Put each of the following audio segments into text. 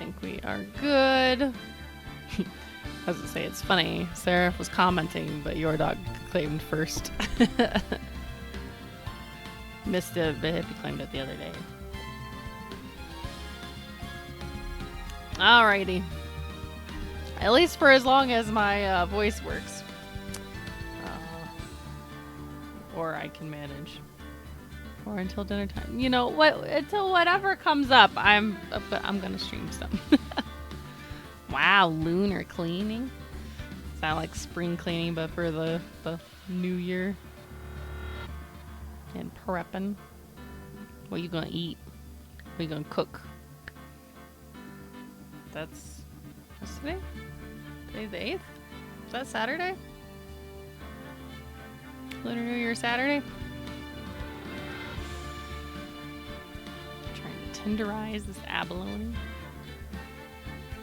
think we are good. I was gonna say, it's funny. Seraph was commenting, but your dog claimed first. Missed it, but Hippie claimed it the other day. Alrighty. At least for as long as my voice works. Or I can manage. Or until dinner time. You know what? Until whatever comes up, I'm gonna stream some. Wow, lunar cleaning. Sound like spring cleaning, but for the new year. And prepping. What you gonna eat? What you gonna cook? What's today? Today's the 8th? Is that Saturday? Lunar New Year Saturday? Trying to tenderize this abalone.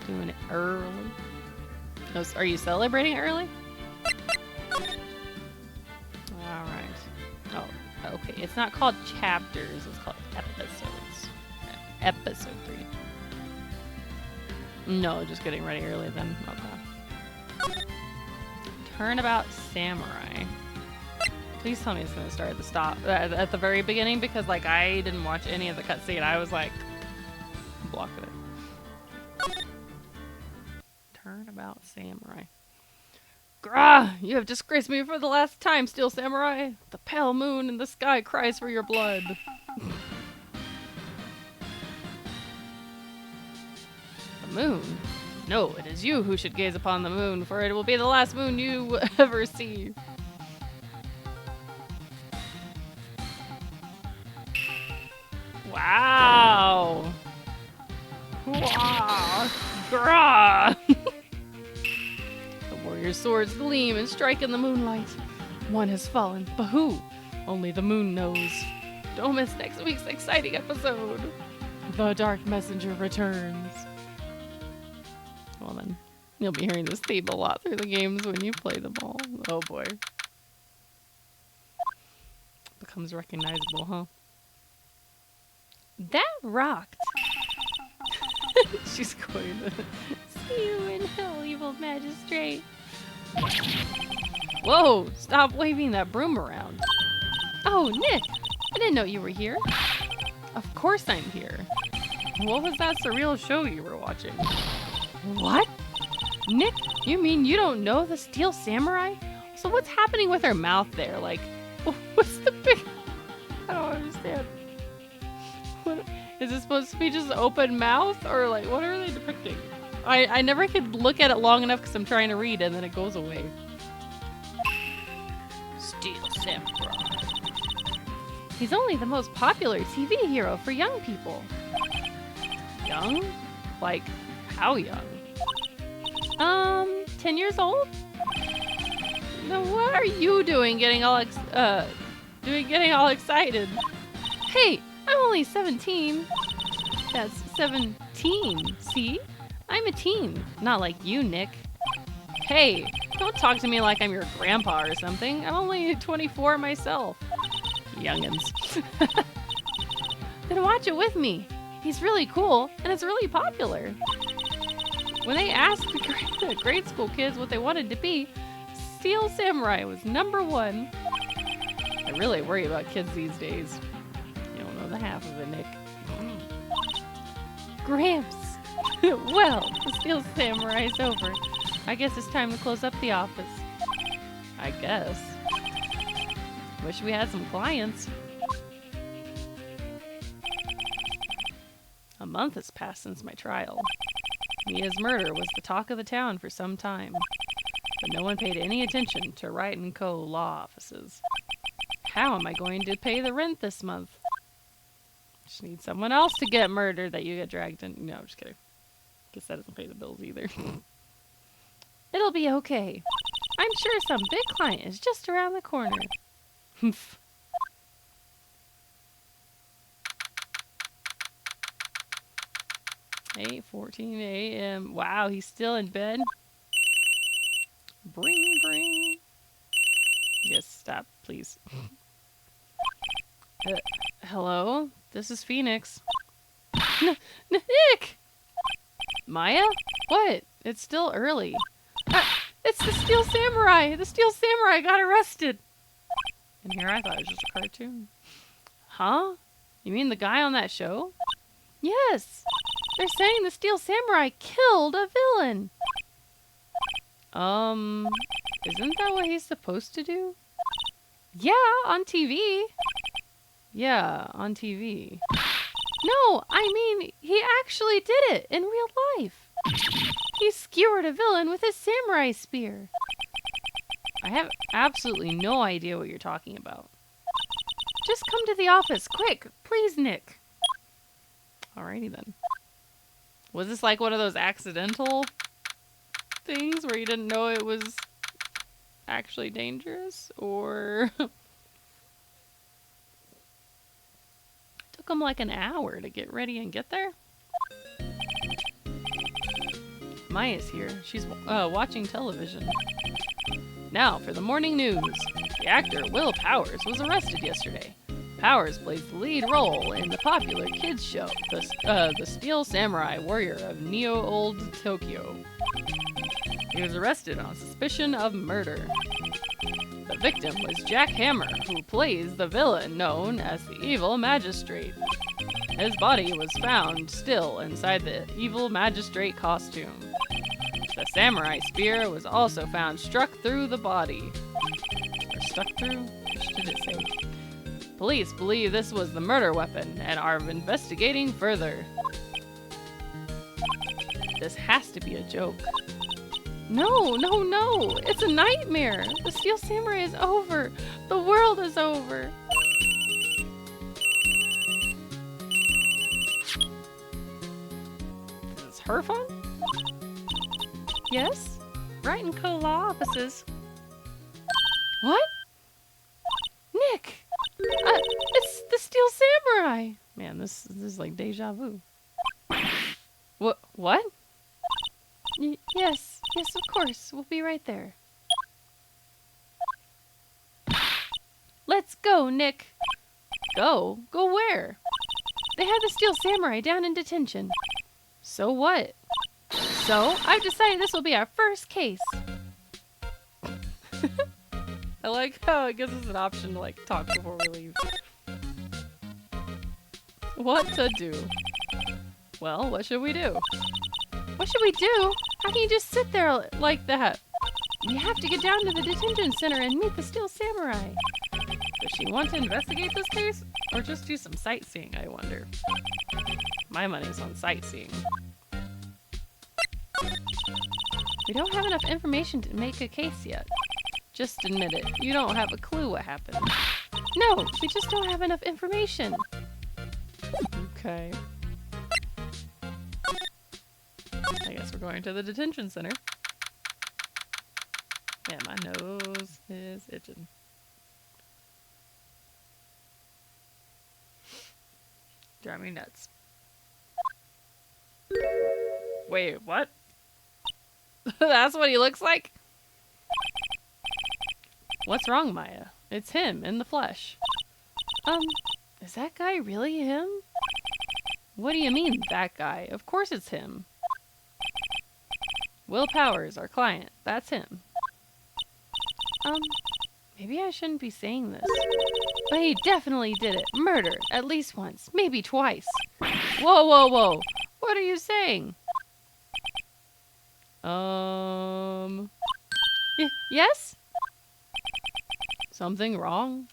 Doing it early. Oh, are you celebrating early? Alright. Oh, okay. It's not called chapters, it's called episodes. Episode 3. No, just getting ready early then. Okay. Turnabout Samurai. Please tell me it's gonna start at the very beginning, because like I didn't watch any of the cutscene. I was like blocking it. Turnabout Samurai. Grah! You have disgraced me for the last time, Steel Samurai. The pale moon in the sky cries for your blood. The moon? No, it is you who should gaze upon the moon, for it will be the last moon you will ever see. Wow! Wow! Grah! The warrior's swords gleam and strike in the moonlight. One has fallen, but who? Only the moon knows. Don't miss next week's exciting episode. The Dark Messenger returns. Well then, you'll be hearing this theme a lot through the games when you play them all. Oh boy. Becomes recognizable, huh? That rocked. She's going to see you in hell, evil magistrate. Whoa, stop waving that broom around. Oh, Nick, I didn't know you were here. Of course I'm here. What was that surreal show you were watching? What? Nick, you mean you don't know the Steel Samurai? So what's happening with her mouth there? Like, what's the big... I don't understand. What, is it supposed to be just open mouth? Or like, what are they depicting? I never could look at it long enough because I'm trying to read and then it goes away. Steel Samurai. He's only the most popular TV hero for young people. Young? Like, how young? 10 years old? Now what are you doing getting all excited? Hey, I'm only 17. That's 17, see? I'm a teen, not like you, Nick. Hey, don't talk to me like I'm your grandpa or something. I'm only 24 myself. Youngins. Then watch it with me. He's really cool, and it's really popular. When they asked the grade school kids what they wanted to be, Steel Samurai was #1. I really worry about kids these days. You don't know the half of it, Nick. Gramps! Well, the Steel Samurai's over. I guess it's time to close up the office. I guess. Wish we had some clients. A month has passed since my trial. Mia's murder was the talk of the town for some time, but no one paid any attention to Wright & Co. law offices. How am I going to pay the rent this month? Just need someone else to get murdered that you get dragged in. No, just kidding. Guess that doesn't pay the bills either. It'll be okay. I'm sure some big client is just around the corner. 8:14 a.m. Wow, he's still in bed. Bring, bring. Yes, stop, please. Hello? This is Phoenix. Nick! Maya? What? It's still early. It's the Steel Samurai! The Steel Samurai got arrested! And here I thought it was just a cartoon. Huh? You mean the guy on that show? Yes! They're saying the Steel Samurai killed a villain! Isn't that what he's supposed to do? Yeah, on TV. Yeah, on TV. No, I mean, he actually did it in real life. He skewered a villain with his samurai spear. I have absolutely no idea what you're talking about. Just come to the office, quick, please, Nick. Alrighty then. Was this like one of those accidental things where you didn't know it was actually dangerous? Or took him like an hour to get ready and get there? Maya's here. She's watching television. Now for the morning news. The actor Will Powers was arrested yesterday. Powers plays the lead role in the popular kids show, the Steel Samurai Warrior of Neo-Old Tokyo. He was arrested on suspicion of murder. The victim was Jack Hammer, who plays the villain known as the Evil Magistrate. His body was found still inside the Evil Magistrate costume. The samurai spear was also found struck through the body. Or stuck through? Which did it say? Police believe this was the murder weapon and are investigating further. This has to be a joke. No, no, no! It's a nightmare! The Steel Samurai is over! The world is over! Is this her phone? Yes? Wright and Co. Law Offices. What? Nick! It's the Steel Samurai! Man, this is like deja vu. What? Yes, of course. We'll be right there. Let's go, Nick. Go? Go where? They have the Steel Samurai down in detention. So what? So, I've decided this will be our first case. I like how it gives us an option to like talk before we leave. What to do? Well, what should we do? What should we do? How can you just sit there like that? We have to get down to the detention center and meet the Steel Samurai. Does she want to investigate this case? Or just do some sightseeing, I wonder? My money's on sightseeing. We don't have enough information to make a case yet. Just admit it. You don't have a clue what happened. No, we just don't have enough information. Okay. I guess we're going to the detention center. Yeah, my nose is itching. Drive me nuts. Wait, what? That's what he looks like? What's wrong, Maya? It's him, in the flesh. Is that guy really him? What do you mean, that guy? Of course it's him. Will Powers, our client. That's him. Maybe I shouldn't be saying this. But he definitely did it. Murder. At least once. Maybe twice. Whoa, whoa, whoa. What are you saying? Yes? Something wrong?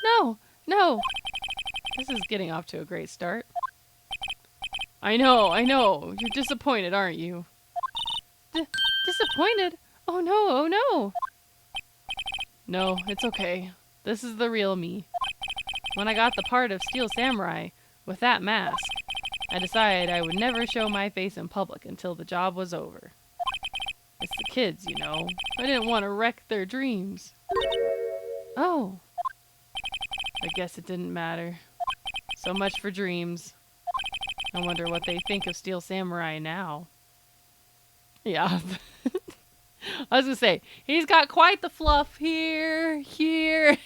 No. This is getting off to a great start. I know. You're disappointed, aren't you? Disappointed? Oh no. No, it's okay. This is the real me. When I got the part of Steel Samurai with that mask, I decided I would never show my face in public until the job was over. It's the kids, you know. I didn't want to wreck their dreams. Oh. I guess it didn't matter. So much for dreams. I wonder what they think of Steel Samurai now. Yeah. I was gonna say, he's got quite the fluff here,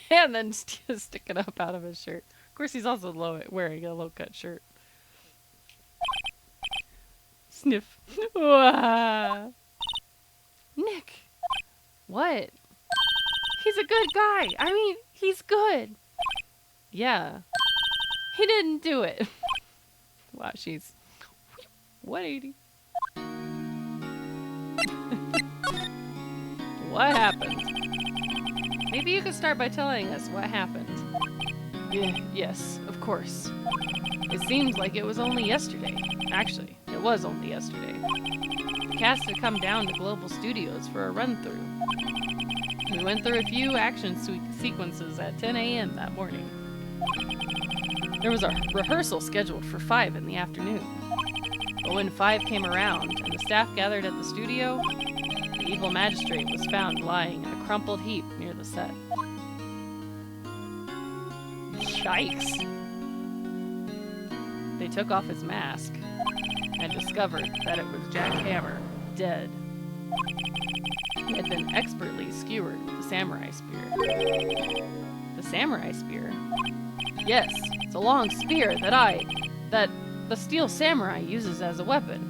and then sticking up out of his shirt. Of course, he's also wearing a low-cut shirt. Sniff. Wah. Nick. What? He's a good guy. I mean, he's good. Yeah. He didn't do it. Wow, she's 180. What happened? Maybe you could start by telling us what happened. Yes, of course. It seems like it was only yesterday. Actually, it was only yesterday. The cast had come down to Global Studios for a run-through. We went through a few action sequences at 10 a.m. that morning. There was a rehearsal scheduled for 5 in the afternoon. But when 5 came around and the staff gathered at the studio, the evil magistrate was found lying in a crumpled heap near the set. Yikes! They took off his mask and discovered that it was Jack Hammer, dead. He had been expertly skewered with the samurai spear. The samurai spear? Yes, it's a long spear that the steel samurai uses as a weapon.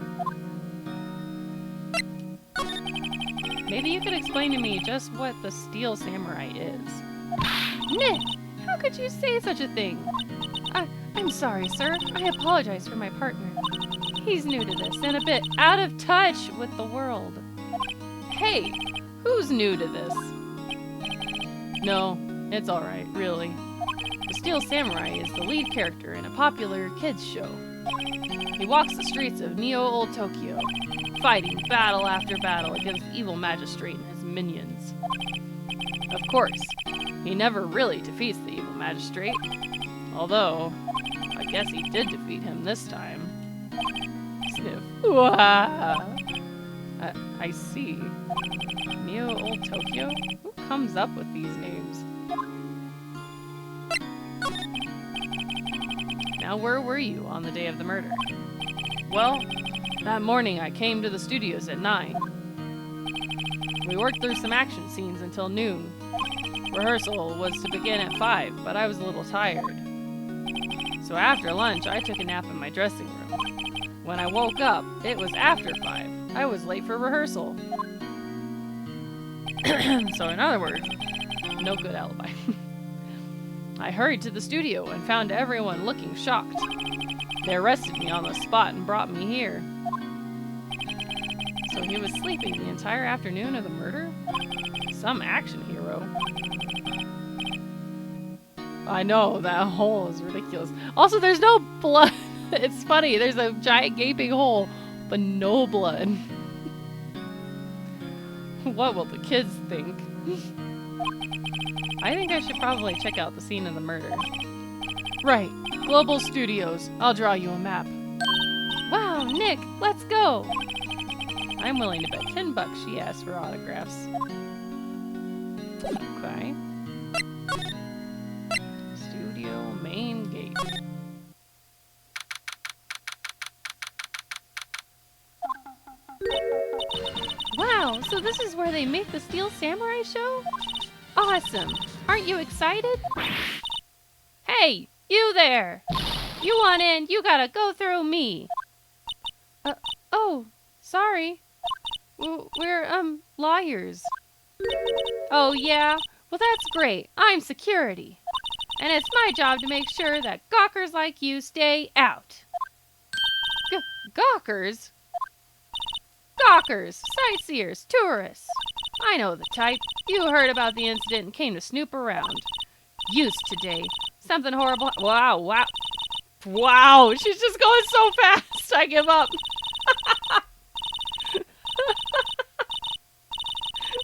Maybe you could explain to me just what the steel samurai is. Nick, how could you say such a thing? I'm sorry, sir. I apologize for my partner. He's new to this and a bit out of touch with the world. Hey, who's new to this? No, it's alright, really. The Steel Samurai is the lead character in a popular kids show. He walks the streets of Neo-Old Tokyo, fighting battle after battle against the evil magistrate and his minions. Of course, he never really defeats the evil magistrate, although I guess he did defeat him this time. Sniff. Wah! I see. Neo-Old Tokyo? Who comes up with these names? Now, where were you on the day of the murder? Well, that morning I came to the studios at 9. We worked through some action scenes until noon. Rehearsal was to begin at 5, but I was a little tired. So after lunch, I took a nap in my dressing room. When I woke up, it was after 5. I was late for rehearsal. So in other words, no good alibi. I hurried to the studio and found everyone looking shocked. They arrested me on the spot and brought me here. So he was sleeping the entire afternoon of the murder? Some action hero. I know, that hole is ridiculous. Also, there's no blood. It's funny, there's a giant gaping hole, but no blood. What will the kids think? I think I should probably check out the scene of the murder. Right, Global Studios. I'll draw you a map. Wow, Nick, let's go! I'm willing to bet $10 she asked for autographs. Okay. Studio main gate. Wow, so this is where they make the Steel Samurai show? Awesome! Aren't you excited? Hey, you there! You want in, you gotta go through me. Oh, sorry. We're, lawyers. Oh, yeah? Well, that's great. I'm security. And it's my job to make sure that gawkers like you stay out. Gawkers? Gawkers, sightseers, tourists. I know the type. You heard about the incident and came to snoop around. Used today. Something horrible. Wow. Wow, she's just going so fast. I give up.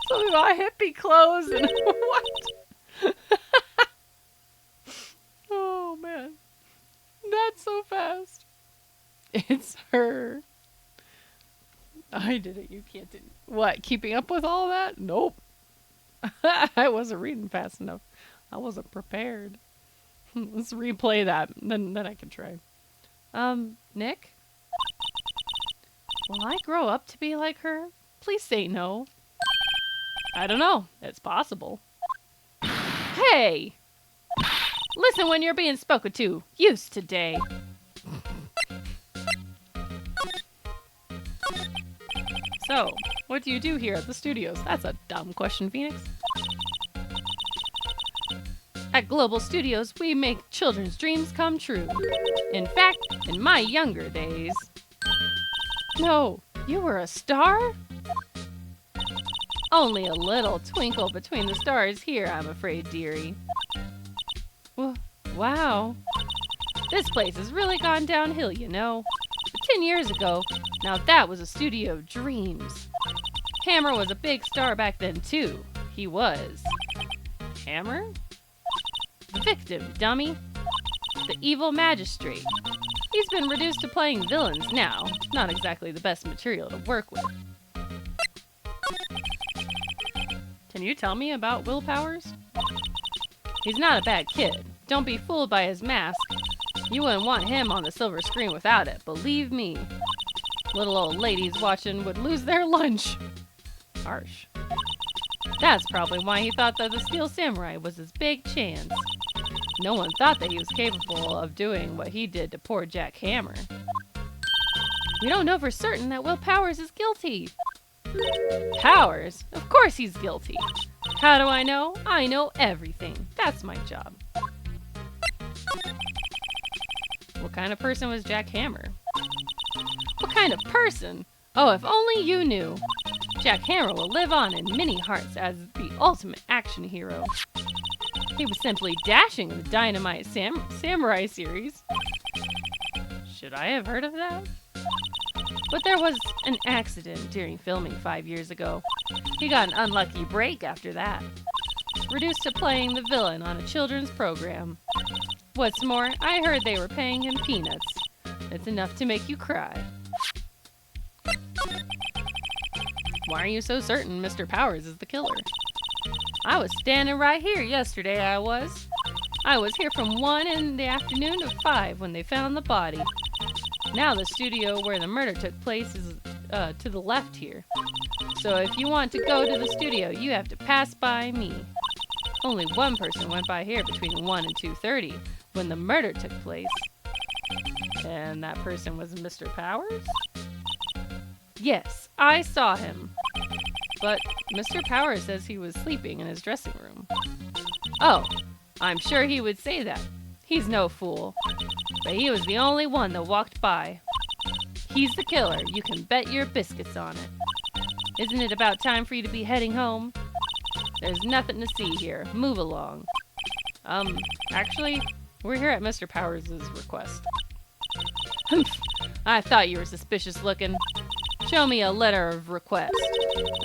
Something about hippie clothes and what? Oh, man. That's so fast. It's her. I did it. You can't do it. What? Keeping up with all that? Nope. I wasn't reading fast enough. I wasn't prepared. Let's replay that. Then I can try. Nick? Will I grow up to be like her? Please say no. I don't know. It's possible. Hey! Listen when you're being spoken to. Used today. So, what do you do here at the studios? That's a dumb question, Phoenix. At Global Studios, we make children's dreams come true. In fact, in my younger days... No, you were a star? Only a little twinkle between the stars here, I'm afraid, dearie. Wow. This place has really gone downhill, you know. But 10 years ago, now that was a studio of dreams. Hammer was a big star back then, too. He was. Hammer? The victim, dummy. The evil magistrate. He's been reduced to playing villains now. Not exactly the best material to work with. Can you tell me about Will Powers? He's not a bad kid. Don't be fooled by his mask. You wouldn't want him on the silver screen without it, believe me. Little old ladies watching would lose their lunch. Harsh. That's probably why he thought that the Steel Samurai was his big chance. No one thought that he was capable of doing what he did to poor Jack Hammer. We don't know for certain that Will Powers is guilty. Powers? Of course he's guilty. How do I know? I know everything. That's my job. What kind of person was Jack Hammer? What kind of person? Oh, if only you knew. Jack Hammer will live on in many hearts as the ultimate action hero. He was simply dashing in the Dynamite Samurai series. Should I have heard of that? But there was an accident during filming 5 years ago. He got an unlucky break after that. Reduced to playing the villain on a children's program. What's more, I heard they were paying him peanuts. It's enough to make you cry. Why are you so certain Mr. Powers is the killer? I was standing right here yesterday, I was. I was here from 1 in the afternoon to 5 when they found the body. Now the studio where the murder took place is to the left here. So if you want to go to the studio, you have to pass by me. Only one person went by here between 1 and 2:30 when the murder took place. And that person was Mr. Powers? Yes, I saw him. But Mr. Powers says he was sleeping in his dressing room. Oh, I'm sure he would say that. He's no fool. But he was the only one that walked by. He's the killer. You can bet your biscuits on it. Isn't it about time for you to be heading home? There's nothing to see here. Move along. Actually, we're here at Mr. Powers' request. I thought you were suspicious looking. Show me a letter of request,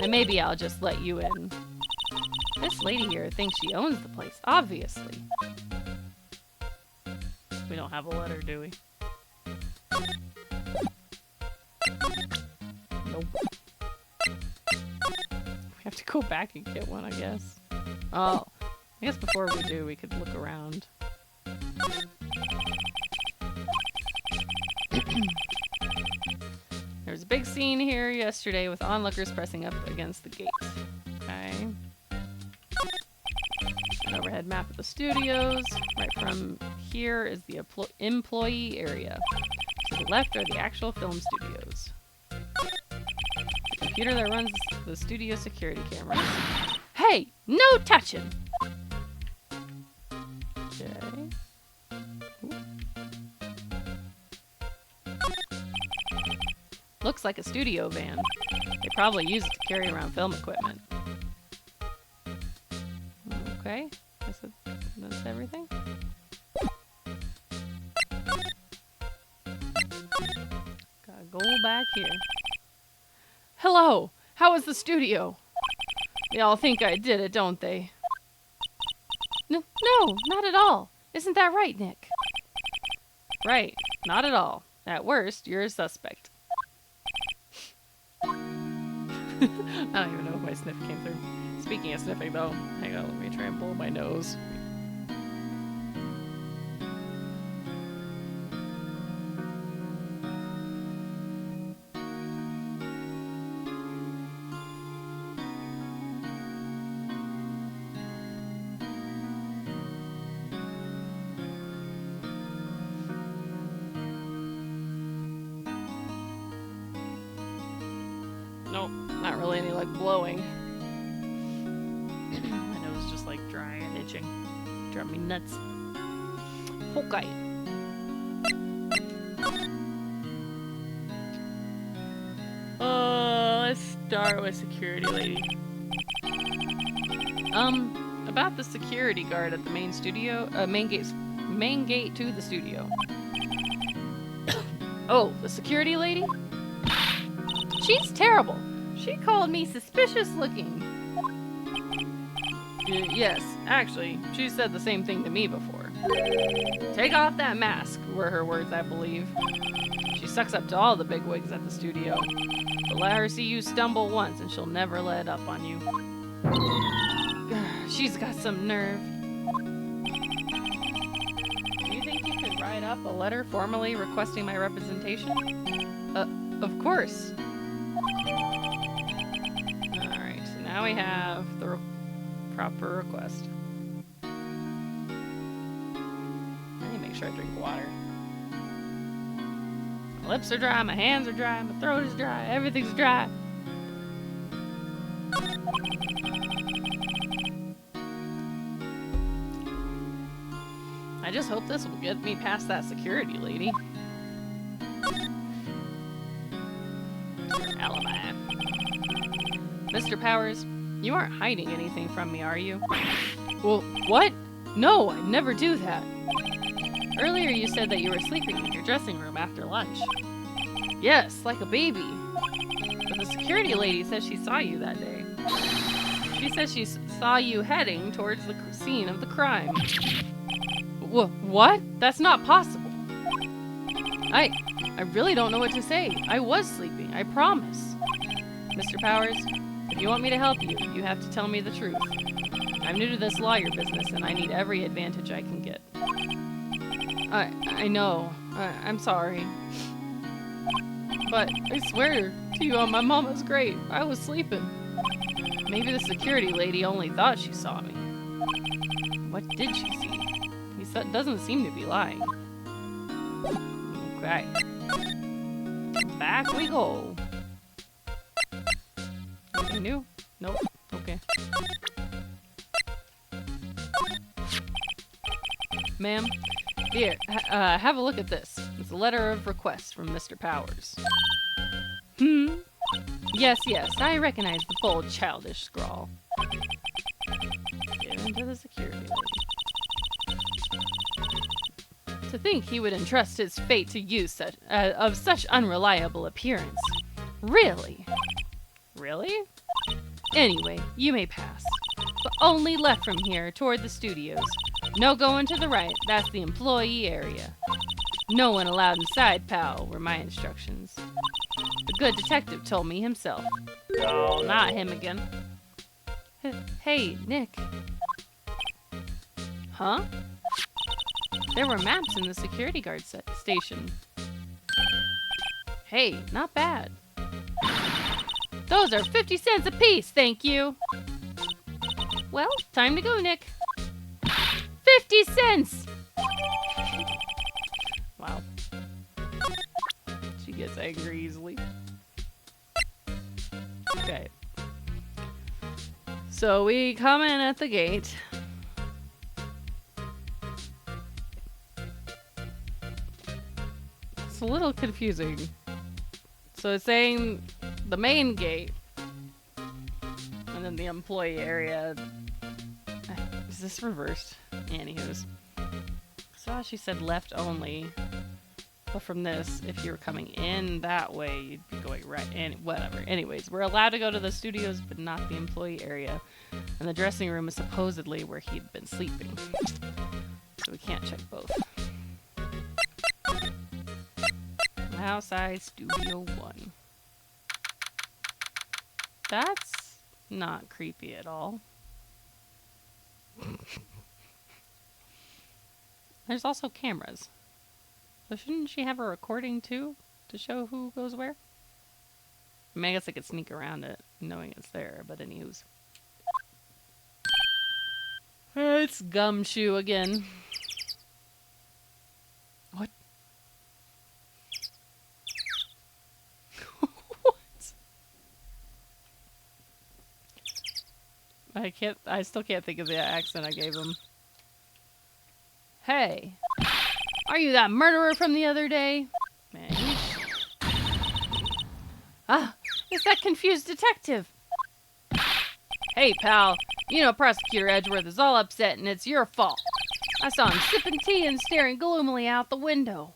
and maybe I'll just let you in. This lady here thinks she owns the place, obviously. We don't have a letter, do we? Nope. We have to go back and get one, I guess. Oh, I guess before we do, we could look around. There was a big scene here yesterday with onlookers pressing up against the gate. Okay. An overhead map of the studios. Right from here is the employee area. To the left are the actual film studios. The computer that runs the studio security cameras. Hey! No touching! Okay. Looks like a studio van. They probably use it to carry around film equipment. Okay, that's everything. Gotta go back here. Hello! How was the studio? They all think I did it, don't they? No, not at all. Isn't that right, Nick? Right, not at all. At worst, you're a suspect. I don't even know if my sniff came through. Speaking of sniffing, though, hang on, let me try and blow my nose. Nope, not really any like blowing. My nose is just like dry and itching. Drive me nuts. Okay. Let's start with security lady. About the security guard at the main studio, main gate to the studio. Oh, the security lady? She's terrible. She called me suspicious looking. Yes, actually, she said the same thing to me before. Take off that mask, were her words, I believe. She sucks up to all the bigwigs at the studio. But let her see you stumble once and she'll never let up on you. She's got some nerve. Do you think you could write up a letter formally requesting my representation? Of course. Alright, so now we have the proper request. I need to make sure I drink water. My lips are dry, my hands are dry, my throat is dry, everything's dry. I just hope this will get me past that security lady. Alibi. Mr. Powers, you aren't hiding anything from me, are you? Well, what? No, I never do that. Earlier you said that you were sleeping in your dressing room after lunch. Yes, like a baby. But the security lady says she saw you that day. She says she saw you heading towards the scene of the crime. What? That's not possible. I really don't know what to say. I was sleeping, I promise. Mr. Powers, if you want me to help you, you have to tell me the truth. I'm new to this lawyer business and I need every advantage I can get. I know. I'm sorry. But I swear to you on my mama's grave, I was sleeping. Maybe the security lady only thought she saw me. What did she see? He doesn't seem to be lying. Okay. Back we go. Anything new? Nope. Okay. Ma'am, here, have a look at this. It's a letter of request from Mr. Powers. Yes, I recognize the bold, childish scrawl. Given to the security lady. To think he would entrust his fate to you of such unreliable appearance. Really? Really? Anyway, you may pass. But only left from here toward the studios. No going to the right, that's the employee area. No one allowed inside, pal, were my instructions. The good detective told me himself. Oh, not him again. Hey, Nick. Huh? There were maps in the security guard station. Hey, not bad. Those are 50 cents apiece, thank you. Well, time to go, Nick. 50 cents! Wow. She gets angry easily. Okay. So we come in at the gate. It's a little confusing. So it's saying the main gate, and then the employee area. Is this reversed? Anywho's. So she said left only. But from this, if you were coming in that way, you'd be going right. And whatever. Anyways, we're allowed to go to the studios, but not the employee area. And the dressing room is supposedly where he'd been sleeping. So we can't check both. Outside Studio 1. That's not creepy at all. There's also cameras. So shouldn't she have a recording too? To show who goes where? I mean, I guess I could sneak around it knowing it's there, but anywho's. It's Gumshoe again. What? What? I still can't think of the accent I gave him. Hey, are you that murderer from the other day? Man, it's that confused detective. Hey, pal, you know Prosecutor Edgeworth is all upset and it's your fault. I saw him sipping tea and staring gloomily out the window.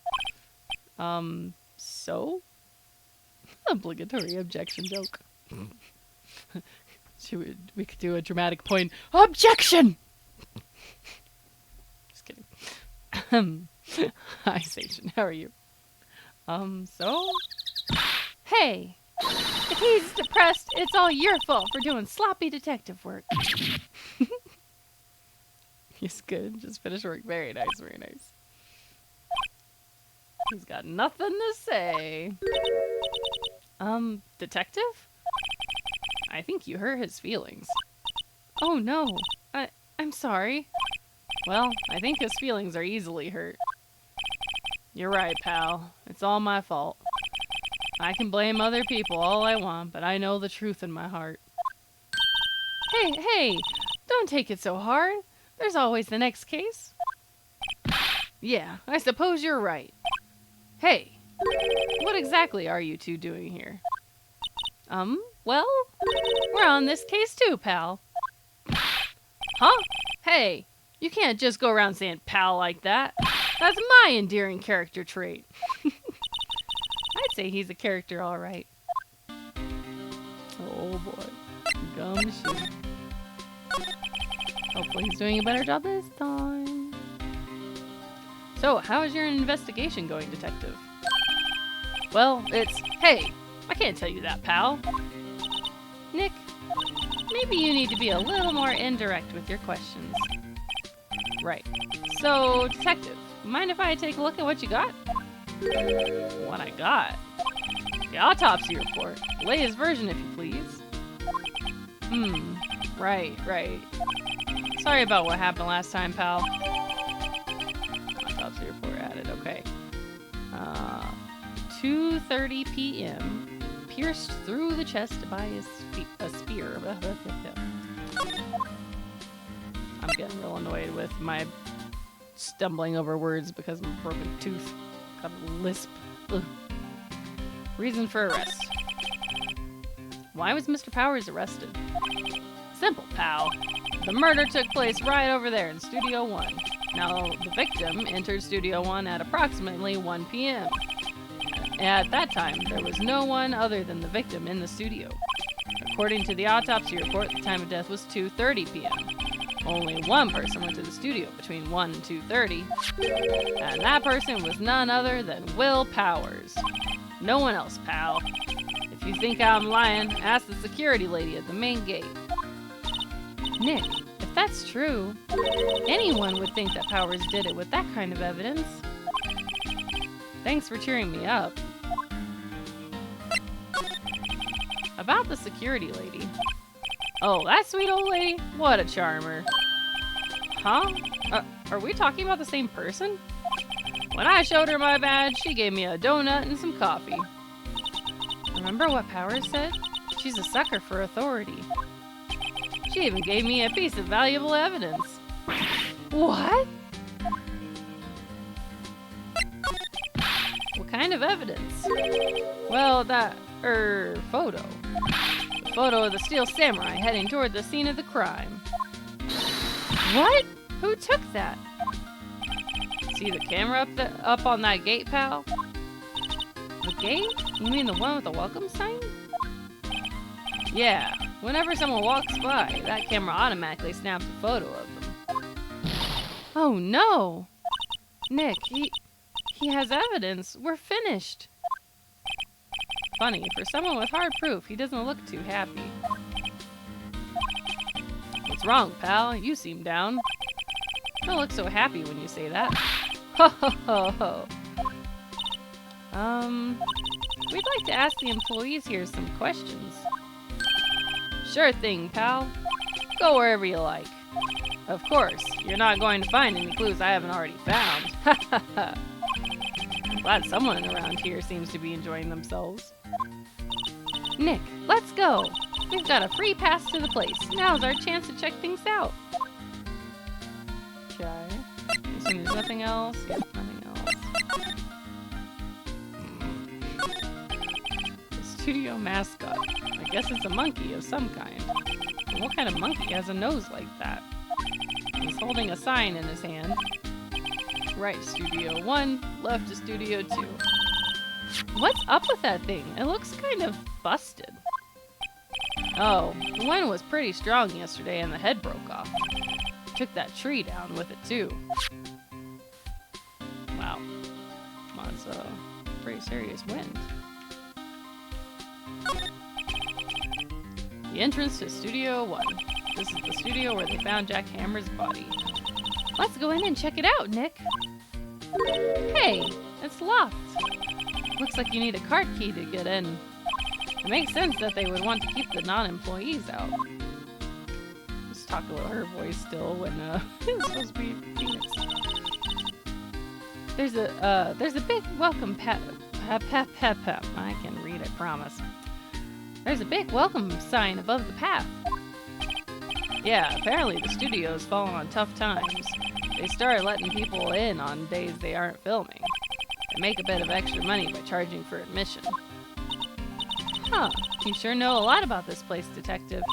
So? Obligatory objection joke. We could do a dramatic point. Objection! Just kidding. Hi, Station. How are you? So? Hey! If he's depressed, it's all your fault for doing sloppy detective work. He's good. Just finished work. Very nice, very nice. He's got nothing to say. Detective? I think you hurt his feelings. Oh no. I'm sorry. Well, I think his feelings are easily hurt. You're right, pal. It's all my fault. I can blame other people all I want, but I know the truth in my heart. Hey, don't take it so hard. There's always the next case. Yeah, I suppose you're right. Hey, what exactly are you two doing here? Well, we're on this case too, pal. Huh? Hey, you can't just go around saying pal like that. That's my endearing character trait. I'd say he's a character, all right. Oh boy. Gumshoe. Hopefully he's doing a better job this time. So, how is your investigation going, detective? Well, hey, I can't tell you that, pal. Nick, maybe you need to be a little more indirect with your questions. Right. So, detective, mind if I take a look at what you got? What I got? The autopsy report. Latest version, if you please. Right. Sorry about what happened last time, pal. Autopsy report added, okay. 2:30 p.m. Pierced through the chest by a spear. I'm getting real annoyed with my stumbling over words because of a broken tooth. Got a lisp. Ugh. Reason for arrest. Why was Mr. Powers arrested? Simple, pal. The murder took place right over there in Studio 1. Now, the victim entered Studio 1 at approximately 1 p.m. At that time, there was no one other than the victim in the studio. According to the autopsy report, the time of death was 2:30 p.m. Only one person went to the studio between 1 and 2:30, and that person was none other than Will Powers. No one else, pal. If you think I'm lying, ask the security lady at the main gate. Nick, if that's true, anyone would think that Powers did it with that kind of evidence. Thanks for cheering me up. About the security lady. Oh, that sweet old lady? What a charmer. Huh? Are we talking about the same person? When I showed her my badge, she gave me a donut and some coffee. Remember what Powers said? She's a sucker for authority. She even gave me a piece of valuable evidence. What? What kind of evidence? Well, that, photo. The photo of the Steel Samurai heading toward the scene of the crime. What? Who took that? See the camera up on that gate, pal? The gate? You mean the one with the welcome sign? Yeah. Whenever someone walks by, that camera automatically snaps a photo of them. Oh no! Nick, he has evidence. We're finished. Funny, for someone with hard proof, he doesn't look too happy. What's wrong, pal? You seem down. You don't look so happy when you say that. Ho ho ho ho. We'd like to ask the employees here some questions. Sure thing, pal. Go wherever you like. Of course, you're not going to find any clues I haven't already found. Ha ha ha. I'm glad someone around here seems to be enjoying themselves. Nick, let's go. We've got a free pass to the place. Now's our chance to check things out. Okay. So there's nothing else? Yeah, nothing else. The studio mascot. I guess it's a monkey of some kind. But what kind of monkey has a nose like that? He's holding a sign in his hand. Right, Studio 1, left to Studio 2. What's up with that thing? It looks kind of busted. Oh, the wind was pretty strong yesterday and the head broke off. Took that tree down with it too. Wow. That's a pretty serious wind. The entrance to Studio 1. This is the studio where they found Jack Hammer's body. Let's go in and check it out, Nick. Hey, it's locked. Looks like you need a card key to get in. It makes sense that they would want to keep the non-employees out. Let's talk a little her voice still when it's supposed to be Phoenix. There's a big welcome I can read, I promise. There's a big welcome sign above the path. Yeah, apparently the studio's fallen on tough times. They started letting people in on days they aren't filming. They make a bit of extra money by charging for admission. Huh, you sure know a lot about this place, detective.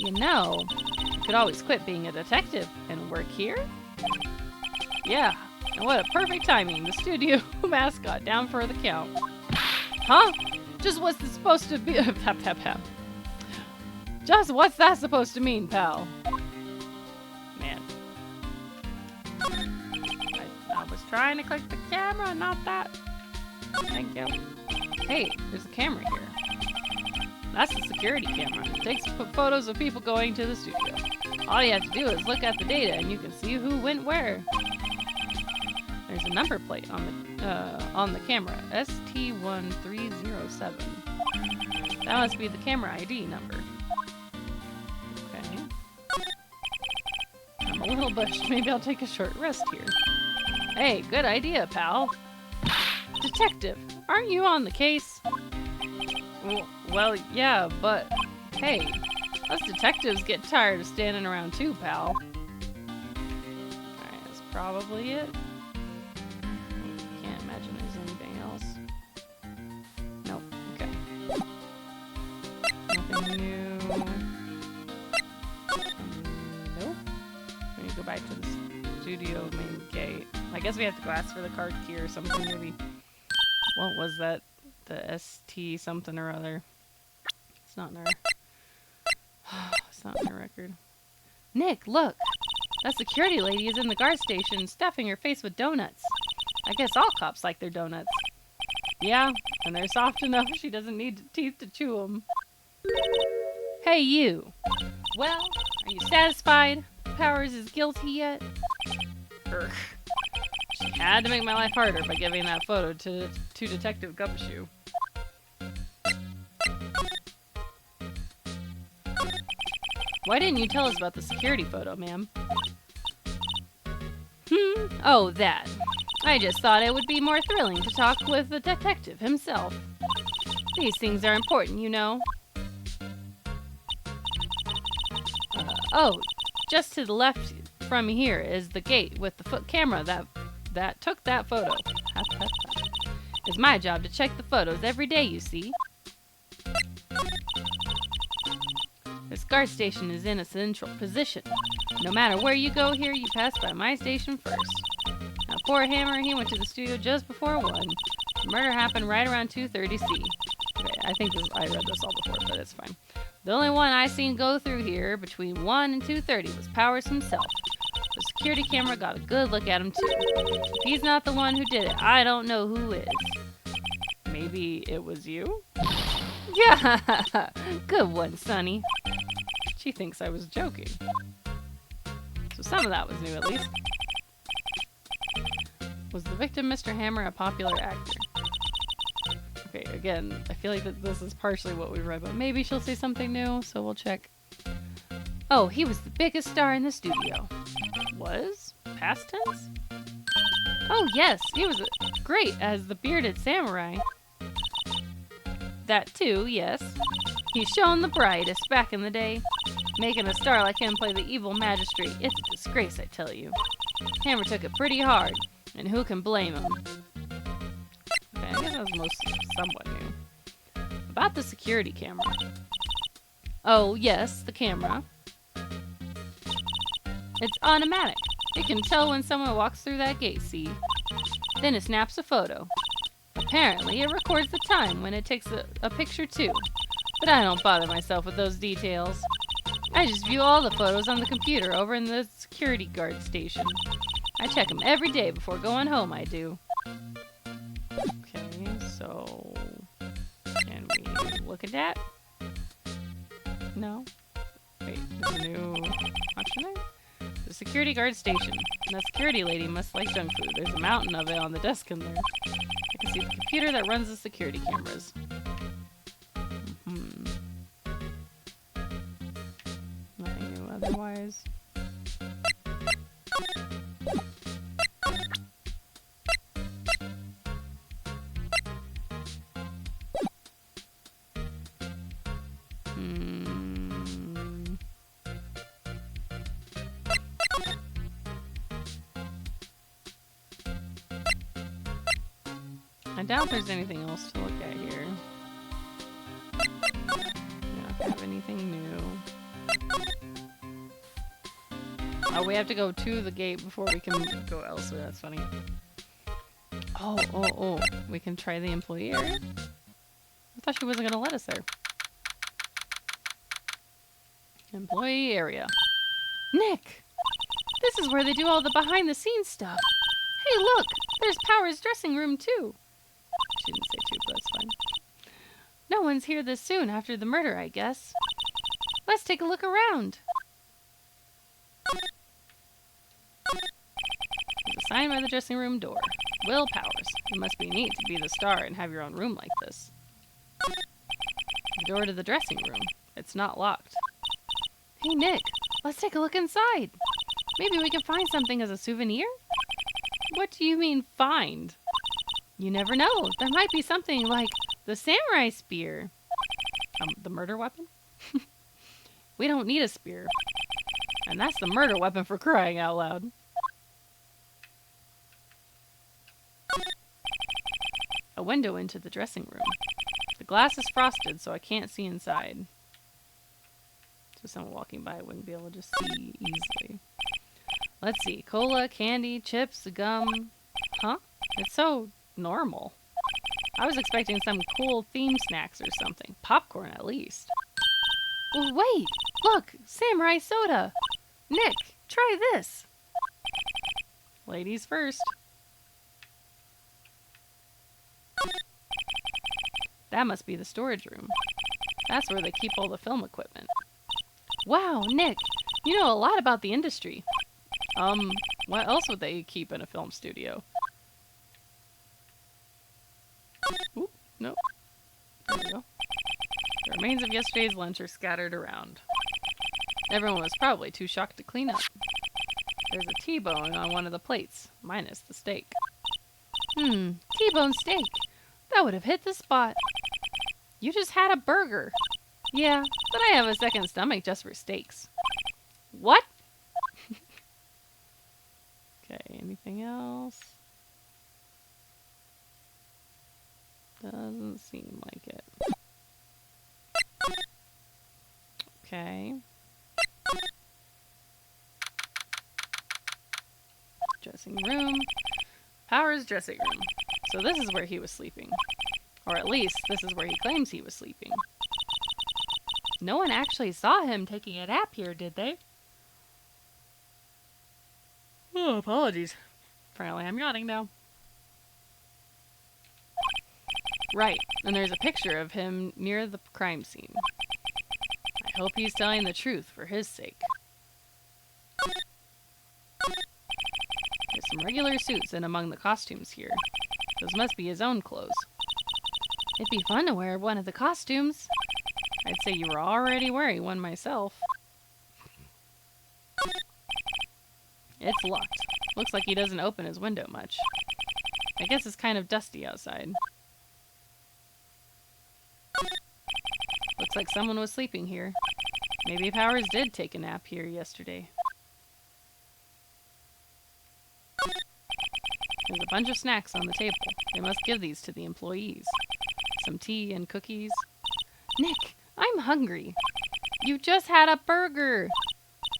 You know, you could always quit being a detective and work here? Yeah, and what a perfect timing. The studio mascot down for the count. Huh? Just what's this supposed to be? Just what's that supposed to mean, pal? Man. I was trying to click the camera, not that. Thank you. Hey, there's a camera here. That's the security camera. It takes photos of people going to the studio. All you have to do is look at the data and you can see who went where. There's a number plate on the camera, ST1307. That must be the camera ID number. Okay. I'm a little bushed. Maybe I'll take a short rest here. Hey, good idea, pal. Detective, aren't you on the case? Well, yeah, but hey, us detectives get tired of standing around too, pal. Alright, that's probably it. Can't imagine there's anything else. Nope, okay. Nothing new. Nope. We need to go back to the studio main gate. I guess we have to go ask for the card key or something, maybe. What was that? The ST something or other. It's not in our... It's not in our record. Nick, look! That security lady is in the guard station stuffing her face with donuts. I guess all cops like their donuts. Yeah, and they're soft enough she doesn't need teeth to chew them. Hey, you! Well, are you satisfied? Powers is guilty yet? Urgh. She had to make my life harder by giving that photo to Detective Gumshoe. Why didn't you tell us about the security photo, ma'am? Oh, that. I just thought it would be more thrilling to talk with the detective himself. These things are important, you know. Oh, just to the left from here is the gate with the camera that took that photo. It's my job to check the photos every day, you see. This guard station is in a central position. No matter where you go here, you pass by my station first. Now, poor Hammer, he went to the studio just before 1. The murder happened right around 2:30 C. Okay, I think I read this all before, but it's fine. The only one I seen go through here between 1 and 2:30 was Powers himself. The security camera got a good look at him, too. If he's not the one who did it, I don't know who is. Maybe it was you? Yeah! Good one, Sonny. She thinks I was joking. So some of that was new, at least. Was the victim, Mr. Hammer, a popular actor? Okay, again, I feel like that this is partially what we read, but maybe she'll say something new, so we'll check. Oh, he was the biggest star in the studio. Was? Past tense? Oh, yes, he was great as the bearded samurai. That too, yes. He shone the brightest back in the day. Making a star like him play the evil magistrate, it's a disgrace, I tell you. Hammer took it pretty hard, and who can blame him? Okay, I guess that was somewhat new. About the security camera. Oh, yes, the camera. It's automatic. It can tell when someone walks through that gate, see? Then it snaps a photo. Apparently, it records the time when it takes a picture too. But I don't bother myself with those details. I just view all the photos on the computer over in the security guard station. I check them every day before going home, I do. Okay, so... Can we look at that? No? Wait, there's a new option there? The security guard station. And that security lady must like junk food. There's a mountain of it on the desk in there. I can see the computer that runs the security cameras. Nothing new otherwise. I doubt there's anything else to look at here. We don't have anything new. Oh, we have to go to the gate before we can go elsewhere. That's funny. Oh. We can try the employee area? I thought she wasn't going to let us there. Employee area. Nick! This is where they do all the behind-the-scenes stuff. Hey, look! There's Power's dressing room, too. She didn't say too, but that's fine. No one's here this soon after the murder, I guess. Let's take a look around. There's a sign by the dressing room door. Will Powers. It must be neat to be the star and have your own room like this. The door to the dressing room. It's not locked. Hey, Nick. Let's take a look inside. Maybe we can find something as a souvenir? What do you mean, find? You never know. There might be something like the samurai spear. The murder weapon? We don't need a spear. And that's the murder weapon, for crying out loud. A window into the dressing room. The glass is frosted, so I can't see inside. So someone walking by wouldn't be able to just see easily. Let's see. Cola, candy, chips, gum. Huh? It's so normal. I was expecting some cool theme snacks or something. Popcorn, at least. Oh, wait! Look! Samurai soda! Nick, try this! Ladies first. That must be the storage room. That's where they keep all the film equipment. Wow, Nick! You know a lot about the industry. What else would they keep in a film studio? Oop, nope. There we go. The remains of yesterday's lunch are scattered around. Everyone was probably too shocked to clean up. There's a T-bone on one of the plates, minus the steak. T-bone steak. That would have hit the spot. You just had a burger. Yeah, but I have a second stomach just for steaks. What? Okay, anything else? Doesn't seem like it. Okay. Dressing room. Power's dressing room. So this is where he was sleeping. Or at least, this is where he claims he was sleeping. No one actually saw him taking a nap here, did they? Oh, apologies. Apparently I'm yawning now. Right, and there's a picture of him near the crime scene. I hope he's telling the truth for his sake. There's some regular suits in among the costumes here. Those must be his own clothes. It'd be fun to wear one of the costumes. I'd say you were already wearing one myself. It's locked. Looks like he doesn't open his window much. I guess it's kind of dusty outside. Looks like someone was sleeping here. Maybe Powers did take a nap here yesterday. There's a bunch of snacks on the table. They must give these to the employees. Some tea and cookies. Nick, I'm hungry. You just had a burger.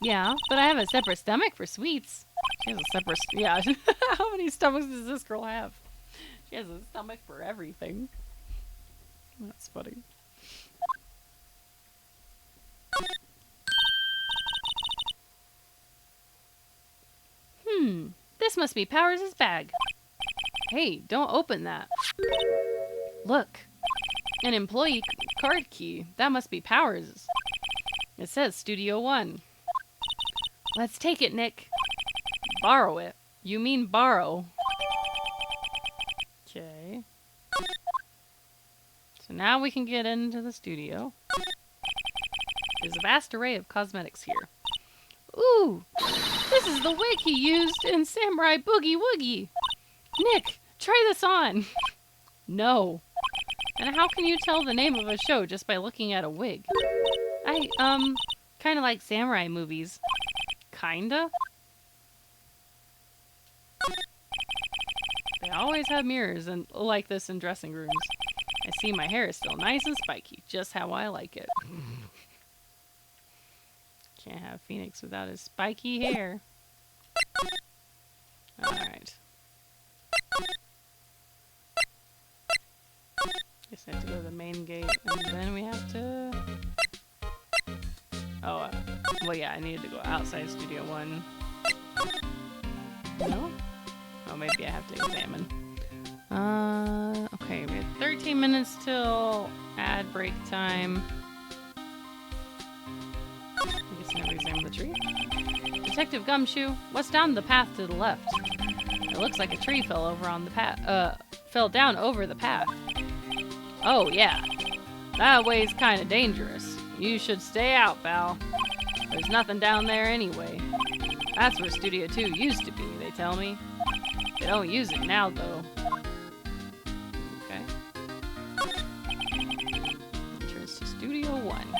Yeah, but I have a separate stomach for sweets. She has a separate... Yeah. How many stomachs does this girl have? She has a stomach for everything. That's funny. This must be Powers' bag. Hey, don't open that. Look. An employee card key. That must be Powers'. It says Studio 1. Let's take it, Nick. Borrow it. You mean borrow. Okay. So now we can get into the studio. There's a vast array of cosmetics here. Ooh! This is the wig he used in Samurai Boogie Woogie! Nick, try this on! No. And how can you tell the name of a show just by looking at a wig? I, kinda like samurai movies. Kinda? They always have mirrors and like this in dressing rooms. I see my hair is still nice and spiky, just how I like it. Can't have Phoenix without his spiky hair. Alright. Guess I have to go to the main gate, and then we have to... Oh, well yeah, I needed to go outside Studio 1. No? Oh, maybe I have to examine. Okay, we have 13 minutes till ad break time. I guess never examine the tree. Detective Gumshoe, what's down the path to the left? It looks like a tree fell over on the path, fell down over the path. Oh, yeah. That way's kind of dangerous. You should stay out, pal. There's nothing down there anyway. That's where Studio 2 used to be, they tell me. They don't use it now, though. Okay. Entrance to Studio 1.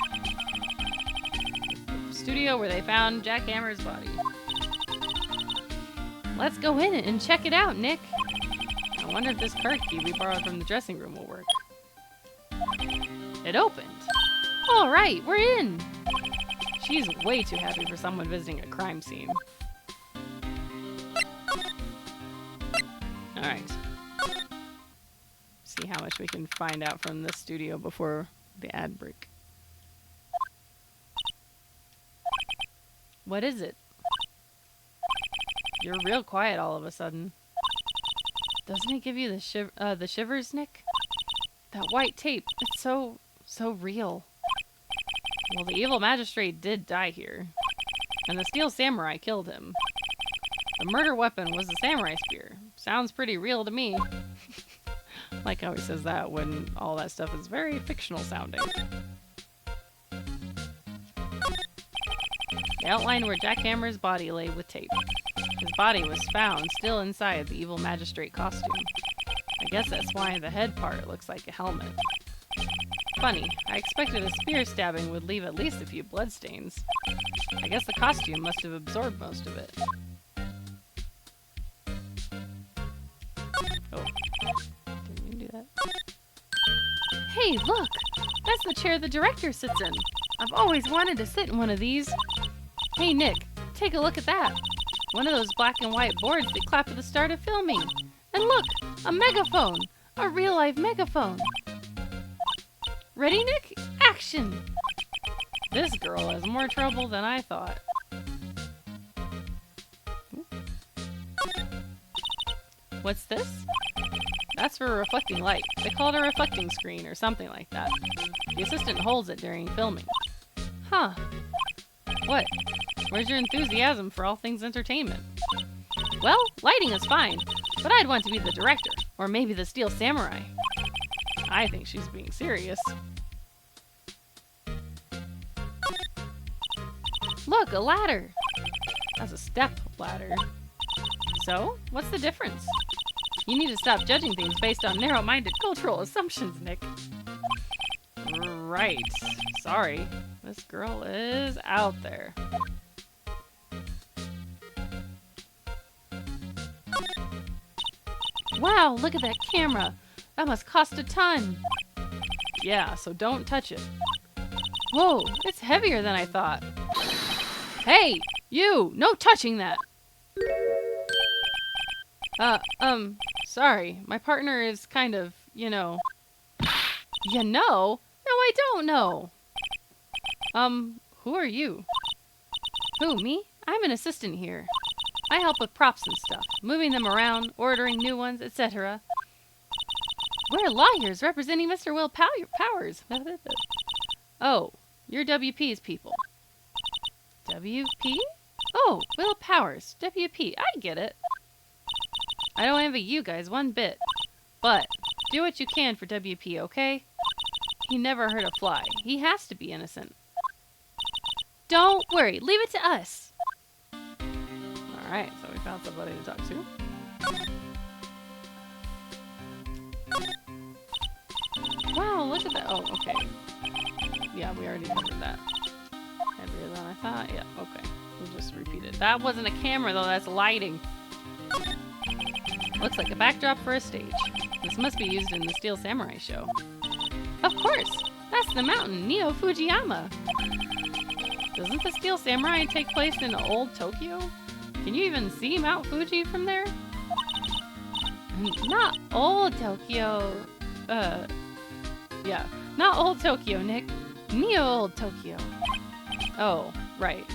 The studio where they found Jack Hammer's body. Let's go in and check it out, Nick. I wonder if this card key we borrowed from the dressing room will work. It opened. All right, we're in. She's way too happy for someone visiting a crime scene. All right. See how much we can find out from this studio before the ad break. What is it? You're real quiet all of a sudden. Doesn't it give you the shivers, Nick? That white tape, it's so real. Well, the evil magistrate did die here, and the steel samurai killed him. The murder weapon was the samurai spear. Sounds pretty real to me. Like how he says that when all that stuff is very fictional sounding. They outlined where Jack Hammer's body lay with tape. His body was found still inside the evil magistrate costume. I guess that's why the head part looks like a helmet. Funny, I expected a spear stabbing would leave at least a few bloodstains. I guess the costume must have absorbed most of it. Oh, didn't mean to do that. Hey, look! That's the chair the director sits in. I've always wanted to sit in one of these. Hey, Nick, take a look at that. One of those black and white boards they clap at the start of filming. And look, a megaphone! A real-life megaphone! Ready, Nick? Action! This girl has more trouble than I thought. What's this? That's for a reflecting light. They call it a reflecting screen or something like that. The assistant holds it during filming. Huh. What? Where's your enthusiasm for all things entertainment? Well, lighting is fine, but I'd want to be the director, or maybe the Steel Samurai. I think she's being serious. Look, a ladder! That's a step ladder. So, what's the difference? You need to stop judging things based on narrow-minded cultural assumptions, Nick. Right. Sorry. This girl is out there. Wow, look at that camera. That must cost a ton. Yeah, so don't touch it. Whoa, it's heavier than I thought. Hey, you! No touching that! Sorry. My partner is kind of, you know. You know? No, I don't know. Who are you? Who, me? I'm an assistant here. I help with props and stuff, moving them around, ordering new ones, etc. We're lawyers representing Mr. Will Powers. Oh, you're WP's people. WP? Oh, Will Powers, WP. I get it. I don't envy you guys one bit. But do what you can for WP, okay? He never hurt a fly. He has to be innocent. Don't worry. Leave it to us. Alright, so we found somebody to talk to. Wow, look at that. Oh, okay. Yeah, we already covered that. Heavier than I thought. Yeah, okay. We'll just repeat it. That wasn't a camera, though. That's lighting. Looks like a backdrop for a stage. This must be used in the Steel Samurai show. Of course! That's the mountain, Neo Fujiyama! Doesn't the Steel Samurai take place in old Tokyo? Can you even see Mount Fuji from there? Not old Tokyo. Yeah. Not old Tokyo, Nick. Neo old Tokyo. Oh, right.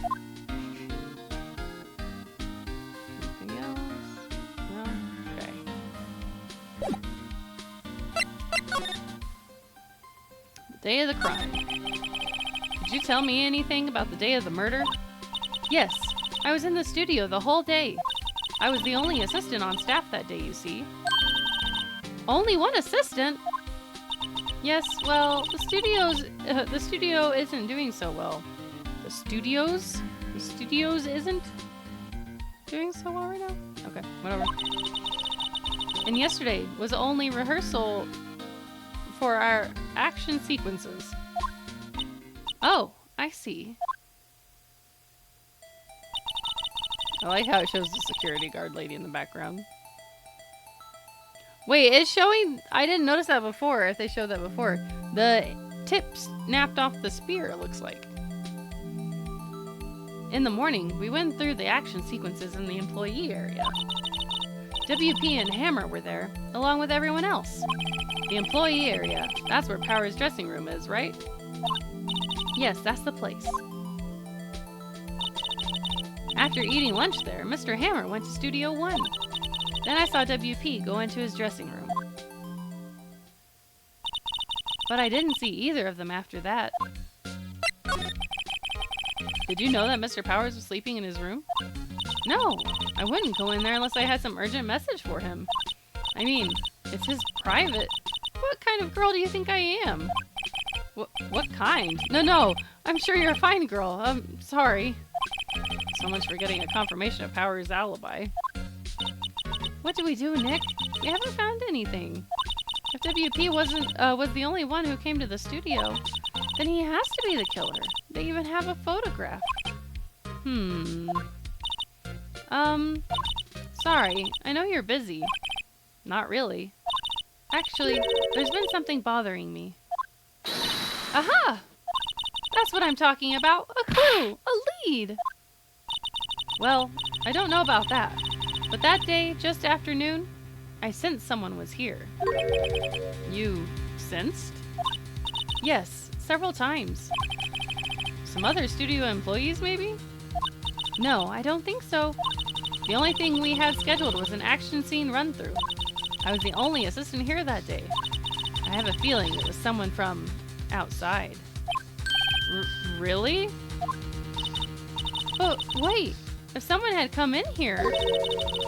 Anything else? No? Okay. The day of the crime. Did you tell me anything about the day of the murder? Yes. I was in the studio the whole day. I was the only assistant on staff that day, you see. Only one assistant? Yes, well, the studio isn't doing so well. The studios isn't doing so well right now? Okay, whatever. And yesterday was only rehearsal for our action sequences. Oh, I see. I like how it shows the security guard lady in the background. Wait, it's showing... I didn't notice that before, if they showed that before. The tip snapped off the spear, it looks like. In the morning, we went through the action sequences in the employee area. WP and Hammer were there, along with everyone else. The employee area, that's where Power's dressing room is, right? Yes, that's the place. After eating lunch there, Mr. Hammer went to Studio 1. Then I saw WP go into his dressing room. But I didn't see either of them after that. Did you know that Mr. Powers was sleeping in his room? No, I wouldn't go in there unless I had some urgent message for him. I mean, it's his private. What kind of girl do you think I am? What kind? No, I'm sure you're a fine girl. Sorry. So much for getting a confirmation of Power's alibi. What do we do, Nick? We haven't found anything. If WP was the only one who came to the studio, then he has to be the killer. They even have a photograph. Sorry. I know you're busy. Not really. Actually, there's been something bothering me. Aha! That's what I'm talking about. A clue! A lead! Well, I don't know about that. But that day, just after noon, I sensed someone was here. You sensed? Yes, several times. Some other studio employees, maybe? No, I don't think so. The only thing we had scheduled was an action scene run-through. I was the only assistant here that day. I have a feeling it was someone from outside. Really? But wait, if someone had come in here,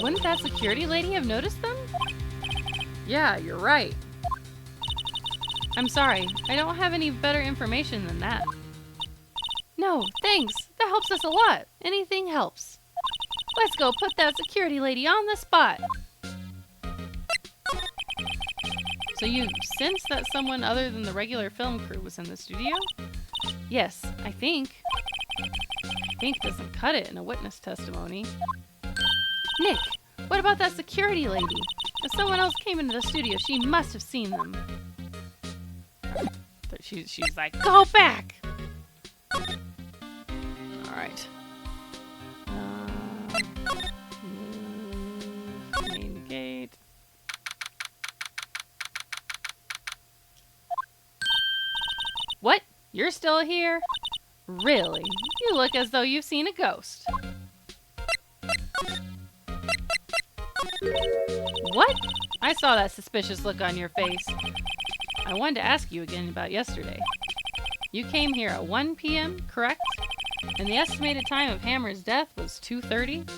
wouldn't that security lady have noticed them? Yeah, you're right. I'm sorry, I don't have any better information than that. No, thanks. That helps us a lot. Anything helps. Let's go put that security lady on the spot. So you sensed that someone other than the regular film crew was in the studio? Yes, I think. I think doesn't cut it in a witness testimony. Nick, what about that security lady? If someone else came into the studio, she must have seen them. She's like, go back! Alright. Main gate. What? You're still here? Really? You look as though you've seen a ghost. What? I saw that suspicious look on your face. I wanted to ask you again about yesterday. You came here at 1 p.m., correct? And the estimated time of Hammer's death was 2:30?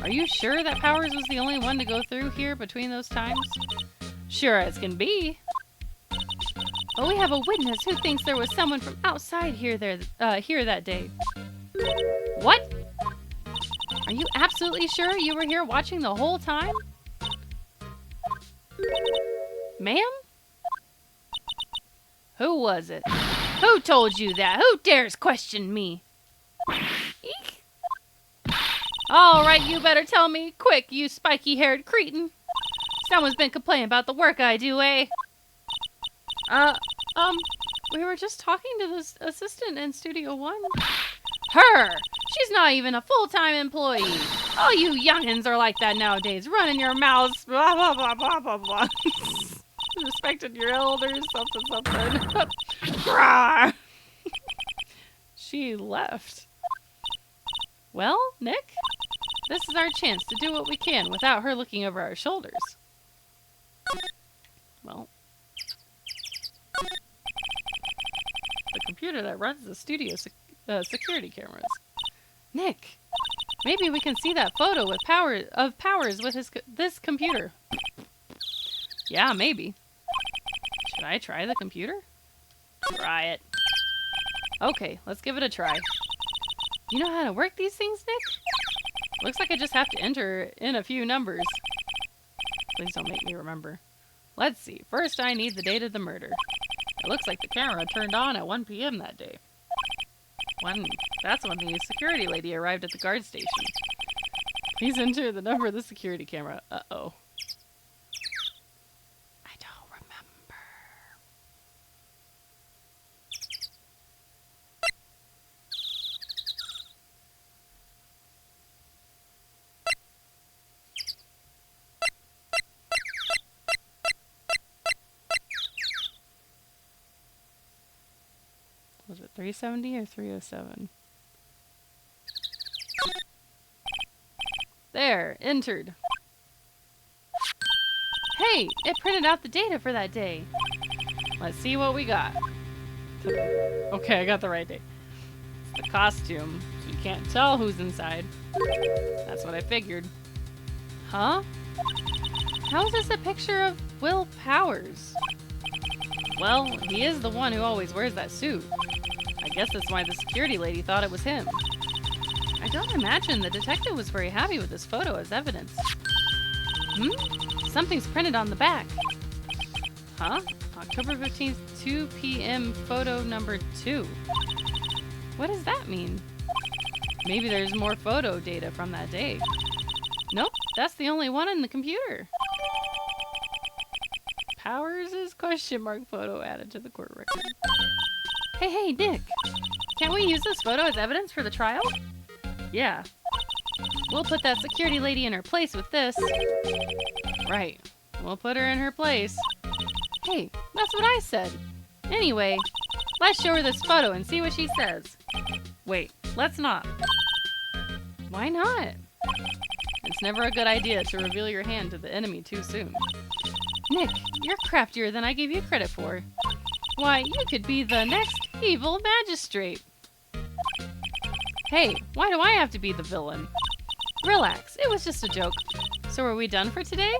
Are you sure that Powers was the only one to go through here between those times? Sure as can be. But we have a witness who thinks there was someone from outside here that day. What? Are you absolutely sure you were here watching the whole time? Ma'am? Who was it? Who told you that? Who dares question me? Eek. All right, you better tell me quick, you spiky-haired cretin. Someone's been complaining about the work I do, eh? We were just talking to this assistant in Studio One. Her! She's not even a full-time employee. All you youngins are like that nowadays, running your mouths, blah, blah, blah, blah, blah, blah. Respecting your elders, something. She left. Well, Nick, this is our chance to do what we can without her looking over our shoulders. Well, the computer that runs the studio security cameras. Nick, maybe we can see that photo with Powers with this computer. Yeah, maybe. Should I try the computer? Try it. Okay, let's give it a try. You know how to work these things, Nick? Looks like I just have to enter in a few numbers. Please don't make me remember. Let's see. First, I need the date of the murder. It looks like the camera turned on at 1 p.m. that day. That's when the security lady arrived at the guard station. Please enter the number of the security camera. Uh-oh. I don't remember. Was it 370 or 307? There, entered. Hey, it printed out the data for that day. Let's see what we got. Okay, I got the right date. It's the costume, so you can't tell who's inside. That's what I figured. Huh? How is this a picture of Will Powers? Well, he is the one who always wears that suit. I guess that's why the security lady thought it was him. I don't imagine the detective was very happy with this photo as evidence. Something's printed on the back. Huh? October 15th, 2 p.m. photo number 2. What does that mean? Maybe there's more photo data from that day. Nope, that's the only one in the computer. Powers' question mark photo added to the court record. Hey, Nick. Can't we use this photo as evidence for the trial? Yeah. We'll put that security lady in her place with this. Right. We'll put her in her place. Hey, that's what I said. Anyway, let's show her this photo and see what she says. Wait, let's not. Why not? It's never a good idea to reveal your hand to the enemy too soon. Nick, you're craftier than I gave you credit for. Why, you could be the next evil magistrate. Hey, why do I have to be the villain? Relax, it was just a joke. So are we done for today?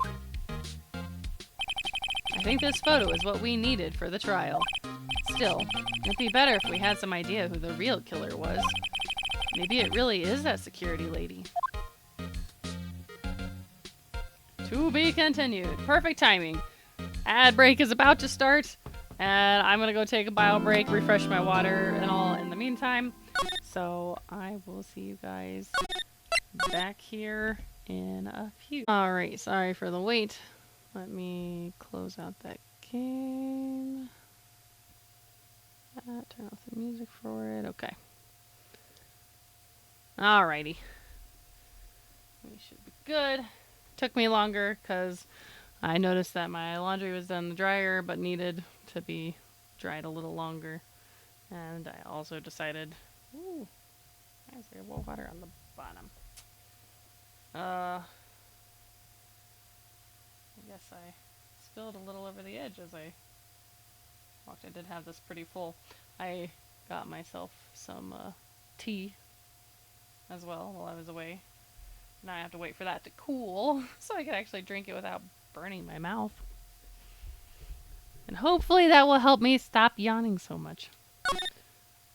I think this photo is what we needed for the trial. Still, it'd be better if we had some idea who the real killer was. Maybe it really is that security lady. To be continued. Perfect timing. Ad break is about to start, and I'm gonna go take a bio break, refresh my water and all in the meantime. So I will see you guys back here in a few. Alright, sorry for the wait. Let me close out that game. Turn off the music for it. Okay. Alrighty. We should be good. Took me longer because I noticed that my laundry was done in the dryer but needed to be dried a little longer. And I also decided, ooh, there's a little water on the bottom. I guess I spilled a little over the edge as I walked. I did have this pretty full. I got myself some tea as well while I was away. Now I have to wait for that to cool so I can actually drink it without burning my mouth. And hopefully that will help me stop yawning so much.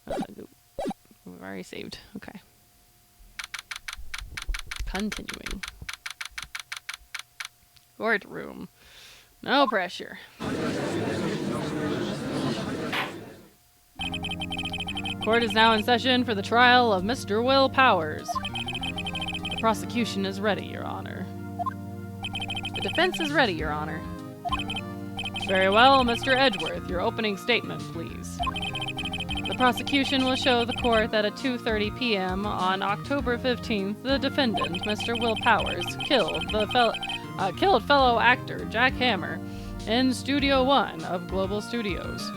We've already saved. Okay. Continuing. Courtroom. No pressure. Court is now in session for the trial of Mr. Will Powers. The prosecution is ready, Your Honor. The defense is ready, Your Honor. Very well, Mr. Edgeworth, your opening statement, please. The prosecution will show the court that at 2:30 p.m. on October 15th, the defendant, Mr. Will Powers, killed fellow actor Jack Hammer in Studio 1 of Global Studios.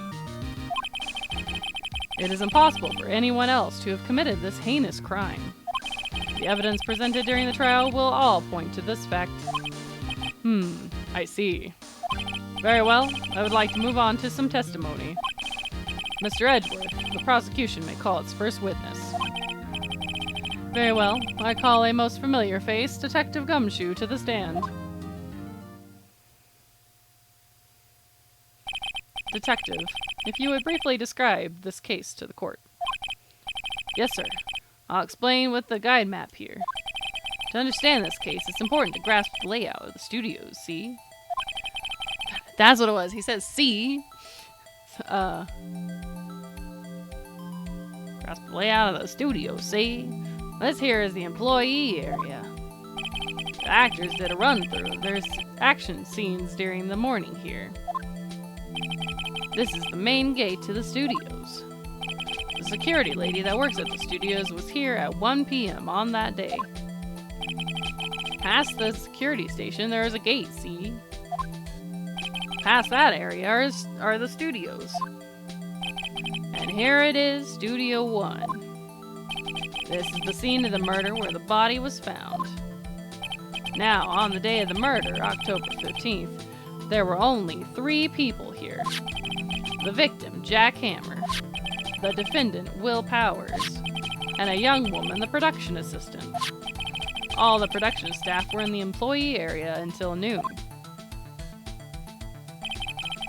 It is impossible for anyone else to have committed this heinous crime. The evidence presented during the trial will all point to this fact. I see. Very well, I would like to move on to some testimony. Mr. Edgeworth, the prosecution may call its first witness. Very well, I call a most familiar face, Detective Gumshoe, to the stand. Detective, if you would briefly describe this case to the court. Yes, sir. I'll explain with the guide map here. To understand this case, it's important to grasp the layout of the studios, see? That's what it was. He says, see? Grasp the layout of the studios, see? This here is the employee area. The actors did a run-through. There's action scenes during the morning here. This is the main gate to the studios. The security lady that works at the studios was here at 1 p.m. on that day. Past the security station, there is a gate, see? Past that area are the studios. And here it is, Studio 1. This is the scene of the murder where the body was found. Now, on the day of the murder, October 15th, there were only 3 people here. The victim, Jack Hammer, the defendant, Will Powers, and a young woman, the production assistant. All the production staff were in the employee area until noon.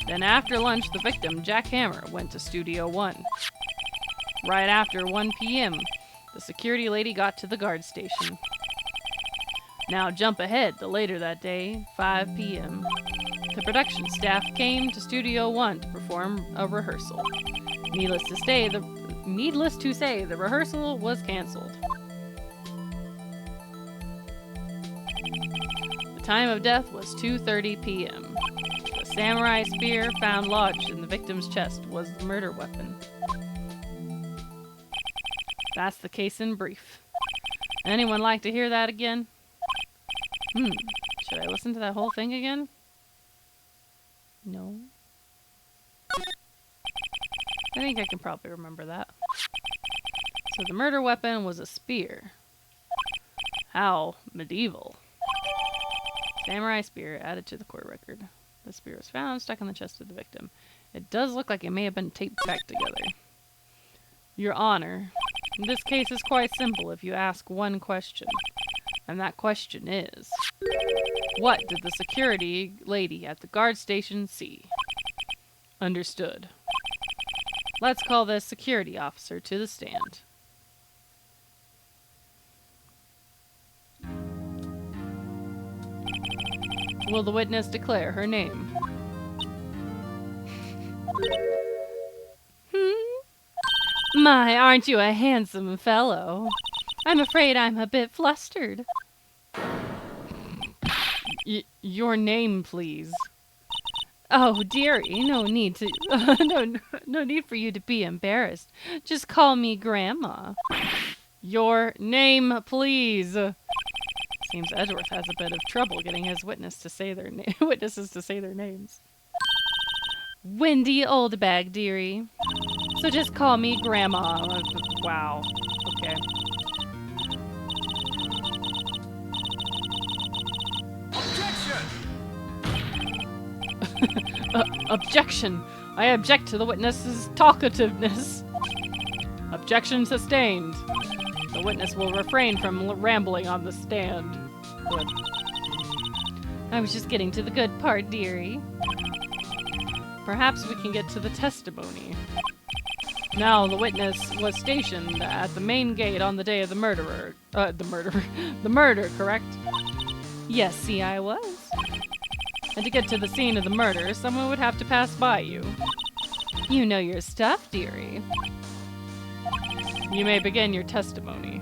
Then after lunch, the victim, Jack Hammer, went to Studio 1. Right after 1 p.m., the security lady got to the guard station. Now jump ahead to later that day, 5 p.m. The production staff came to Studio 1 to perform a rehearsal. Needless to say, the rehearsal was canceled. The time of death was 2:30 p.m. The samurai spear found lodged in the victim's chest was the murder weapon. That's the case in brief. Anyone like to hear that again? Should I listen to that whole thing again? No. I think I can probably remember that. So the murder weapon was a spear. How medieval. Samurai spear added to the court record. The spear was found stuck in the chest of the victim. It does look like it may have been taped back together. Your Honor, this case is quite simple if you ask one question. And that question is, what did the security lady at the guard station see? Understood. Let's call this security officer to the stand. Will the witness declare her name? My, aren't you a handsome fellow? I'm afraid I'm a bit flustered. Your name, please. Oh, dearie, no need to, no need for you to be embarrassed. Just call me Grandma. Your name, please. Seems Edgeworth has a bit of trouble getting his witnesses to say their names. Wendy Oldbag, dearie. So just call me Grandma. Wow. Okay. Objection! I object to the witness's talkativeness. Objection sustained. The witness will refrain from rambling on the stand. Good. I was just getting to the good part, dearie. Perhaps we can get to the testimony. Now, the witness was stationed at the main gate on the day of the murder, correct? Yes, see, I was. And to get to the scene of the murder, someone would have to pass by you. You know your stuff, dearie. You may begin your testimony.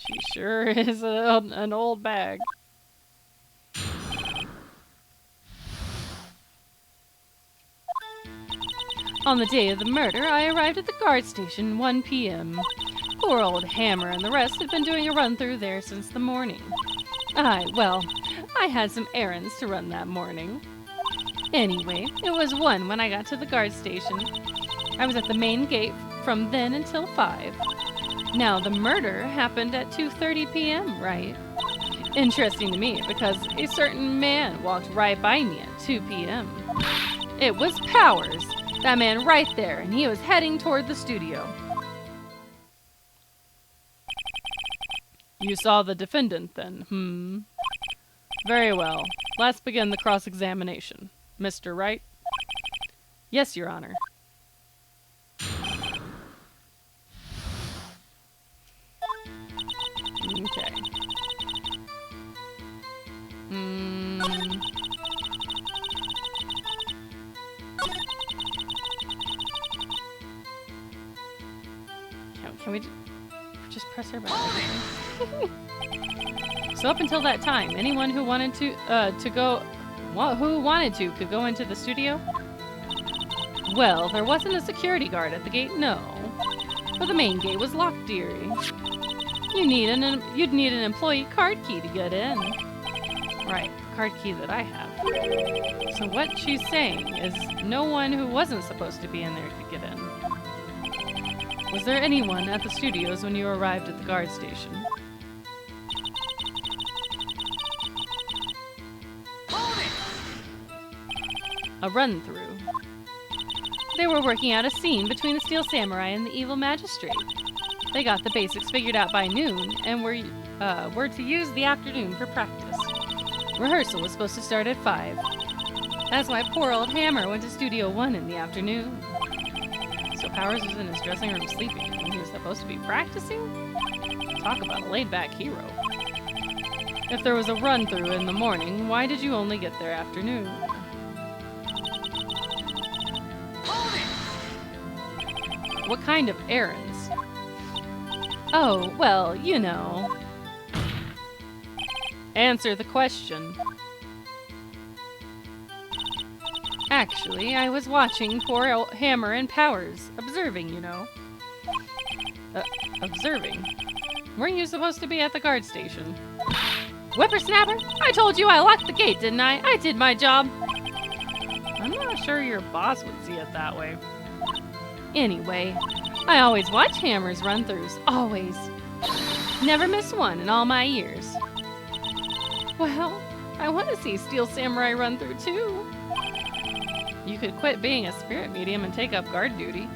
She sure is an old bag. On the day of the murder, I arrived at the guard station 1 p.m. Poor old Hammer and the rest had been doing a run-through there since the morning. I had some errands to run that morning. Anyway, it was 1 when I got to the guard station. I was at the main gate from then until 5. Now, the murder happened at 2:30 p.m., right? Interesting to me, because a certain man walked right by me at 2 p.m. It was Powers, that man right there, and he was heading toward the studio. You saw the defendant then, Very well. Let's begin the cross-examination. Mr. Wright? Yes, Your Honor. Okay. Can we just press her button? So up until that time, anyone who wanted to could go into the studio? Well, there wasn't a security guard at the gate, no. But the main gate was locked, dearie. You'd need an employee card key to get in. Right, the card key that I have. So what she's saying is no one who wasn't supposed to be in there could get in. Was there anyone at the studios when you arrived at the guard station? A run-through. They were working out a scene between the Steel Samurai and the Evil Magistrate. They got the basics figured out by noon and were to use the afternoon for practice. Rehearsal was supposed to start at 5. That's why poor old Hammer went to Studio 1 in the afternoon. So Powers was in his dressing room sleeping when he was supposed to be practicing? Talk about a laid-back hero. If there was a run-through in the morning, why did you only get there afternoon? What kind of errands? Oh, well, you know. Answer the question. Actually, I was watching poor Hammer and Powers. Observing, you know. Observing? Weren't you supposed to be at the guard station? Whippersnapper! I told you I locked the gate, didn't I? I did my job. I'm not sure your boss would see it that way. Anyway, I always watch Hammer's run-throughs. Always. Never miss one in all my years. Well, I want to see Steel Samurai run-through too. You could quit being a spirit medium and take up guard duty.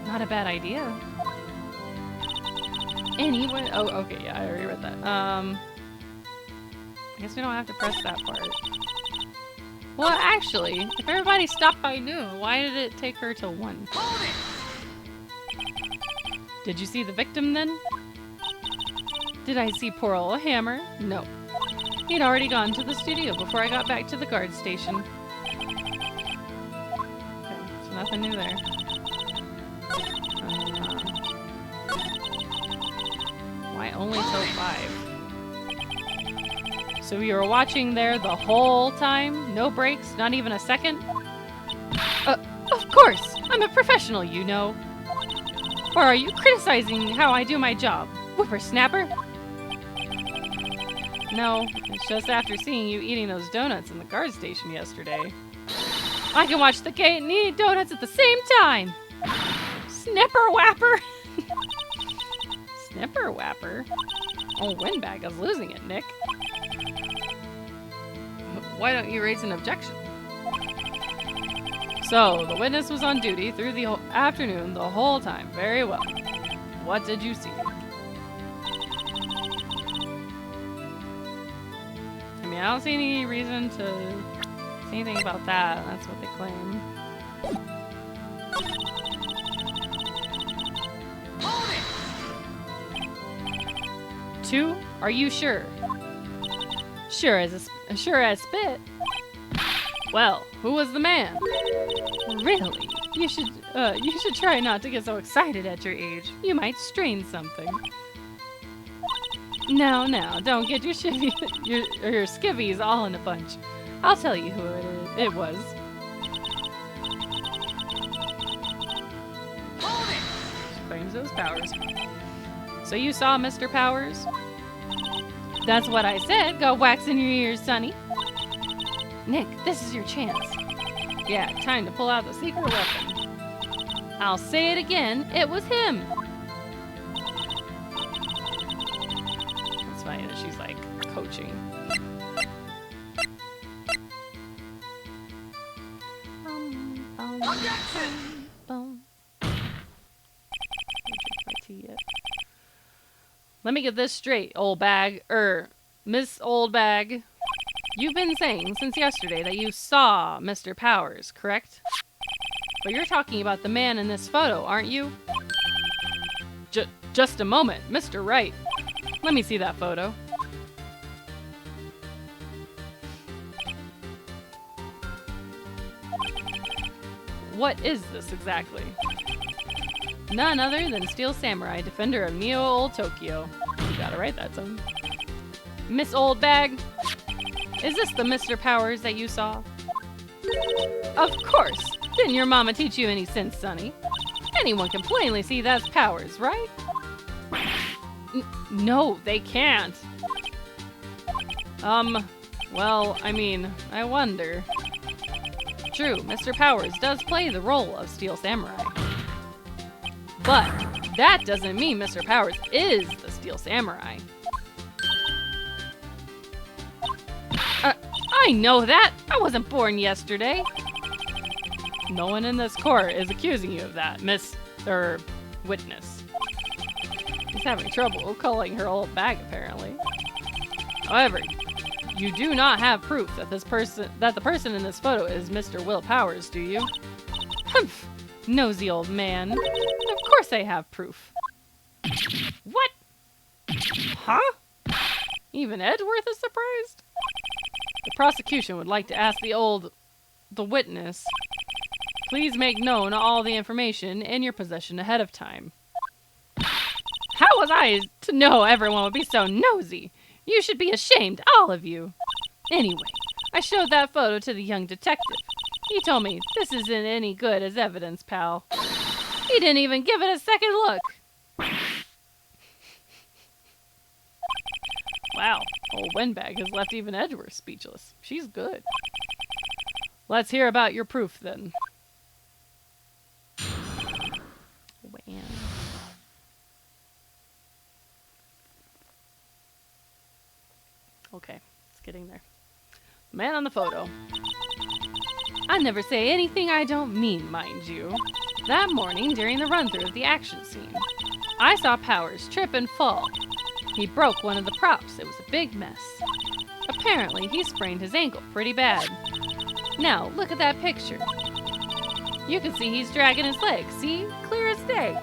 Not a bad idea. Anyway, oh, okay, yeah, I already read that. I guess we don't have to press that part. Well, actually, if everybody stopped by noon, why did it take her till 1? Did you see the victim then? Did I see poor old Hammer? No. He'd already gone to the studio before I got back to the guard station. nothing new there. Why only till 5? So you were watching there the whole time? No breaks? Not even a second? Of course! I'm a professional, you know. Or are you criticizing how I do my job? Whippersnapper? No, it's just after seeing you eating those donuts in the guard station yesterday. I can watch the gate and eat donuts at the same time! Snipper Whapper! Snipper Whapper? Oh, Windbag is losing it, Nick. Why don't you raise an objection? So, the witness was on duty through the afternoon the whole time. Very well. What did you see? I mean, I don't see any reason to say anything about that. That's what they claim. Two? Are you sure? Sure as spit. Well, who was the man? Really? You should try not to get so excited at your age. You might strain something. No, don't get your skivvies all in a bunch. I'll tell you who it was. She claims those powers. So you saw Mr. Powers? That's what I said. Go wax in your ears, Sonny. Nick, this is your chance. Yeah, time to pull out the secret weapon. I'll say it again. It was him. It's funny that she's like coaching. Let me get this straight, old bag. Miss Old Bag. You've been saying since yesterday that you saw Mr. Powers, correct? But you're talking about the man in this photo, aren't you? Just a moment, Mr. Wright. Let me see that photo. What is this exactly? None other than Steel Samurai, defender of Neo Old Tokyo. You gotta write that, son. Miss Old Bag, is this the Mr. Powers that you saw? Of course! Didn't your mama teach you any sense, Sonny? Anyone can plainly see that's Powers, right? No, they can't. Well, I mean, I wonder. True, Mr. Powers does play the role of Steel Samurai. But that doesn't mean Mr. Powers is the Steel Samurai. I know that! I wasn't born yesterday! No one in this court is accusing you of that, witness. He's having trouble calling her old bag, apparently. However, you do not have proof that the person in this photo is Mr. Will Powers, do you? Humph! Nosy old man. Of course I have proof. What? Huh? Even Edgeworth is surprised? The prosecution would like to ask the witness, please make known all the information in your possession ahead of time. How was I to know everyone would be so nosy? You should be ashamed, all of you. Anyway, I showed that photo to the young detective. He told me this isn't any good as evidence, pal. He didn't even give it a second look. Wow, old Windbag has left even Edgeworth speechless. She's good. Let's hear about your proof, then. Wham. Okay, it's getting there. The man on the photo. I never say anything I don't mean, mind you. That morning, during the run-through of the action scene, I saw Powers trip and fall. He broke one of the props. It was a big mess. Apparently, he sprained his ankle pretty bad. Now, look at that picture. You can see he's dragging his leg. See? Clear as day.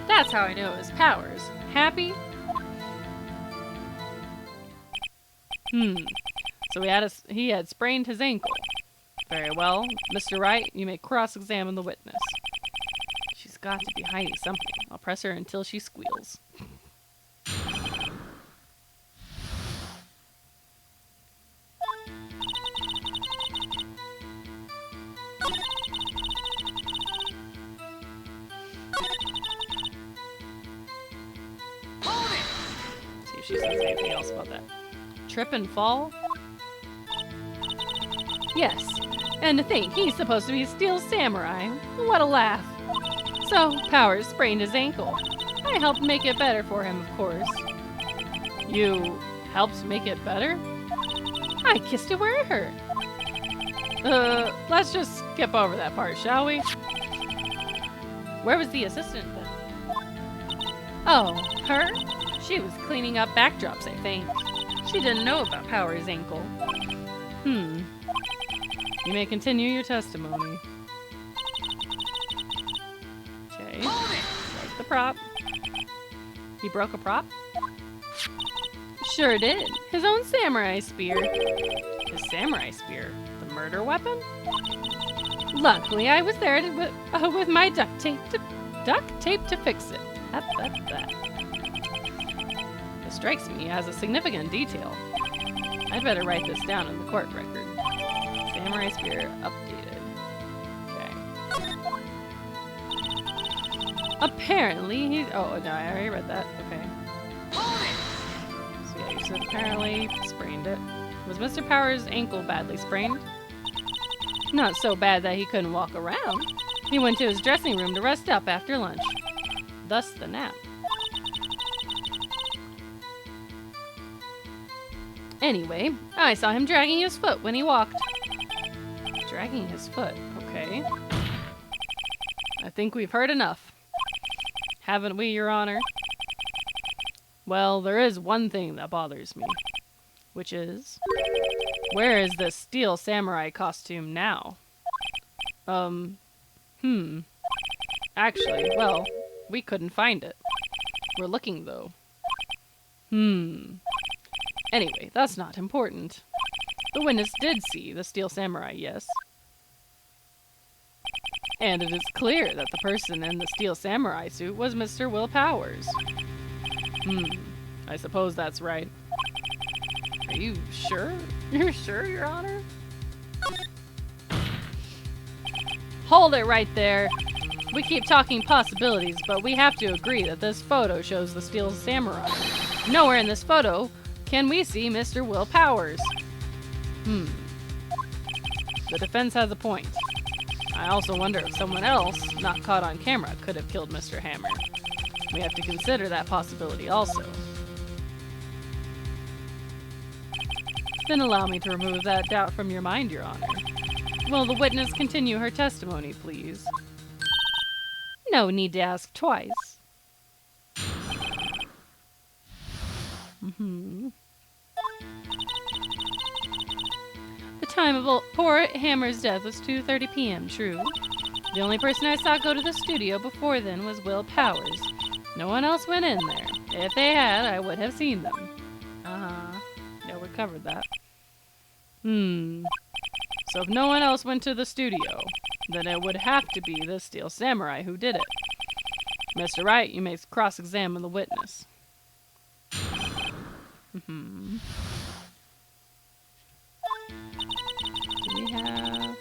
That's how I know it was Powers. Happy? So he had sprained his ankle. Very well. Mr. Wright, you may cross-examine the witness. She's got to be hiding something. I'll press her until she squeals. See if she says anything else about that. Trip and fall? Yes. And to think, he's supposed to be a steel samurai. What a laugh. So, Powers sprained his ankle. I helped make it better for him, of course. You helped make it better? I kissed it where it hurt. Let's just skip over that part, shall we? Where was the assistant then? Oh, her? She was cleaning up backdrops, I think. She didn't know about Powers' ankle. You may continue your testimony. Okay. Break the prop. He broke a prop? Sure did. His own samurai spear. His samurai spear? The murder weapon? Luckily, I was there with my duct tape to fix it. This strikes me as a significant detail. I'd better write this down in the court record. Samurai spear updated. Okay. Apparently he's... Oh, no, I already read that. Okay. So yeah, you said apparently sprained it. Was Mr. Powers' ankle badly sprained? Not so bad that he couldn't walk around. He went to his dressing room to rest up after lunch. Thus the nap. Anyway, I saw him dragging his foot when he walked. Dragging his foot, okay. I think we've heard enough. Haven't we, Your Honor? Well, there is one thing that bothers me. Which is... Where is this steel samurai costume now? Actually, well, we couldn't find it. We're looking, though. Anyway, that's not important. The witness did see the steel samurai, yes. And it is clear that the person in the steel samurai suit was Mr. Will Powers. I suppose that's right. Are you sure? You're sure, Your Honor? Hold it right there. We keep talking possibilities, but we have to agree that this photo shows the steel samurai. Nowhere in this photo can we see Mr. Will Powers. The defense has a point. I also wonder if someone else, not caught on camera, could have killed Mr. Hammer. We have to consider that possibility also. Then allow me to remove that doubt from your mind, Your Honor. Will the witness continue her testimony, please? No need to ask twice. The time of poor Hammer's death was 2:30 p.m., true. The only person I saw go to the studio before then was Will Powers. No one else went in there. If they had, I would have seen them. Yeah, we covered that. So if no one else went to the studio, then it would have to be the steel samurai who did it. Mr. Wright, you may cross-examine the witness. Do we have...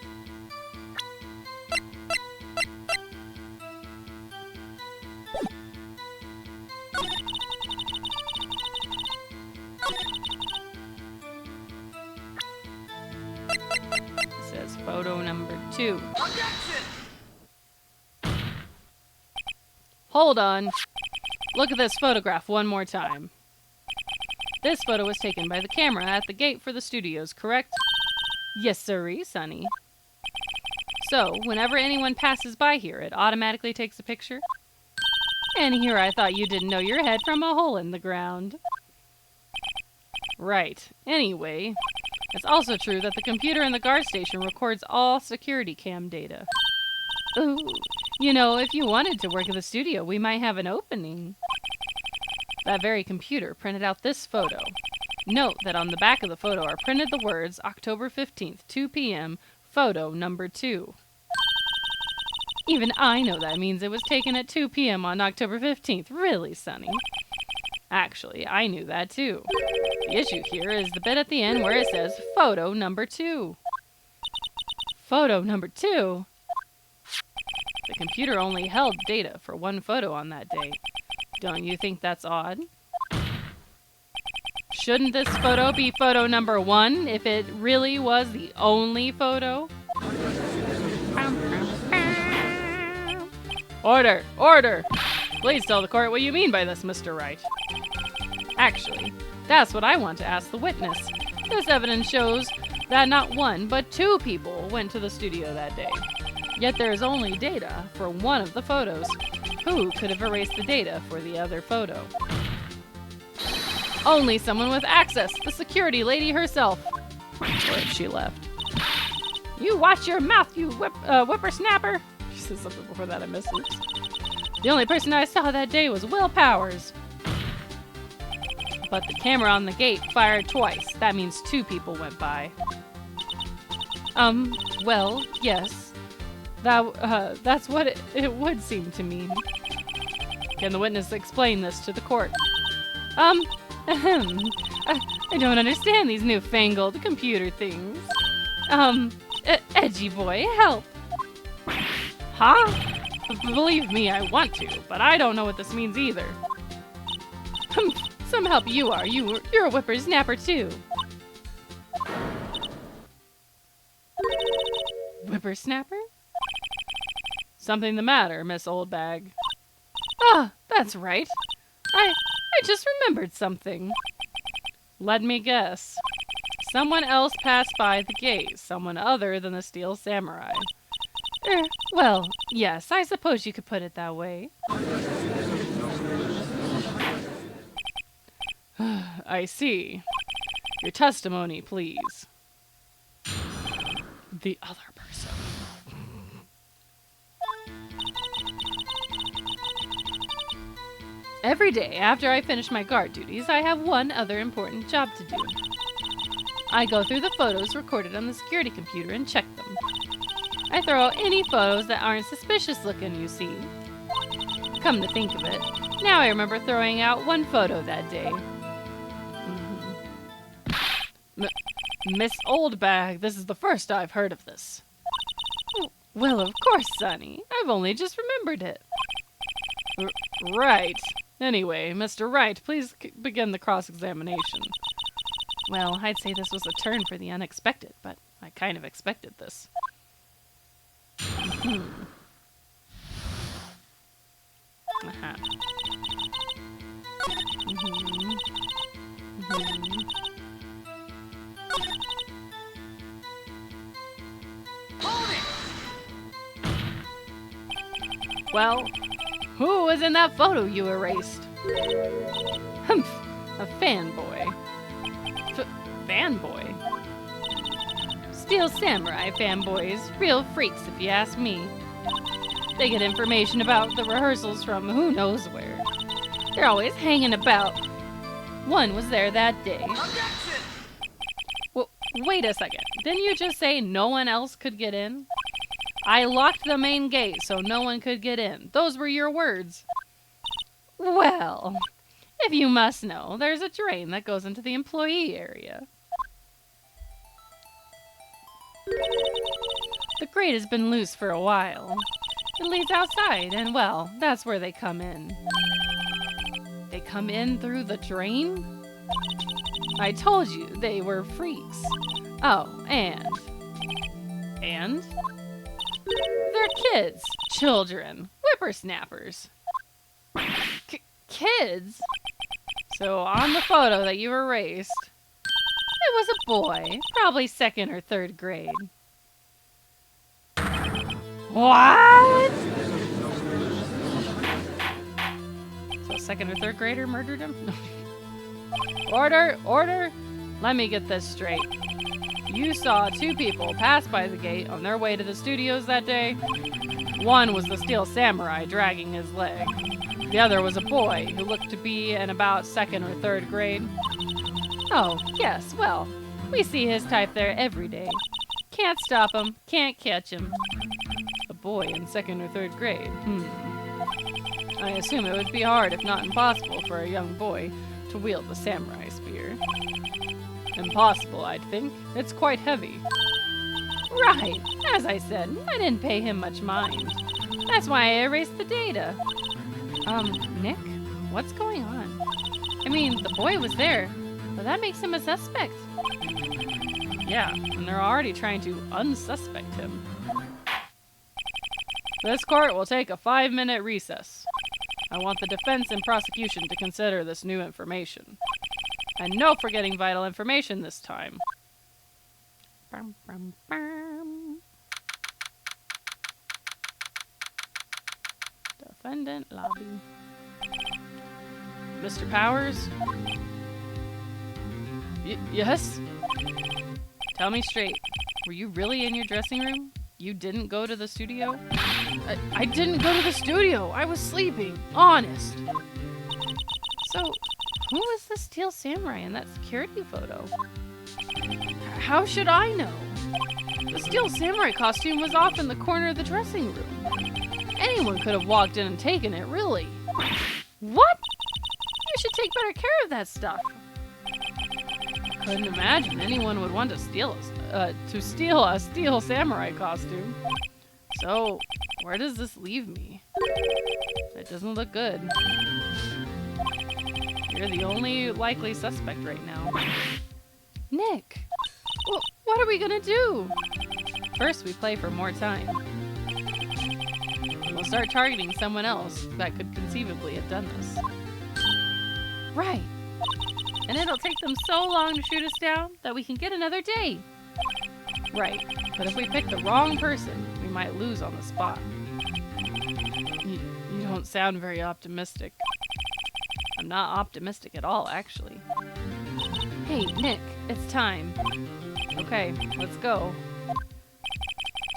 It says photo number 2. Objection! Hold on. Look at this photograph one more time. This photo was taken by the camera at the gate for the studios, correct? Yes, sirree, Sonny. So, whenever anyone passes by here, it automatically takes a picture? And here I thought you didn't know your head from a hole in the ground. Right. Anyway, it's also true that the computer in the guard station records all security cam data. Ooh, you know, if you wanted to work at the studio, we might have an opening. That very computer printed out this photo. Note that on the back of the photo are printed the words October 15th, 2 p.m., photo number 2. Even I know that means it was taken at 2 p.m. on October 15th. Really, Sonny? Actually, I knew that too. The issue here is the bit at the end where it says photo number 2. Photo number 2? The computer only held data for one photo on that day. Don't you think that's odd? Shouldn't this photo be photo number 1 if it really was the only photo? Order! Order! Please tell the court what you mean by this, Mr. Wright. Actually, that's what I want to ask the witness. This evidence shows that not 1, but 2 people went to the studio that day. Yet there is only data for one of the photos. Who could have erased the data for the other photo? Only someone with access, the security lady herself. Or if she left. You watch your mouth, you whippersnapper. She said something before that I missed. Oops. The only person I saw that day was Will Powers. But the camera on the gate fired twice. That means 2 people went by. Well, yes. That's what it would seem to mean. Can the witness explain this to the court? I don't understand these newfangled computer things. Edgy boy, help. Huh? Believe me, I want to, but I don't know what this means either. Some help you are. You're a whippersnapper too. Whippersnapper? Something the matter, Miss Oldbag? Ah, that's right. I just remembered something. Let me guess. Someone else passed by the gate, someone other than the Steel Samurai. Well, yes, I suppose you could put it that way. I see. Your testimony, please. The other person. Every day after I finish my guard duties, I have one other important job to do. I go through the photos recorded on the security computer and check them. I throw out any photos that aren't suspicious looking, you see. Come to think of it, now I remember throwing out one photo that day. Miss Oldbag, this is the first I've heard of this. Well, of course, Sonny. I've only just remembered it. Right. Anyway, Mr. Wright, please begin the cross-examination. Well, I'd say this was a turn for the unexpected, but I kind of expected this. Uh-huh. Well, who was in that photo you erased? Humph, a fanboy. Fanboy? Steel Samurai fanboys, real freaks if you ask me. They get information about the rehearsals from who knows where. They're always hanging about. One was there that day. Well, wait a second. Didn't you just say no one else could get in? I locked the main gate so no one could get in. Those were your words. Well, if you must know, there's a drain that goes into the employee area. The grate has been loose for a while. It leads outside, and well, that's where they come in. They come in through the drain? I told you they were freaks. Oh, and? They're kids, children, whippersnappers. Kids? So on the photo that you erased, it was a boy, probably 2nd or 3rd grade. What? So 2nd or 3rd grader murdered him? Order, order. Let me get this straight. You saw 2 people pass by the gate on their way to the studios that day. One was the Steel Samurai dragging his leg. The other was a boy who looked to be in about 2nd or 3rd grade. Oh, yes, well, we see his type there every day. Can't stop him. Can't catch him. A boy in 2nd or 3rd grade. I assume it would be hard, if not impossible, for a young boy to wield the samurai spear. Impossible, I'd think. It's quite heavy. Right. As I said, I didn't pay him much mind. That's why I erased the data. Nick? What's going on? I mean, the boy was there, but that makes him a suspect. Yeah, and they're already trying to unsuspect him. This court will take a 5-minute recess. I want the defense and prosecution to consider this new information. And no forgetting vital information this time. Bum, bum, bum. Defendant lobby. Mr. Powers? Yes? Tell me straight. Were you really in your dressing room? You didn't go to the studio? I didn't go to the studio. I was sleeping. Honest. So, who was the Steel Samurai in that security photo? How should I know? The Steel Samurai costume was off in the corner of the dressing room. Anyone could have walked in and taken it, really. What? You should take better care of that stuff. I couldn't imagine anyone would want to steal a Steel Samurai costume. So, where does this leave me? It doesn't look good. You're the only likely suspect right now. Nick! Well, what are we gonna do? First, we play for more time. We'll start targeting someone else that could conceivably have done this. Right. And it'll take them so long to shoot us down that we can get another day. Right. But if we pick the wrong person, we might lose on the spot. You don't sound very optimistic. I'm not optimistic at all, actually. Hey, Nick, it's time. Okay, let's go.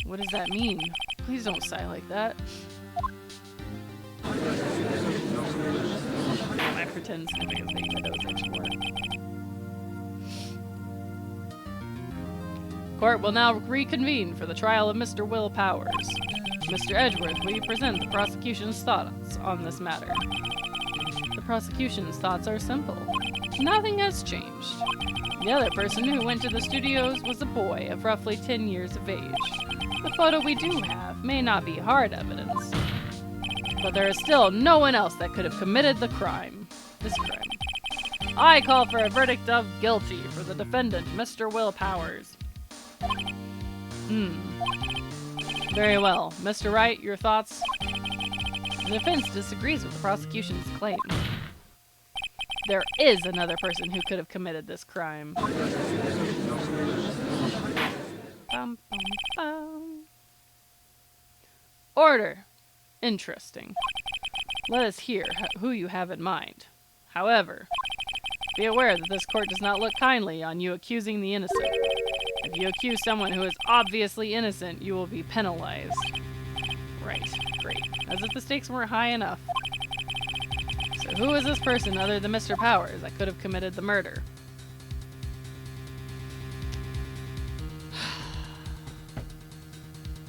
What does that mean? Please don't sigh like that. My pretend sniffing is making my nose itch more. Court will now reconvene for the trial of Mr. Will Powers. Mr. Edgeworth, will you present the prosecution's thoughts on this matter? The prosecution's thoughts are simple. Nothing has changed. The other person who went to the studios was a boy of roughly 10 years of age. The photo we do have may not be hard evidence, but there is still no one else that could have committed this crime. I call for a verdict of guilty for the defendant, Mr. Will Powers. Very well. Mr. Wright, your thoughts? The defense disagrees with the prosecution's claim. There is another person who could have committed this crime. Bum, bum, bum. Order. Interesting. Let us hear who you have in mind. However, be aware that this court does not look kindly on you accusing the innocent. If you accuse someone who is obviously innocent, you will be penalized. Right, great. As if the stakes weren't high enough. So who is this person other than Mr. Powers that could have committed the murder?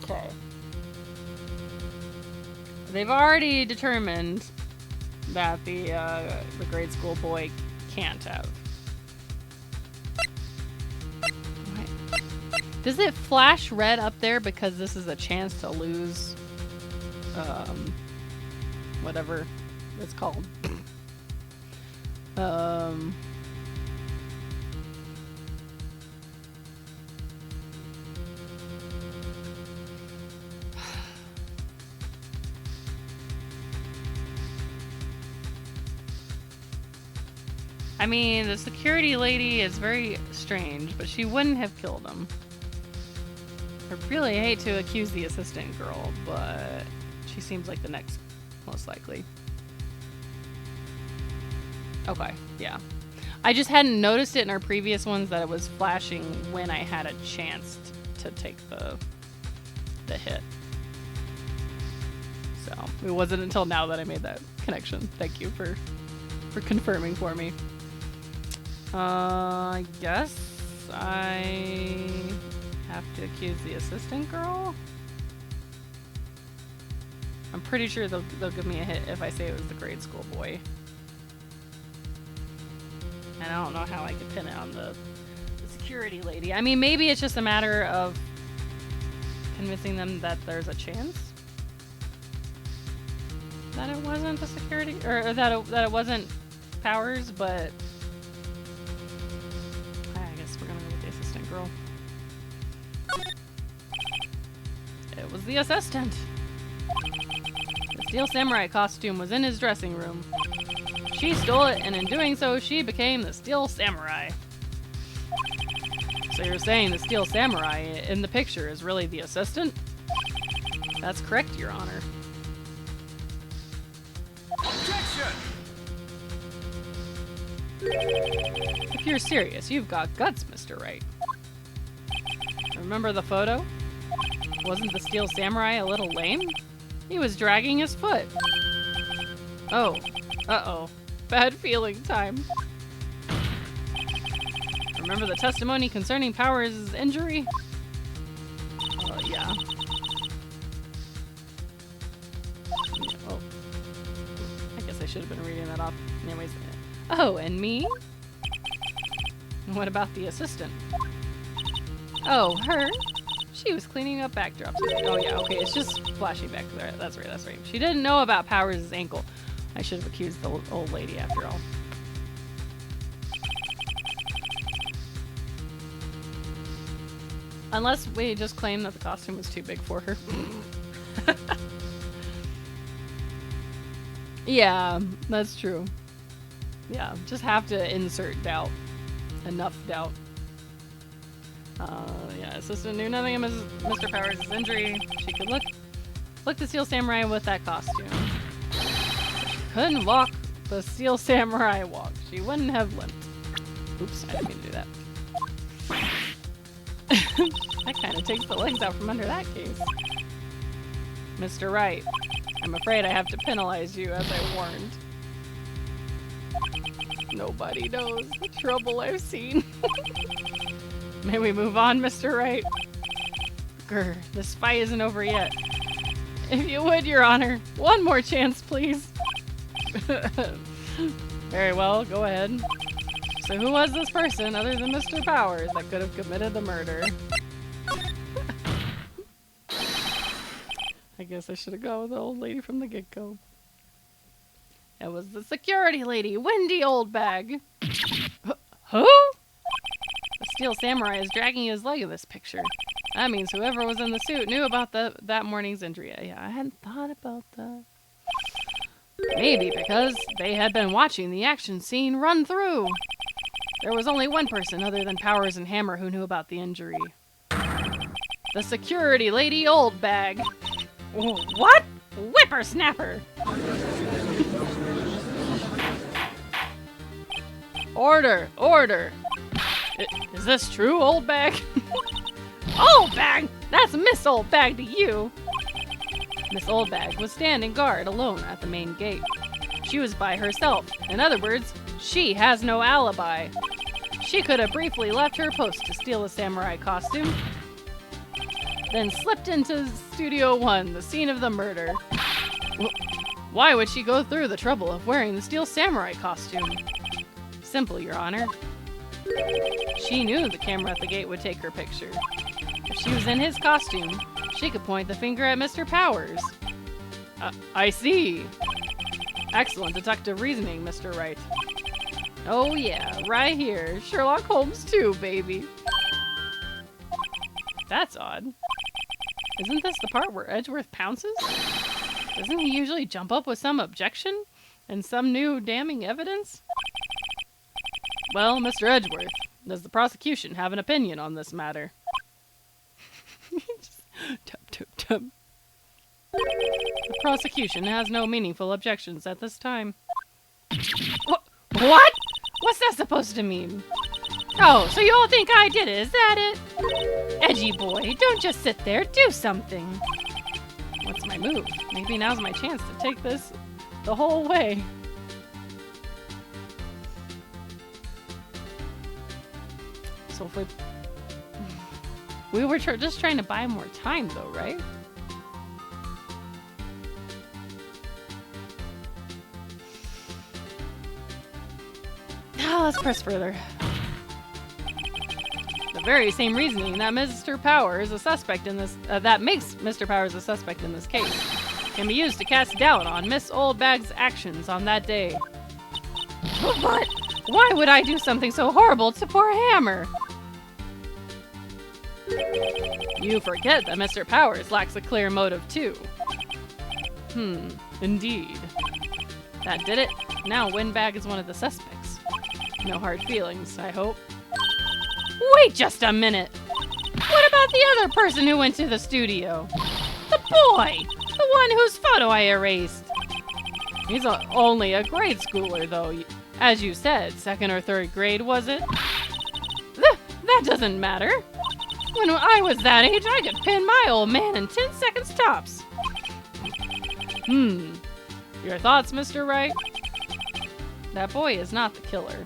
Okay. They've already determined that the grade school boy can't have. Right. Does it flash red up there because this is a chance to lose whatever it's called? I mean, the security lady is very strange, but she wouldn't have killed him. I really hate to accuse the assistant girl, but she seems like the next most likely. Okay, yeah. I just hadn't noticed it in our previous ones that it was flashing when I had a chance to take the hit. So, it wasn't until now that I made that connection. Thank you for confirming for me. I guess I have to accuse the assistant girl? I'm pretty sure they'll give me a hit if I say it was the grade school boy. And I don't know how I could pin it on the security lady. I mean, maybe it's just a matter of convincing them that there's a chance that it wasn't the security, or that it wasn't Powers, but I guess we're gonna go with the assistant girl. It was the assistant. The Steel Samurai costume was in his dressing room. She stole it, and in doing so, she became the Steel Samurai. So you're saying the Steel Samurai in the picture is really the assistant? That's correct, Your Honor. Objection! If you're serious, you've got guts, Mr. Wright. Remember the photo? Wasn't the Steel Samurai a little lame? He was dragging his foot. Oh. Uh-oh. Bad feeling time. Remember the testimony concerning Powers' injury? Yeah. Oh. I guess I should have been reading that off. Anyways. Oh, and me? What about the assistant? Oh, her? She was cleaning up backdrops. Oh yeah, okay, it's just flashing back there. That's right, that's right. She didn't know about Powers' ankle. I should have accused the old lady after all. Unless we just claim that the costume was too big for her. Yeah, that's true. Yeah, just have to insert doubt. Enough doubt. Yeah, assistant knew nothing of Mr. Powers' injury. She could look the Steel Samurai with that costume. She couldn't walk the Steel Samurai walk. She wouldn't have limped. Oops, I didn't mean to do that. That kind of takes the legs out from under that case. Mr. Wright, I'm afraid I have to penalize you as I warned. Nobody knows the trouble I've seen. May we move on, Mr. Wright? Grr, this fight isn't over yet. If you would, Your Honor, one more chance, please. Very well, go ahead. So who was this person other than Mr. Powers that could have committed the murder? I guess I should have gone with the old lady from the get-go. It was the security lady, Wendy Oldbag. Who? The Steel Samurai is dragging his leg in this picture. That means whoever was in the suit knew about that morning's injury. Yeah, I hadn't thought about that. Maybe because they had been watching the action scene run through. There was only one person other than Powers and Hammer who knew about the injury. The security lady Oldbag. What? Whippersnapper! Order! Order! Is this true, Oldbag? Oldbag! That's Miss Oldbag to you! Miss Oldbag was standing guard alone at the main gate. She was by herself. In other words, she has no alibi. She could have briefly left her post to steal a samurai costume, then slipped into Studio 1, the scene of the murder. Why would she go through the trouble of wearing the Steel Samurai costume? Simple, Your Honor. She knew the camera at the gate would take her picture. If she was in his costume, she could point the finger at Mr. Powers. I see. Excellent deductive reasoning, Mr. Wright. Oh yeah, right here. Sherlock Holmes too, baby. That's odd. Isn't this the part where Edgeworth pounces? Doesn't he usually jump up with some objection? And some new damning evidence? Well, Mr. Edgeworth, does the prosecution have an opinion on this matter? Tub, tub, tub. The prosecution has no meaningful objections at this time. What? What's that supposed to mean? Oh, so you all think I did it, is that it? Edgy boy, don't just sit there, do something. What's my move? Maybe now's my chance to take this the whole way. So if we... We were just trying to buy more time, though, right? Let's press further. The very same reasoning that Mr. Power is a suspect in this, that makes Mr. Powers a suspect in this case, can be used to cast doubt on Miss Oldbag's actions on that day. But why would I do something so horrible to poor Hammer? You forget that Mr. Powers lacks a clear motive too. Indeed. That did it. Now Windbag is one of the suspects. No hard feelings, I hope. Wait just a minute! What about the other person who went to the studio? The boy! The one whose photo I erased! He's only a grade schooler, though. As you said, 2nd or 3rd grade, was it? That doesn't matter. When I was that age, I could pin my old man in 10 seconds tops. Your thoughts, Mr. Wright? That boy is not the killer.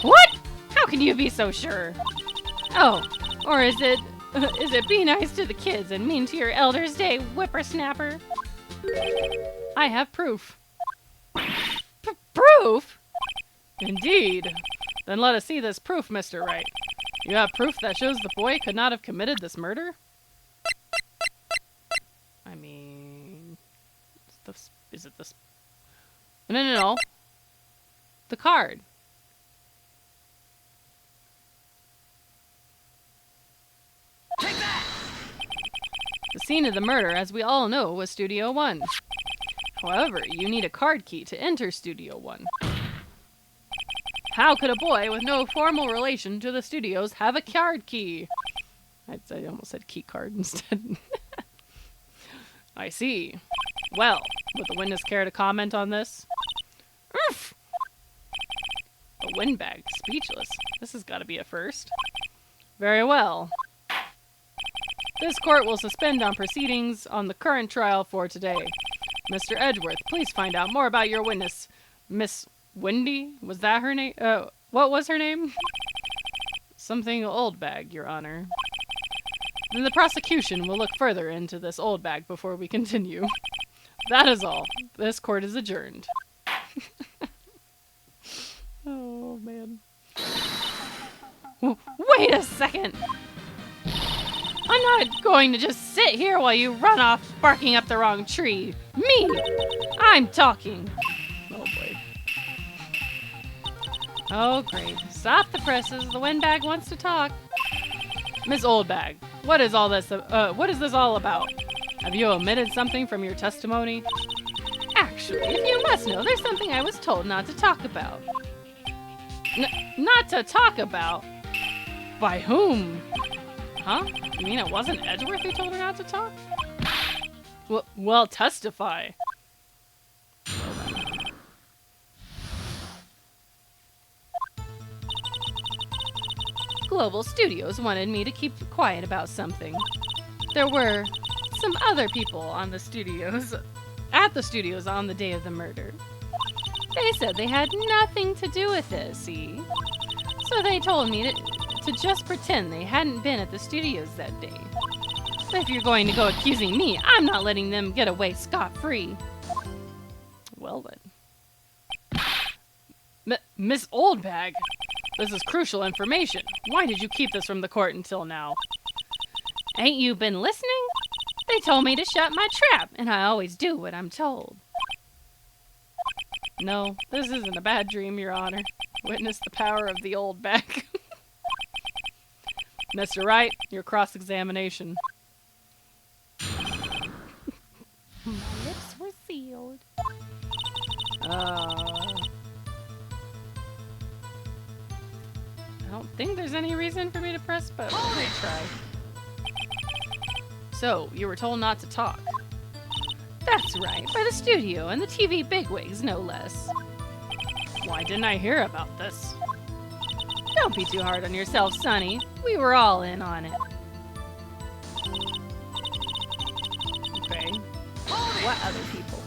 What? How can you be so sure? Oh, or is it be nice to the kids and mean to your elders' day, whippersnapper? I have proof. Proof? Indeed. Then let us see this proof, Mr. Wright. You have proof that shows the boy could not have committed this murder? I mean... Is it this? No. The card. Take that! The scene of the murder, as we all know, was Studio 1. However, you need a card key to enter Studio 1. How could a boy with no formal relation to the studios have a card key? I almost said key card instead. I see. Well, would the witness care to comment on this? Oof! A windbag, speechless. This has got to be a first. Very well. This court will suspend on proceedings on the current trial for today. Mr. Edgeworth, please find out more about your witness, Miss Wendy? Was that her name? What was her name? Something Oldbag, Your Honor. Then the prosecution will look further into this Oldbag before we continue. That is all. This court is adjourned. Oh, man. Wait a second! I'm not going to just sit here while you run off barking up the wrong tree. Me! I'm talking. Oh, boy. Oh, great. Stop the presses. The windbag wants to talk. Miss Oldbag, what is all this? What is this all about? Have you omitted something from your testimony? Actually, if you must know, there's something I was told not to talk about. Not to talk about? By whom? Huh? You mean it wasn't Edgeworth who told her not to talk? Well, testify. Global Studios wanted me to keep quiet about something. There were some other people at the studios on the day of the murder. They said they had nothing to do with it, see? So they told me to just pretend they hadn't been at the studios that day. But if you're going to go accusing me, I'm not letting them get away scot-free. Well then. Miss Oldbag, this is crucial information. Why did you keep this from the court until now? Ain't you been listening? They told me to shut my trap, and I always do what I'm told. No, this isn't a bad dream, Your Honor. Witness the power of the old bag. Mr. Wright, your cross-examination. My lips were sealed. I don't think there's any reason for me to press, but we'll try. So, you were told not to talk. That's right, by the studio and the TV bigwigs, no less. Why didn't I hear about this? Don't be too hard on yourself, Sonny. We were all in on it. Okay. What other people?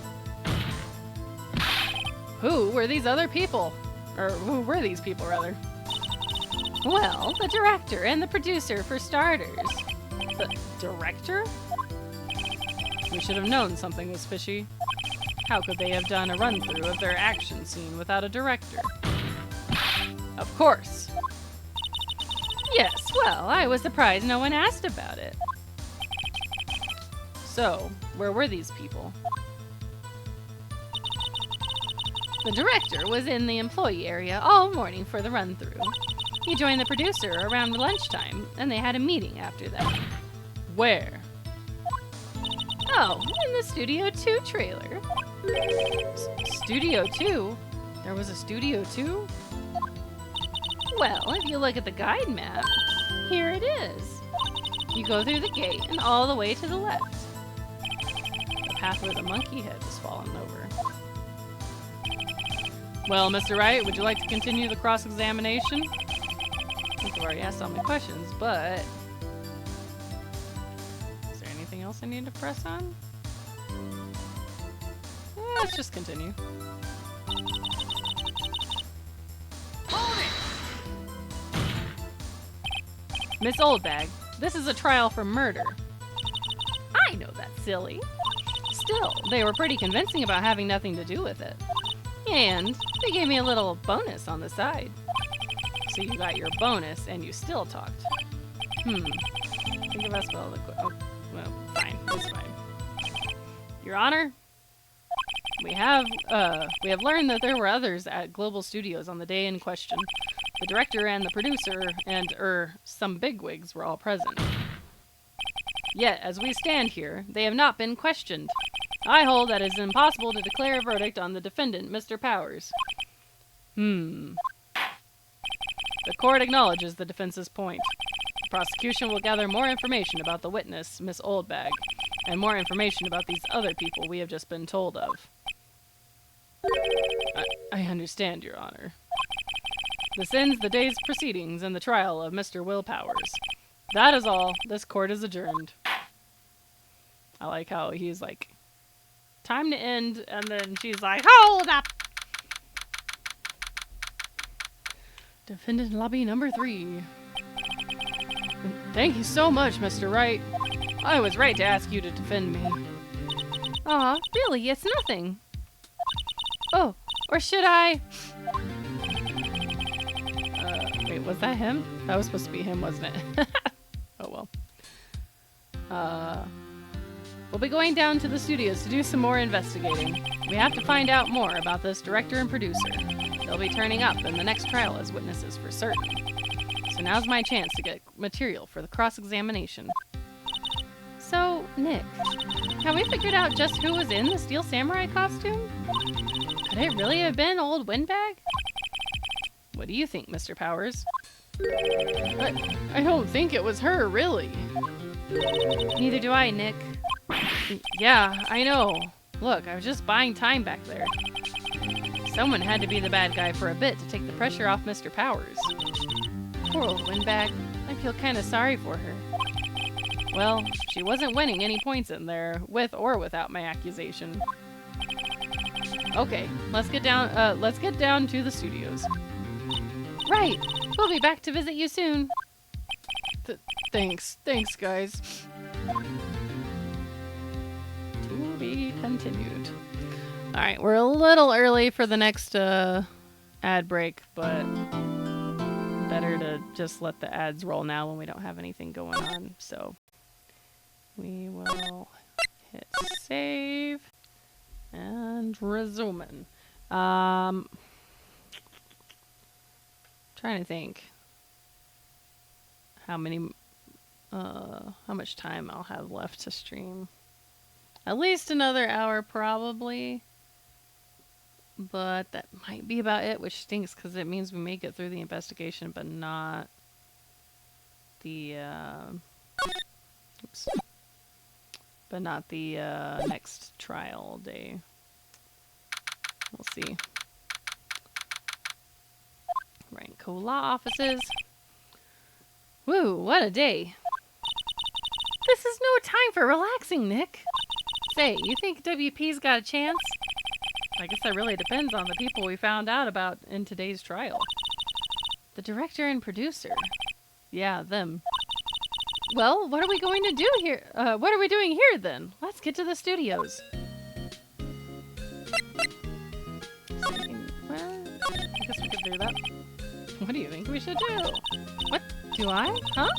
Who were these other people? Or who were these people, rather? Well, the director and the producer for starters. The director? We should have known something was fishy. How could they have done a run-through of their action scene without a director? Of course. Yes, well, I was surprised no one asked about it. So, where were these people? The director was in the employee area all morning for the run-through. He joined the producer around lunchtime, and they had a meeting after that. Where? Oh, in the Studio 2 trailer. Studio 2? There was a Studio 2? Well, if you look at the guide map, here it is. You go through the gate and all the way to the left. The path where the monkey head has fallen over. Well, Mr. Wright, would you like to continue the cross-examination? I think I've already asked all my questions, but... Is there anything else I need to press on? Let's just continue. Hold it! Miss Oldbag, this is a trial for murder. I know that's silly. Still, they were pretty convincing about having nothing to do with it. And they gave me a little bonus on the side. So you got your bonus and you still talked. Think of us well. Oh, well, fine. It's fine. Your Honor, we have learned that there were others at Global Studios on the day in question. The director and the producer and, some bigwigs were all present. Yet, as we stand here, they have not been questioned. I hold that it is impossible to declare a verdict on the defendant, Mr. Powers. The court acknowledges the defense's point. The prosecution will gather more information about the witness, Miss Oldbag, and more information about these other people we have just been told of. I understand, Your Honor. This ends the day's proceedings and the trial of Mr. Will Powers. That is all. This court is adjourned. I like how he's like, time to end, and then she's like, hold up! Defendant lobby number 3. Thank you so much, Mr. Wright. I was right to ask you to defend me. Aw, really, it's nothing. Oh, or should I? Wait, was that him? That was supposed to be him, wasn't it? Oh well. We'll be going down to the studios to do some more investigating. We have to find out more about this director and producer. They'll be turning up in the next trial as witnesses for certain. So now's my chance to get material for the cross-examination. So, Nick, have we figured out just who was in the Steel Samurai costume? Could it really have been old Windbag? What do you think, Mr. Powers? I don't think it was her, really. Neither do I, Nick. Yeah, I know. Look, I was just buying time back there. Someone had to be the bad guy for a bit to take the pressure off Mr. Powers. Poor old Windbag. I feel kind of sorry for her. Well, she wasn't winning any points in there, with or without my accusation. Okay, let's get down to the studios. Right, we'll be back to visit you soon. Thanks, guys. To be continued. Alright, we're a little early for the next ad break, but better to just let the ads roll now when we don't have anything going on. So we will hit save and resuming. Trying to think how much time I'll have left to stream. At least another hour probably, but that might be about it, which stinks because it means we may get through the investigation but not the next trial day. We'll see. Ranco Law offices. Woo, what a day. This is no time for relaxing, Nick. Say, you think WP's got a chance? I guess that really depends on the people we found out about in today's trial. The director and producer. Yeah, them. Well, what are we going to do here? What are we doing here then? Let's get to the studios. Well, I guess we could do that. What do you think we should do? What? Do I? Huh?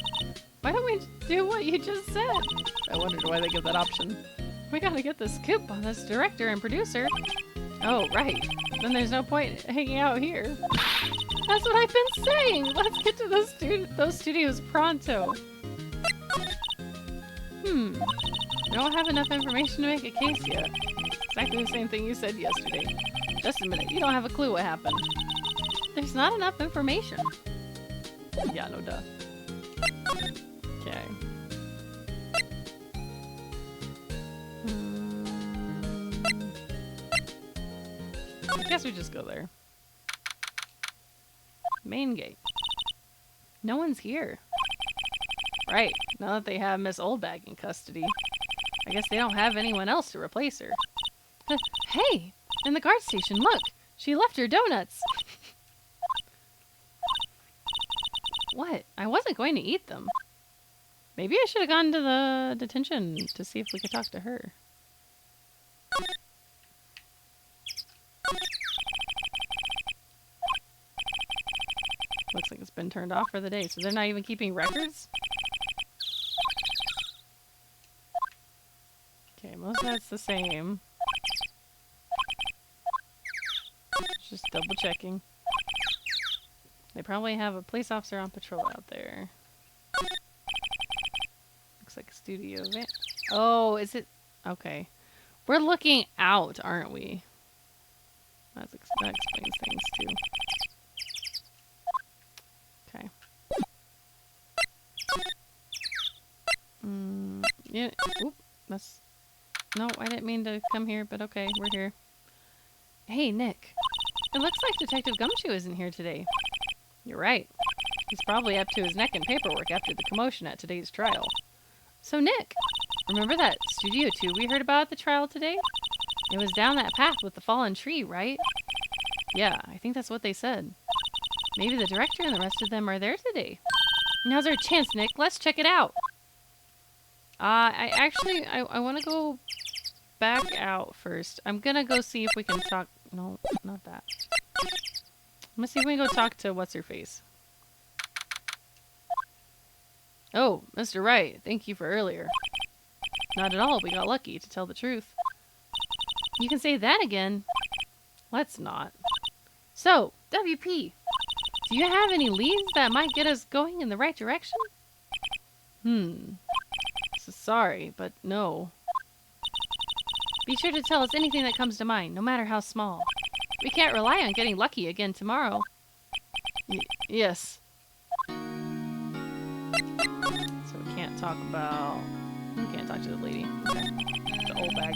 Why don't we do what you just said? I wondered why they give that option. We gotta get the scoop on this director and producer. Oh, right. Then there's no point hanging out here. That's what I've been saying! Let's get to those studios pronto. We don't have enough information to make a case yet. Exactly the same thing you said yesterday. Just a minute, you don't have a clue what happened. There's not enough information. Yeah, no duh. Okay. I guess we just go there. Main gate. No one's here. Right, now that they have Miss Oldbag in custody. I guess they don't have anyone else to replace her. Hey! In the guard station, look! She left her donuts! What? I wasn't going to eat them. Maybe I should have gone to the detention to see if we could talk to her. Looks like it's been turned off for the day, so they're not even keeping records? Okay, most of that's the same. Just double checking. They probably have a police officer on patrol out there. Looks like a studio van. Oh, is it? Okay. We're looking out, aren't we? That explains things too. Okay. Yeah. Oop. That's. No, I didn't mean to come here, but okay, we're here. Hey, Nick. It looks like Detective Gumshoe isn't here today. You're right. He's probably up to his neck in paperwork after the commotion at today's trial. So, Nick, remember that Studio 2 we heard about at the trial today? It was down that path with the fallen tree, right? Yeah, I think that's what they said. Maybe the director and the rest of them are there today. Now's our chance, Nick. Let's check it out. I want to go back out first. I'm gonna go see if we can talk. No, not that. I'm gonna see if we can go talk to what's-her-face. Oh, Mr. Wright, thank you for earlier. Not at all, we got lucky, to tell the truth. You can say that again. Let's not. So, WP, do you have any leads that might get us going in the right direction? So sorry, but no. Be sure to tell us anything that comes to mind, no matter how small. We can't rely on getting lucky again tomorrow. Yes. So we can't talk about... We can't talk to the lady. Okay. The old bag.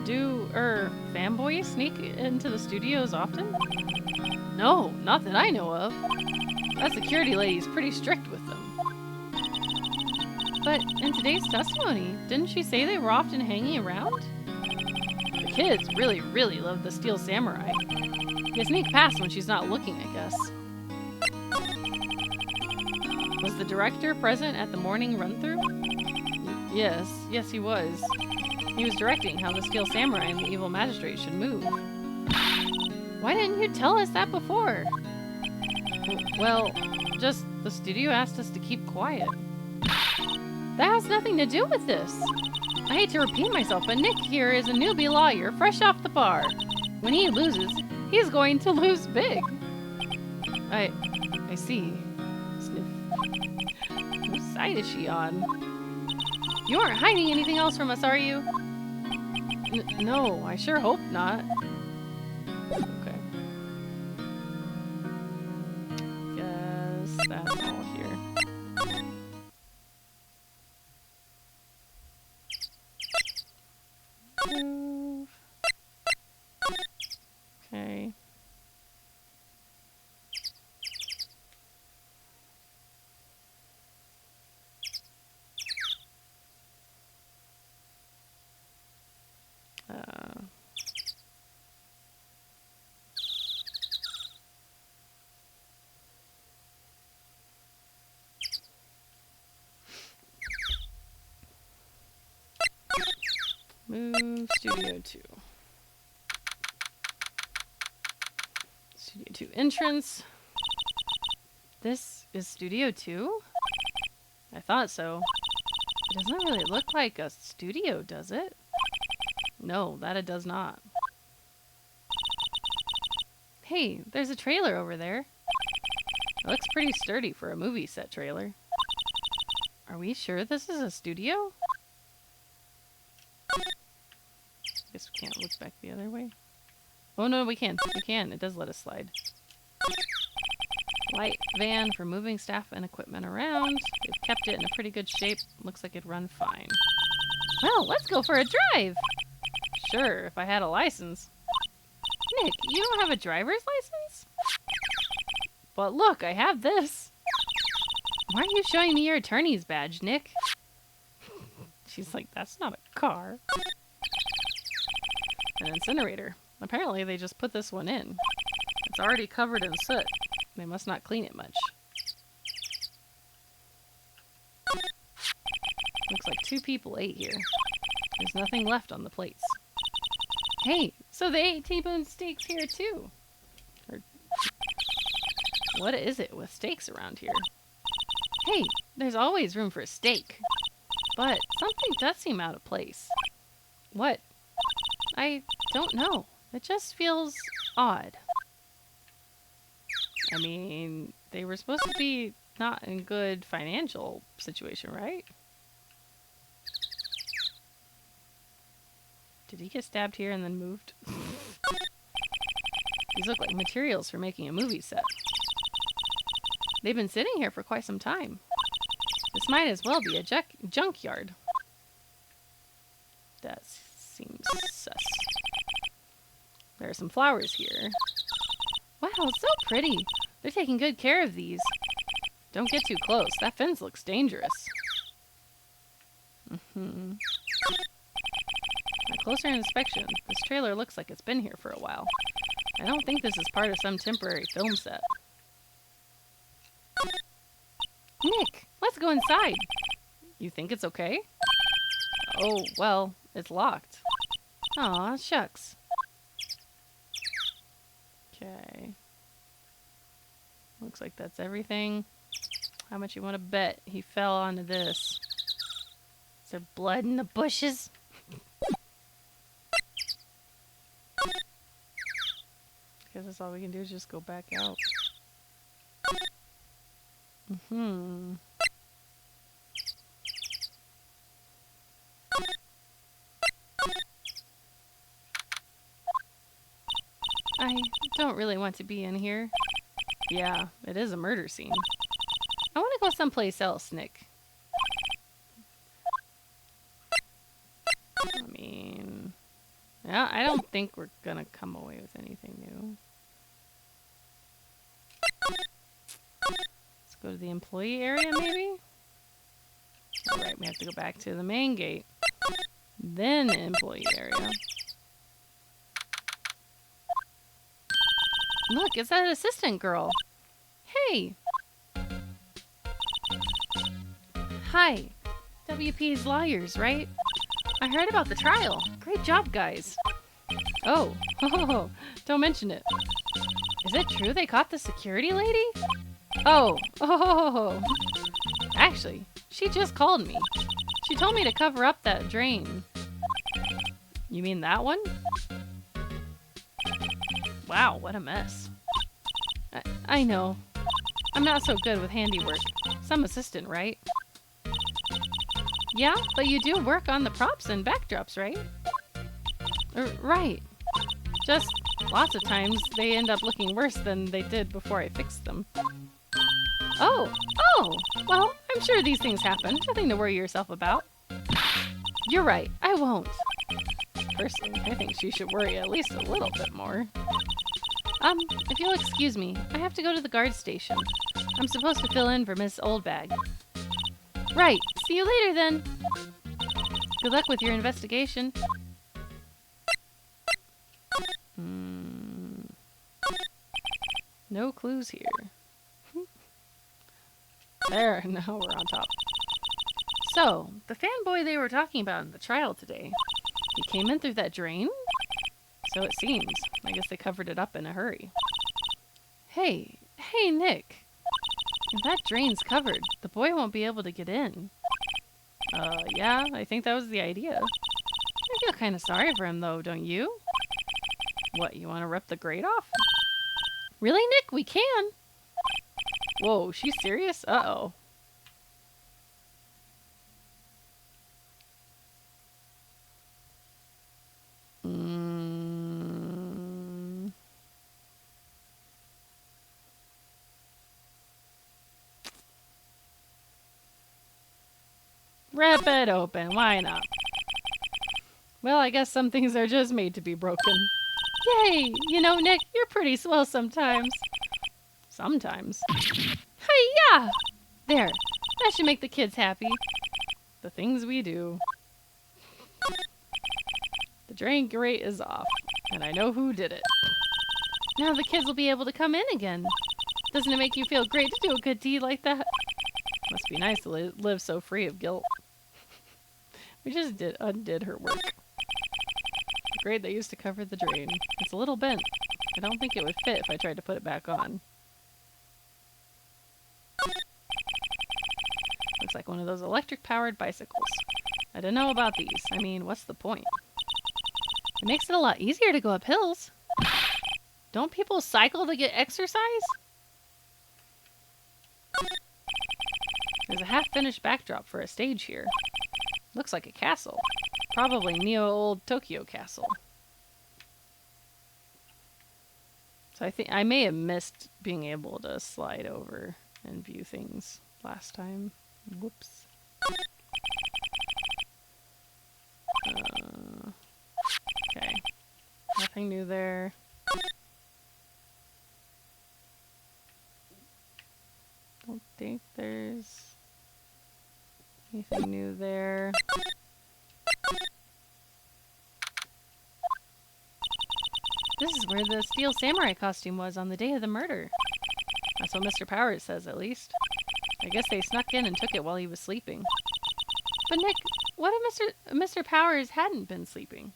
Do, fanboys sneak into the studios often? No, not that I know of. That security lady's pretty strict with them. But in today's testimony, didn't she say they were often hanging around? The kids really, really love the Steel Samurai. They sneak past when she's not looking, I guess. Was the director present at the morning run-through? Yes, he was. He was directing how the Steel Samurai and the Evil Magistrate should move. Why didn't you tell us that before? Well, just the studio asked us to keep quiet. That has nothing to do with this. I hate to repeat myself, but Nick here is a newbie lawyer, fresh off the bar. When he loses, he's going to lose big. I see. Sniff. Whose side is she on? You aren't hiding anything else from us, are you? No, I sure hope not. Okay. Guess that's all here. Move. Okay. Studio 2. Studio 2 entrance. This is Studio 2? I thought so. It doesn't really look like a studio, does it? No, that it does not. Hey, there's a trailer over there. It looks pretty sturdy for a movie set trailer. Are we sure this is a studio? Guess we can't look back the other way. Oh no, we can. We can. It does let us slide. Light van for moving staff and equipment around. They've kept it in a pretty good shape. Looks like it'd run fine. Well, let's go for a drive! Sure, if I had a license. Nick, you don't have a driver's license? But look, I have this. Why are you showing me your attorney's badge, Nick? She's like, that's not a car. An incinerator. Apparently they just put this one in. It's already covered in soot. They must not clean it much. Looks like 2 people ate here. There's nothing left on the plates. Hey, so they ate T-bone steaks here too. Or, what is it with steaks around here? Hey, there's always room for a steak. But something does seem out of place. What? I don't know. It just feels odd. I mean, they were supposed to be not in good financial situation, right? Did he get stabbed here and then moved? These look like materials for making a movie set. They've been sitting here for quite some time. This might as well be a junkyard. That seems sus. There are some flowers here. Wow, so pretty. They're taking good care of these. Don't get too close. That fence looks dangerous. A closer inspection. This trailer looks like it's been here for a while. I don't think this is part of some temporary film set. Nick, let's go inside. You think it's okay? Oh, well, it's locked. Aw, shucks. Okay. Looks like that's everything. How much you want to bet he fell onto this? Is there blood in the bushes? Guess that's all we can do is just go back out. I don't really want to be in here. Yeah, it is a murder scene. I want to go someplace else, Nick. I mean... yeah, I don't think we're gonna come away with anything new. Let's go to the employee area, maybe? Alright, we have to go back to the main gate. Then employee area. Look, it's that assistant girl. Hey! Hi. WP's lawyers, right? I heard about the trial. Great job, guys. Oh, don't mention it. Is it true they caught the security lady? Oh. Actually, she just called me. She told me to cover up that drain. You mean that one? Wow, what a mess. I know. I'm not so good with handiwork. Some assistant, right? Yeah, but you do work on the props and backdrops, right? Right. Just lots of times they end up looking worse than they did before I fixed them. Oh! Well, I'm sure these things happen. Nothing to worry yourself about. You're right, I won't. Personally, I think she should worry at least a little bit more. If you'll excuse me, I have to go to the guard station. I'm supposed to fill in for Miss Oldbag. Right, see you later then. Good luck with your investigation. No clues here. There, now we're on top. So, the fanboy they were talking about in the trial today, he came in through that drain? So it seems. I guess they covered it up in a hurry. Hey, Nick. If that drain's covered, the boy won't be able to get in. Yeah, I think that was the idea. I feel kind of sorry for him, though, don't you? What, you want to rip the grate off? Really, Nick? We can. Whoa, she's serious? Uh-oh. Rip it open, why not? Well, I guess some things are just made to be broken. Yay! You know, Nick, you're pretty swell sometimes. Sometimes. Hi-ya! There, that should make the kids happy. The things we do. The drain grate is off, and I know who did it. Now the kids will be able to come in again. Doesn't it make you feel great to do a good deed like that? Must be nice to live so free of guilt. We just undid her work. The grate that used to cover the drain. It's a little bent. I don't think it would fit if I tried to put it back on. Looks like one of those electric-powered bicycles. I don't know about these. I mean, what's the point? It makes it a lot easier to go up hills. Don't people cycle to get exercise? There's a half-finished backdrop for a stage here. Looks like a castle. Probably Neo-old Tokyo Castle. So I think I may have missed being able to slide over and view things last time. Whoops. Okay. Nothing new there. Don't think there's anything new there. This is where the steel samurai costume was on the day of the murder. That's what Mr. Powers says, at least. I guess they snuck in and took it while he was sleeping. But Nick, what if Mr. Powers hadn't been sleeping?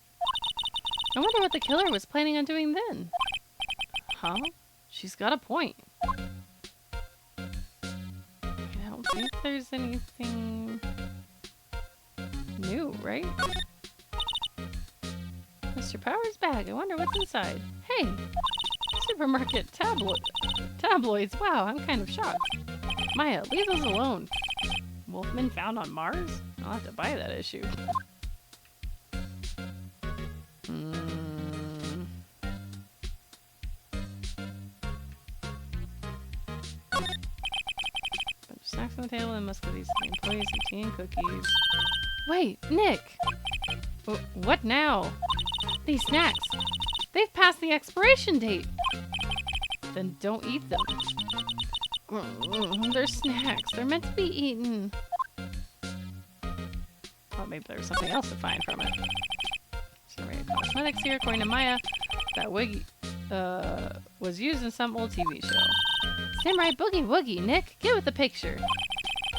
I wonder what the killer was planning on doing then. Huh? She's got a point. I don't think there's anything new, right? Mr. Powers' bag. I wonder what's inside. Hey! Supermarket tabloids. Wow, I'm kind of shocked. Maya, leave those alone. Wolfman found on Mars? I'll have to buy that issue. Bunch of snacks on the table and must give these employees some tea and cookies. Wait, Nick! What now? These snacks. They've passed the expiration date. Then don't eat them. They're snacks. They're meant to be eaten. Well, maybe there's something else to find from it. Samurai cosmetics here. According to Maya, that wig was used in some old TV show. Samurai Boogie Woogie. Nick, get with the picture.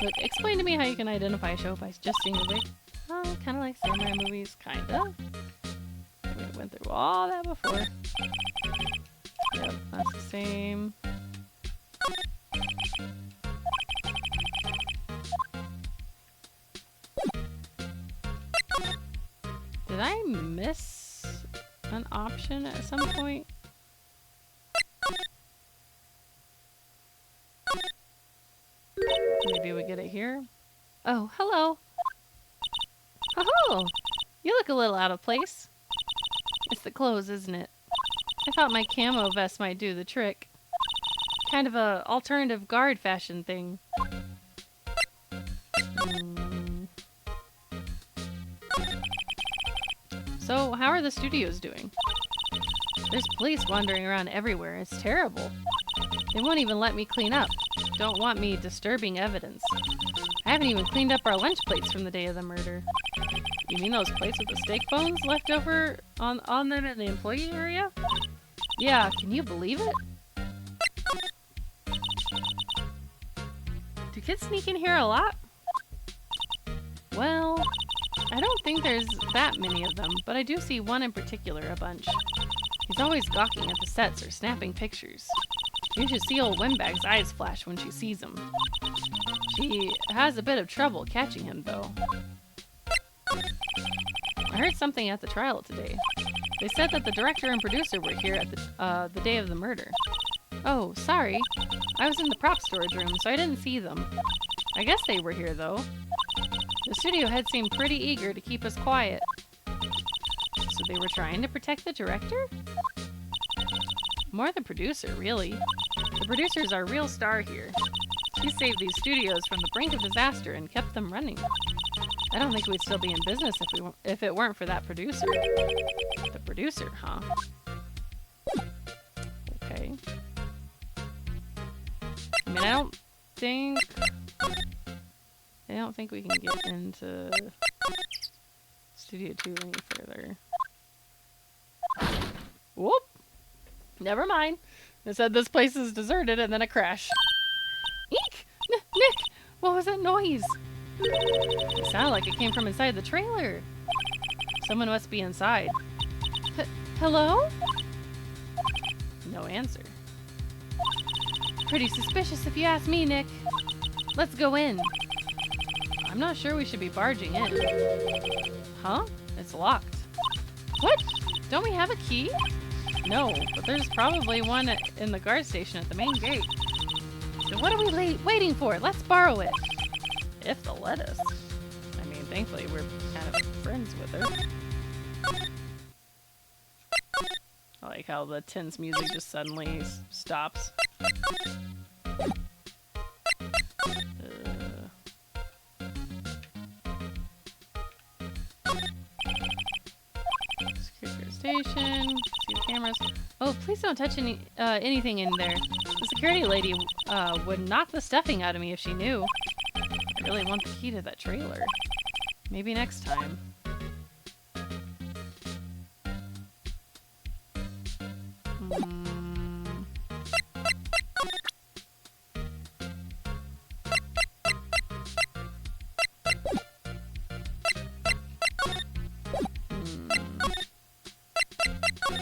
Look, explain to me how you can identify a show by just seeing the wig. Kind of like samurai movies, kinda. We went through all that before. Yep, that's the same. Did I miss an option at some point? Maybe we get it here? Oh, hello! Oh, you look a little out of place. It's the clothes, isn't it? I thought my camo vest might do the trick. Kind of a alternative guard fashion thing. So, how are the studios doing? There's police wandering around everywhere. It's terrible. They won't even let me clean up. Don't want me disturbing evidence. I haven't even cleaned up our lunch plates from the day of the murder. You mean those plates with the steak bones left over on them in the employee area? Yeah, can you believe it? Do kids sneak in here a lot? Well, I don't think there's that many of them, but I do see one in particular a bunch. He's always gawking at the sets or snapping pictures. You should see old Windbag's eyes flash when she sees him. She has a bit of trouble catching him, though. I heard something at the trial today. They said that the director and producer were here at the day of the murder. Oh, sorry. I was in the prop storage room, so I didn't see them. I guess they were here, though. The studio head seemed pretty eager to keep us quiet. So they were trying to protect the director? More the producer, really. The producer's our real star here. She saved these studios from the brink of disaster and kept them running. I don't think we'd still be in business if it weren't for that producer. The producer, huh? Okay. I mean, I don't think we can get into Studio 2 any further. Whoop! Never mind. It said this place is deserted and then a crash. Eek! Nick! What was that noise? It sounded like it came from inside the trailer. Someone must be inside. Hello? No answer. Pretty suspicious if you ask me, Nick. Let's go in. I'm not sure we should be barging in. Huh? It's locked. What? Don't we have a key? No, but there's probably one in the guard station at the main gate. So what are we waiting for? Let's borrow it. If they'll let us. I mean, thankfully we're kind of friends with her. I like how the tense music just suddenly stops. Security station. See the cameras. Oh, please don't touch anything in there. The security lady would knock the stuffing out of me if she knew. I really want the key to that trailer. Maybe next time.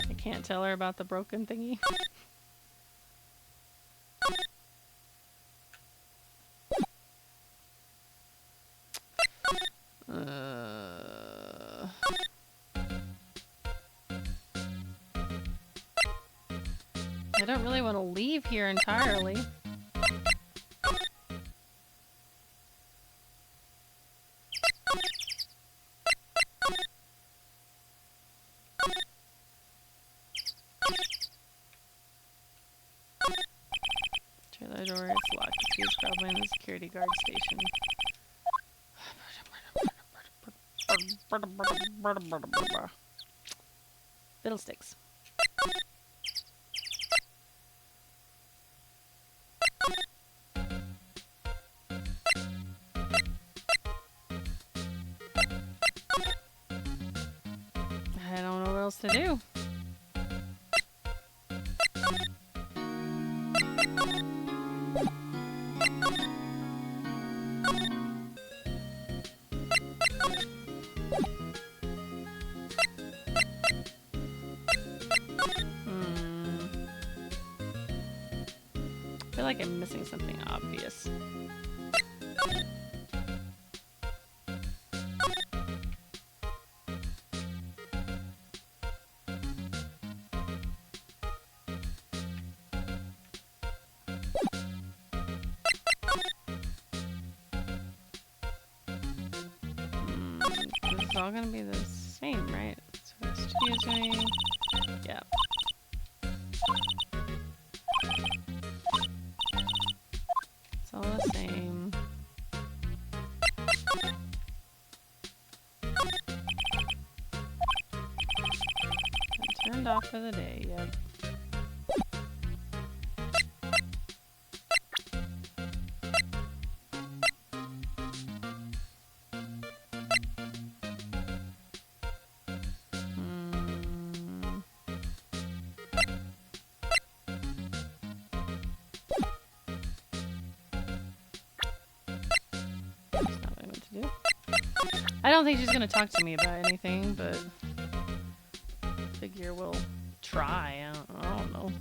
I can't tell her about the broken thingy. I don't really want to leave here entirely. Trailer door, it's locked. The key is probably in the security guard station. Fiddlesticks. I don't know what else to do. I feel like I'm missing something obvious. This is all gonna be the same, right? So the studio's doing... Yeah. It's all the same. And turned off for the day, yep. That's not what I meant to do. I don't think she's gonna talk to me about anything, but figure we'll try. I don't know.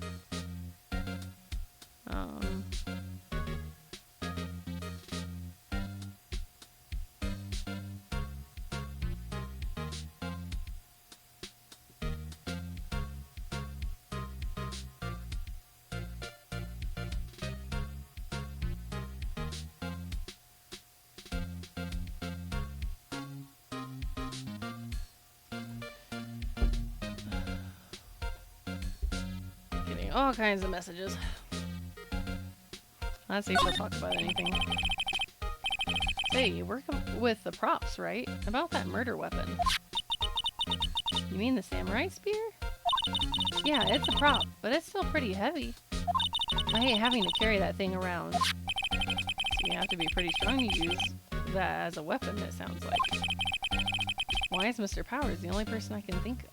Getting all kinds of messages. Let's see if she'll talk about anything. Hey, you work with the props, right? About that murder weapon. You mean the samurai spear? Yeah, it's a prop, but it's still pretty heavy. I hate having to carry that thing around. So you have to be pretty strong to use that as a weapon, it sounds like. Why is Mr. Powers the only person I can think of?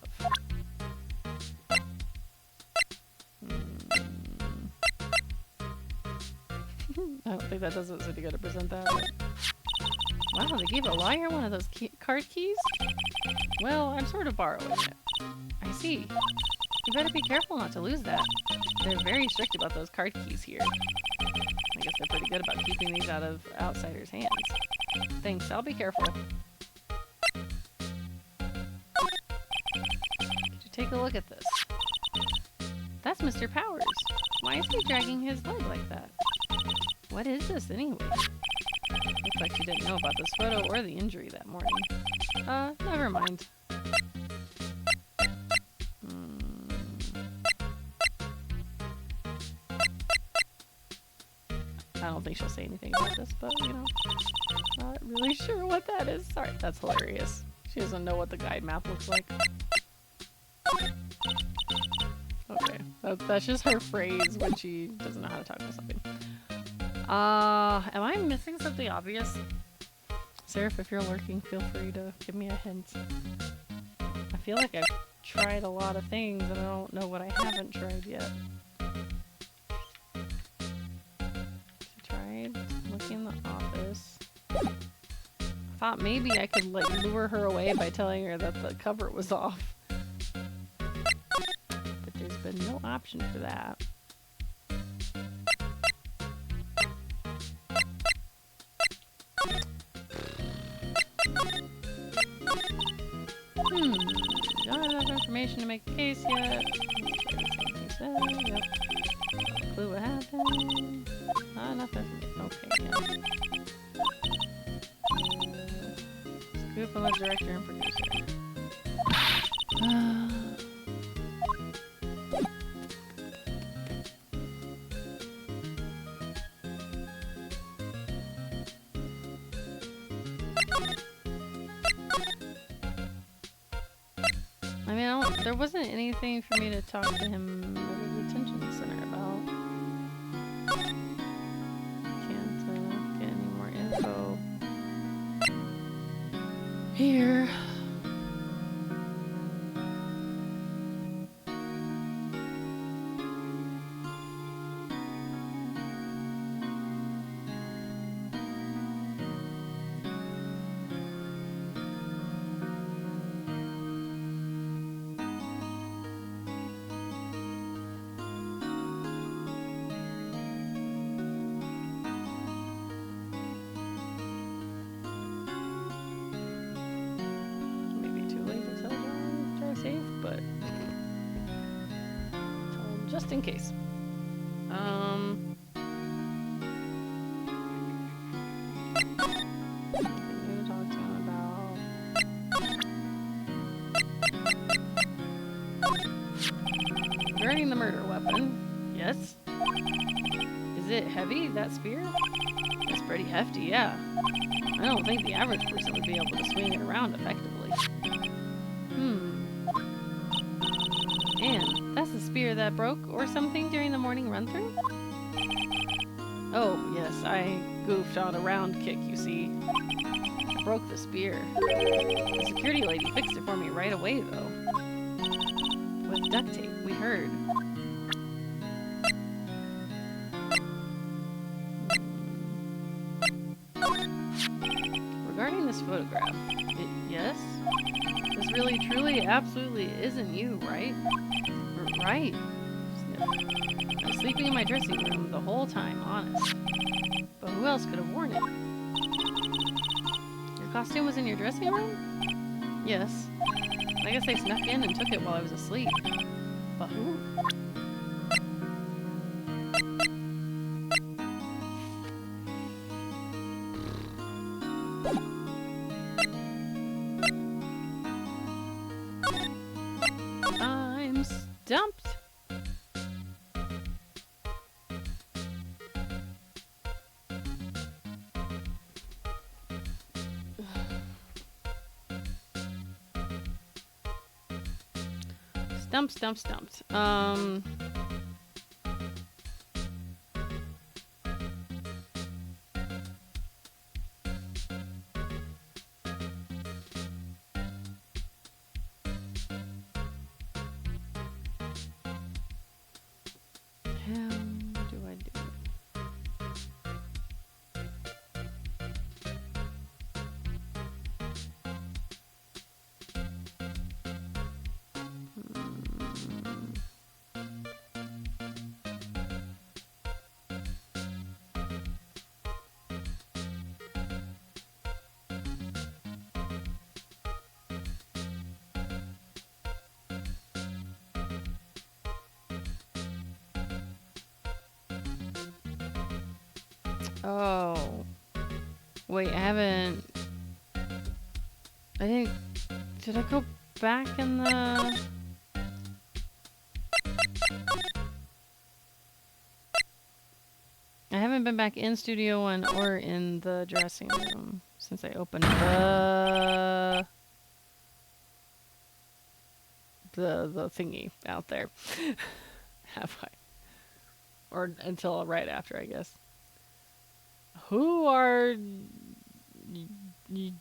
I don't think that doesn't seem to go to present that. But... Wow, they gave a liar one of those card keys? Well, I'm sort of borrowing it. I see. You better be careful not to lose that. They're very strict about those card keys here. I guess they're pretty good about keeping these out of outsiders' hands. Thanks, I'll be careful. Could you take a look at this? That's Mr. Powers. Why is he dragging his leg like that? What is this anyway? Looks like she didn't know about this photo or the injury that morning. Never mind. I don't think she'll say anything about this, but you know, not really sure what that is. Sorry, that's hilarious. She doesn't know what the guide map looks like. Okay, that's just her phrase when she doesn't know how to talk about something. Am I missing something obvious? Seraph, if you're lurking, feel free to give me a hint. I feel like I've tried a lot of things and I don't know what I haven't tried yet. She tried looking in the office. I thought maybe I could like lure her away by telling her that the cover was off. But there's been no option for that. Don't have enough information to make a case yet. Yep. Clue what happened. Not enough information. Okay, yeah. Scoop on the director and producer. I mean, there wasn't anything for me to talk to him at the detention center about. Can't get any more info here. Just in case. Something to talk to him about. Regarding the murder weapon, yes. Is it heavy, that spear? It's pretty hefty, yeah. I don't think the average person would be able to swing it around effectively. And that's the spear that broke or something during the morning run-through? Oh, yes, I goofed on a round kick, you see. I broke the spear. The security lady fixed it for me right away, though. With duct tape, we heard. Regarding this photograph, it Yes? This really, truly, absolutely isn't you, right? Right. Sniff. I was sleeping in my dressing room the whole time, honest. But who else could have worn it? Your costume was in your dressing room? Yes. I guess they snuck in and took it while I was asleep. But who? I'm stumped. Stumped. How do I do it? Oh. Wait, I didn't... Did I go back in the... I haven't been back in Studio One or in the dressing room since I opened the thingy out there. Have I? Or until right after, I guess. Who are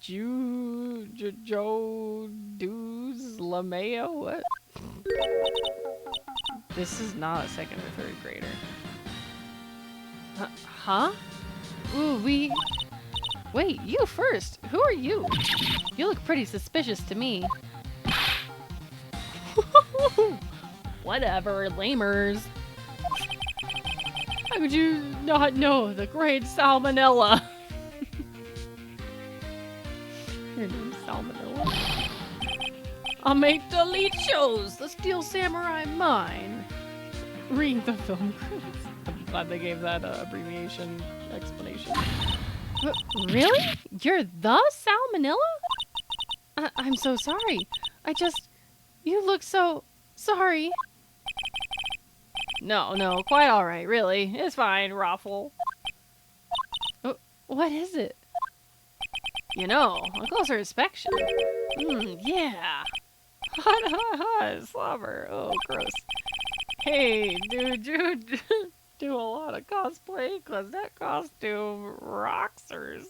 Joe Doos LaMayo? What? This is not a second or third grader. Huh? Ooh, Wait, you first. Who are you? You look pretty suspicious to me. Whatever, lamers. How could you not know the great Salmonella? Your name's Salmonella. I'll make delete shows. The Steel Samurai mine. Read the film credits. I'm glad they gave that abbreviation explanation. Really? You're the Salmonella? I'm so sorry. You look so sorry. No, quite alright, really. It's fine, Raffle. What is it? You know, a closer inspection. Yeah. Hot, slobber. Oh, gross. Hey, dude, you do a lot of cosplay? Cause that costume rocksers.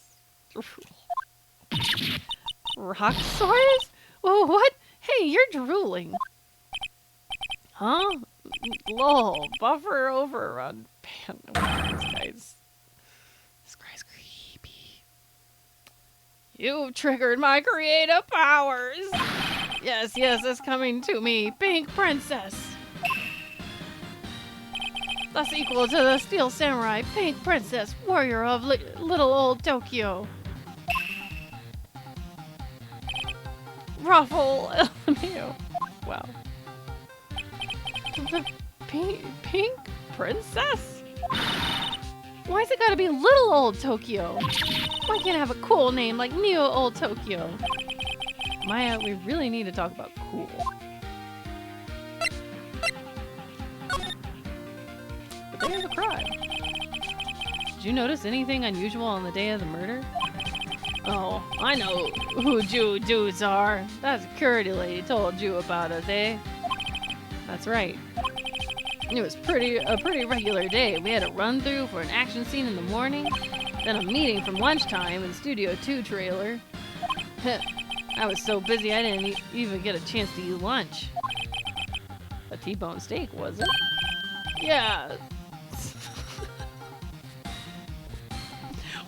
Rocksaurus? Oh, what? Hey, you're drooling. Huh? Lol, buffer overrun. This guy's creepy. You've triggered my creative powers. Yes, it's coming to me. Pink Princess. That's equal to the Steel Samurai, Pink Princess, warrior of little old Tokyo. Ruffle. Wow. The pink princess? Why's it gotta be little old Tokyo? Why can't I have a cool name like Neo Old Tokyo? Maya, we really need to talk about cool. The day of the crime. Did you notice anything unusual on the day of the murder? Oh, I know who Jew dudes are. That security lady told you about us, eh? That's right. It was a pretty regular day. We had a run through for an action scene in the morning, then a meeting from lunchtime in Studio 2 trailer. I was so busy I didn't even get a chance to eat lunch. A T-bone steak, was it? Yeah.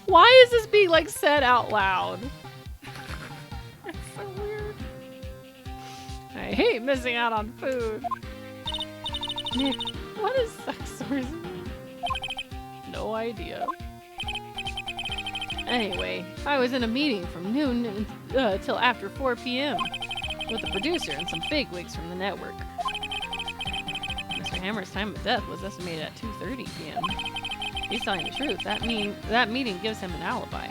Why is this being like said out loud? It's so I hate missing out on food. Nick, what is sex tourism? No idea. Anyway, I was in a meeting from noon till after 4 p.m. with the producer and some bigwigs from the network. Mr. Hammer's time of death was estimated at 2:30 p.m. He's telling the truth. That meeting gives him an alibi.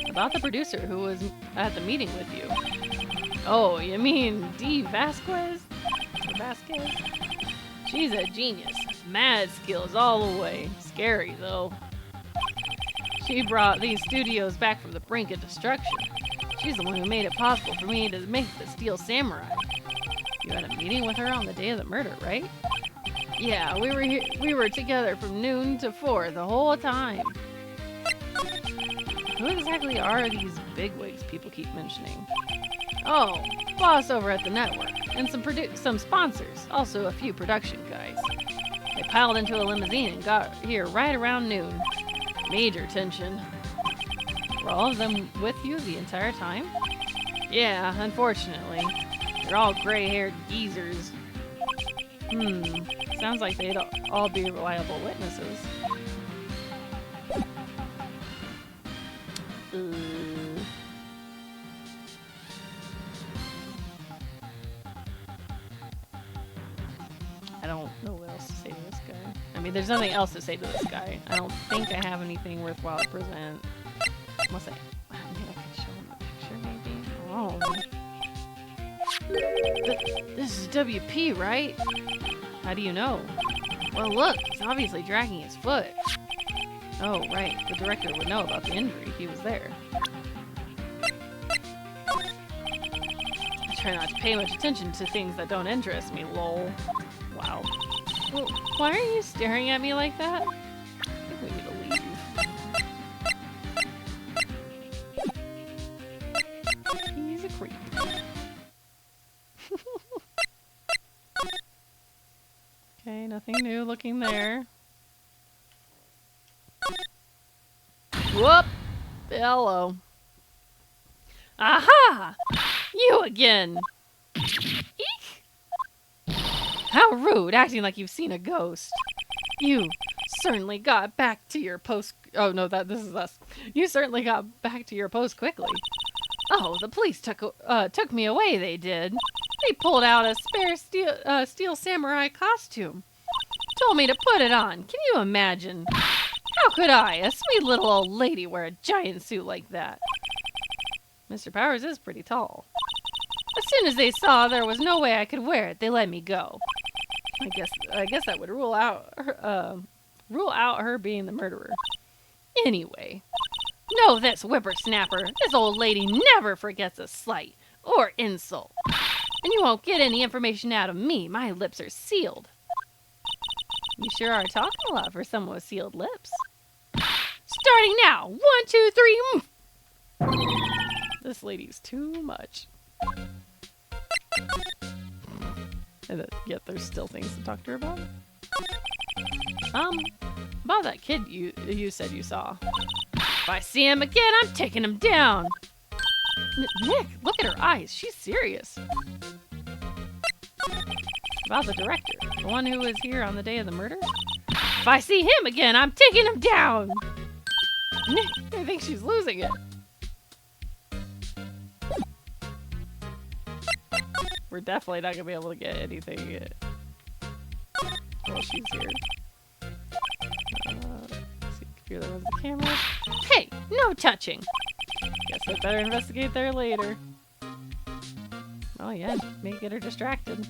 About the producer who was at the meeting with you. Oh, you mean Dee Vasquez? Or Vasquez? She's a genius. Mad skills all the way. Scary, though. She brought these studios back from the brink of destruction. She's the one who made it possible for me to make the Steel Samurai. You had a meeting with her on the day of the murder, right? Yeah, we were together from noon to 4 the whole time. Who exactly are these bigwigs people keep mentioning? Oh, boss over at the network, and some sponsors, also a few production guys. They piled into a limousine and got here right around noon. Major tension. Were all of them with you the entire time? Yeah, unfortunately. They're all gray-haired geezers. Sounds like they'd all be reliable witnesses. I don't know what else to say to this guy. I mean, there's nothing else to say to this guy. I don't think I have anything worthwhile to present. Unless maybe I could show him a picture, maybe? Oh. This is WP, right? How do you know? Well, look, he's obviously dragging his foot. Oh, right. The director would know about the injury. He was there. I try not to pay much attention to things that don't interest me, lol. Wow. Well, why are you staring at me like that? I think we need to leave. He's a creep. Okay, nothing new looking there. Whoop! Hello. Aha! You again! Eek! How rude, acting like you've seen a ghost. You certainly got back to your post... Oh, no, this is us. You certainly got back to your post quickly. Oh, the police took me away, they did. They pulled out a spare steel samurai costume. Told me to put it on. Can you imagine? How could I, a sweet little old lady, wear a giant suit like that? Mr. Powers is pretty tall. As soon as they saw there was no way I could wear it, they let me go. I guess that would rule out her being the murderer. Anyway, know this, whippersnapper. This old lady never forgets a slight or insult. And you won't get any information out of me. My lips are sealed. You sure are talking a lot for someone with sealed lips. Starting now. 1, 2, 3. This lady's too much. And yet there's still things to talk to her about. About that kid you said you saw. If I see him again, I'm taking him down. Nick, look at her eyes. She's serious. About the director, the one who was here on the day of the murder. If I see him again, I'm taking him down. Nick, I think she's losing it. We're definitely not gonna be able to get anything yet. While she's here. Let's see, computer runs the camera. Hey, no touching. Guess I better investigate there later. Oh yeah, may get her distracted.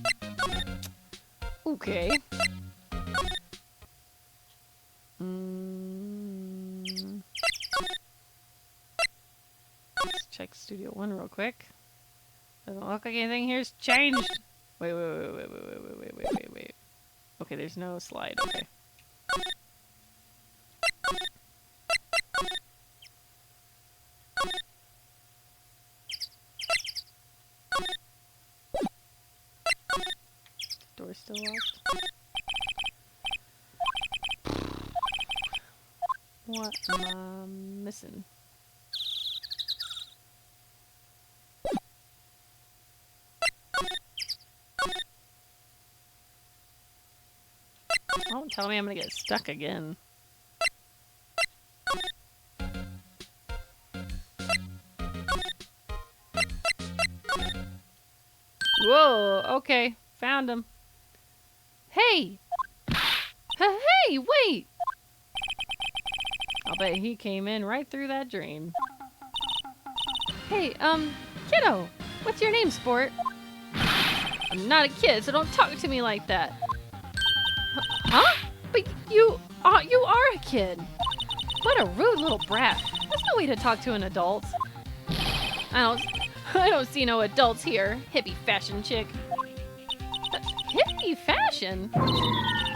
Okay. Let's check Studio 1 real quick. Doesn't look like anything here's changed. Wait. Okay, there's no slide. Okay. Door's still locked. What am I missing? Don't tell me I'm gonna get stuck again. Whoa, okay. Found him. Hey! Hey, wait! I'll bet he came in right through that drain. Hey, kiddo! What's your name, sport? I'm not a kid, so don't talk to me like that. Huh? But you are a kid. What a rude little brat. That's no way to talk to an adult. I don't see no adults here, hippie fashion chick. Hippie fashion?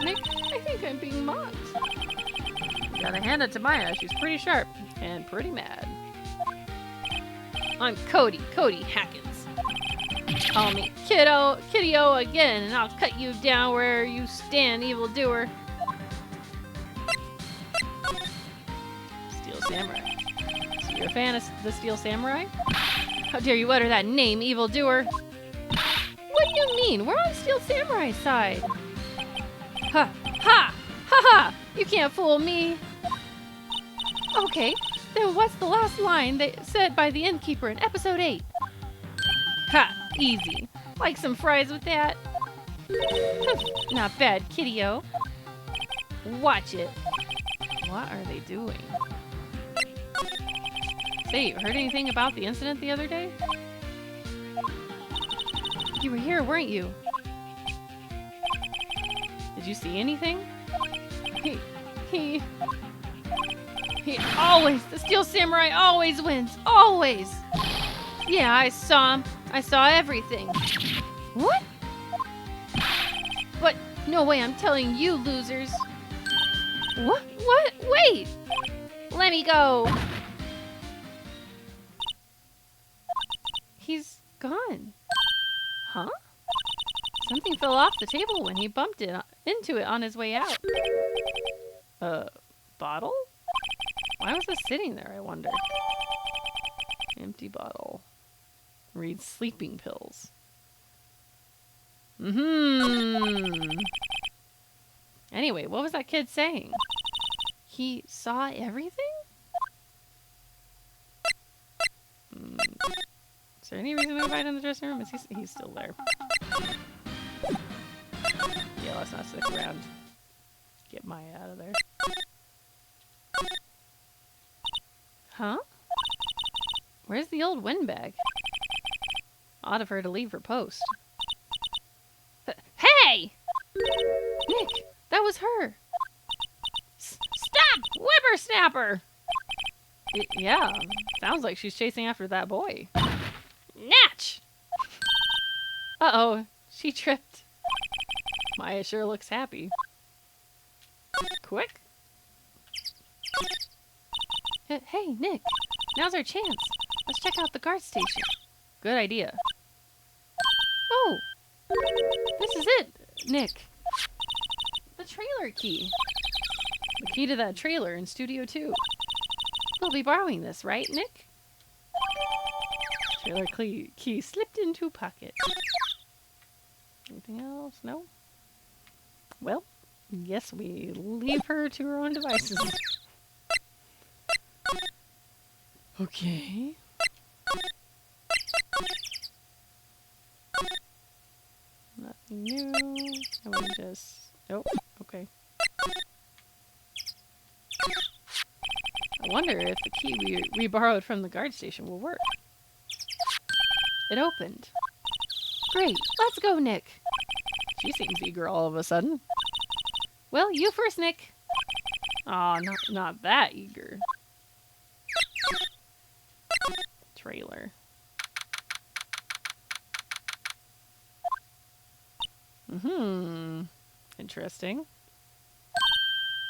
Nick, I think I'm being mocked. You gotta hand it to Maya. She's pretty sharp and pretty mad. I'm Cody Hackins. Call me Kiddo again, and I'll cut you down where you stand, evildoer. Steel Samurai. So you're a fan of the Steel Samurai? How dare you utter that name, evildoer? What do you mean? We're on Steel Samurai's side. Ha! Ha! Ha ha! You can't fool me. Okay, then what's the last line said by the innkeeper in episode 8? Ha! Easy. Like some fries with that? Not bad, kiddio. Watch it. What are they doing? Say, you heard anything about the incident the other day? You were here, weren't you? Did you see anything? He always, the Steel Samurai always wins, always! Yeah, I saw him. I saw everything. What? But no way I'm telling you, losers. What? Wait! Let me go. He's gone. Huh? Something fell off the table when he bumped into it on his way out. Bottle? Why was this sitting there, I wonder? Empty bottle. Reads sleeping pills. Anyway, what was that kid saying? He saw everything? Is there any reason to hide in the dressing room? He's still there. Yeah, let's not stick around. Get Maya out of there. Huh? Where's the old windbag? Odd of her to leave her post. Hey! Nick, that was her. Stop! Whippersnapper! Yeah, sounds like she's chasing after that boy. Natch! Uh-oh, she tripped. Maya sure looks happy. Quick. Hey, Nick, now's our chance. Let's check out the guard station. Good idea. Oh, this is it, Nick. The trailer key. The key to that trailer in Studio 2. We'll be borrowing this, right, Nick? Trailer key slipped into pocket. Anything else? No? Well, guess we leave her to her own devices. Okay. Nothing new. And we just... Oh, okay. I wonder if the key we borrowed from the guard station will work. It opened. Great, let's go, Nick. She seems eager all of a sudden. Well, you first, Nick. Aw, not that eager. Trailer. Interesting.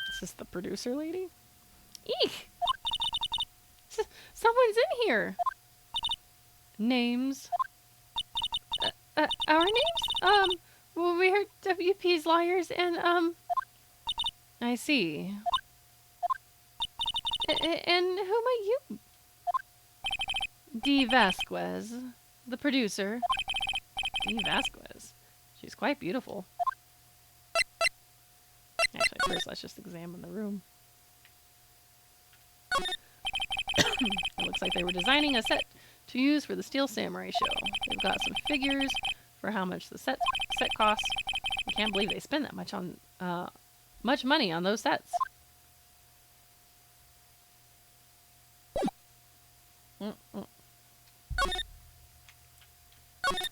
Is this the producer lady? Eek! Someone's in here! Names. Our names? Well, we heard WP's lawyers and, I see. And who might you? Dee Vasquez, the producer. Dee Vasquez. She's quite beautiful. First, let's just examine the room. It looks like they were designing a set to use for the Steel Samurai show. They've got some figures for how much the set costs. I can't believe they spend that much on much money on those sets.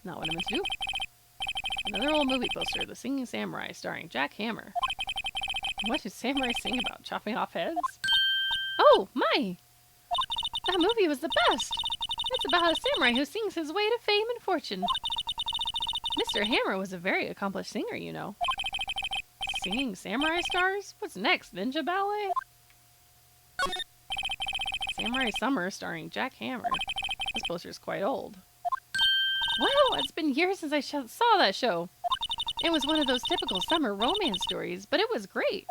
Not what I meant to do. Another old movie poster, The Singing Samurai, starring Jack Hammer. What did samurai sing about? Chopping off heads? Oh, my! That movie was the best! It's about a samurai who sings his way to fame and fortune. Mr. Hammer was a very accomplished singer, you know. Singing samurai stars? What's next, Ninja Ballet? Samurai Summer, starring Jack Hammer. This poster's quite old. Wow, it's been years since I saw that show. It was one of those typical summer romance stories, but it was great.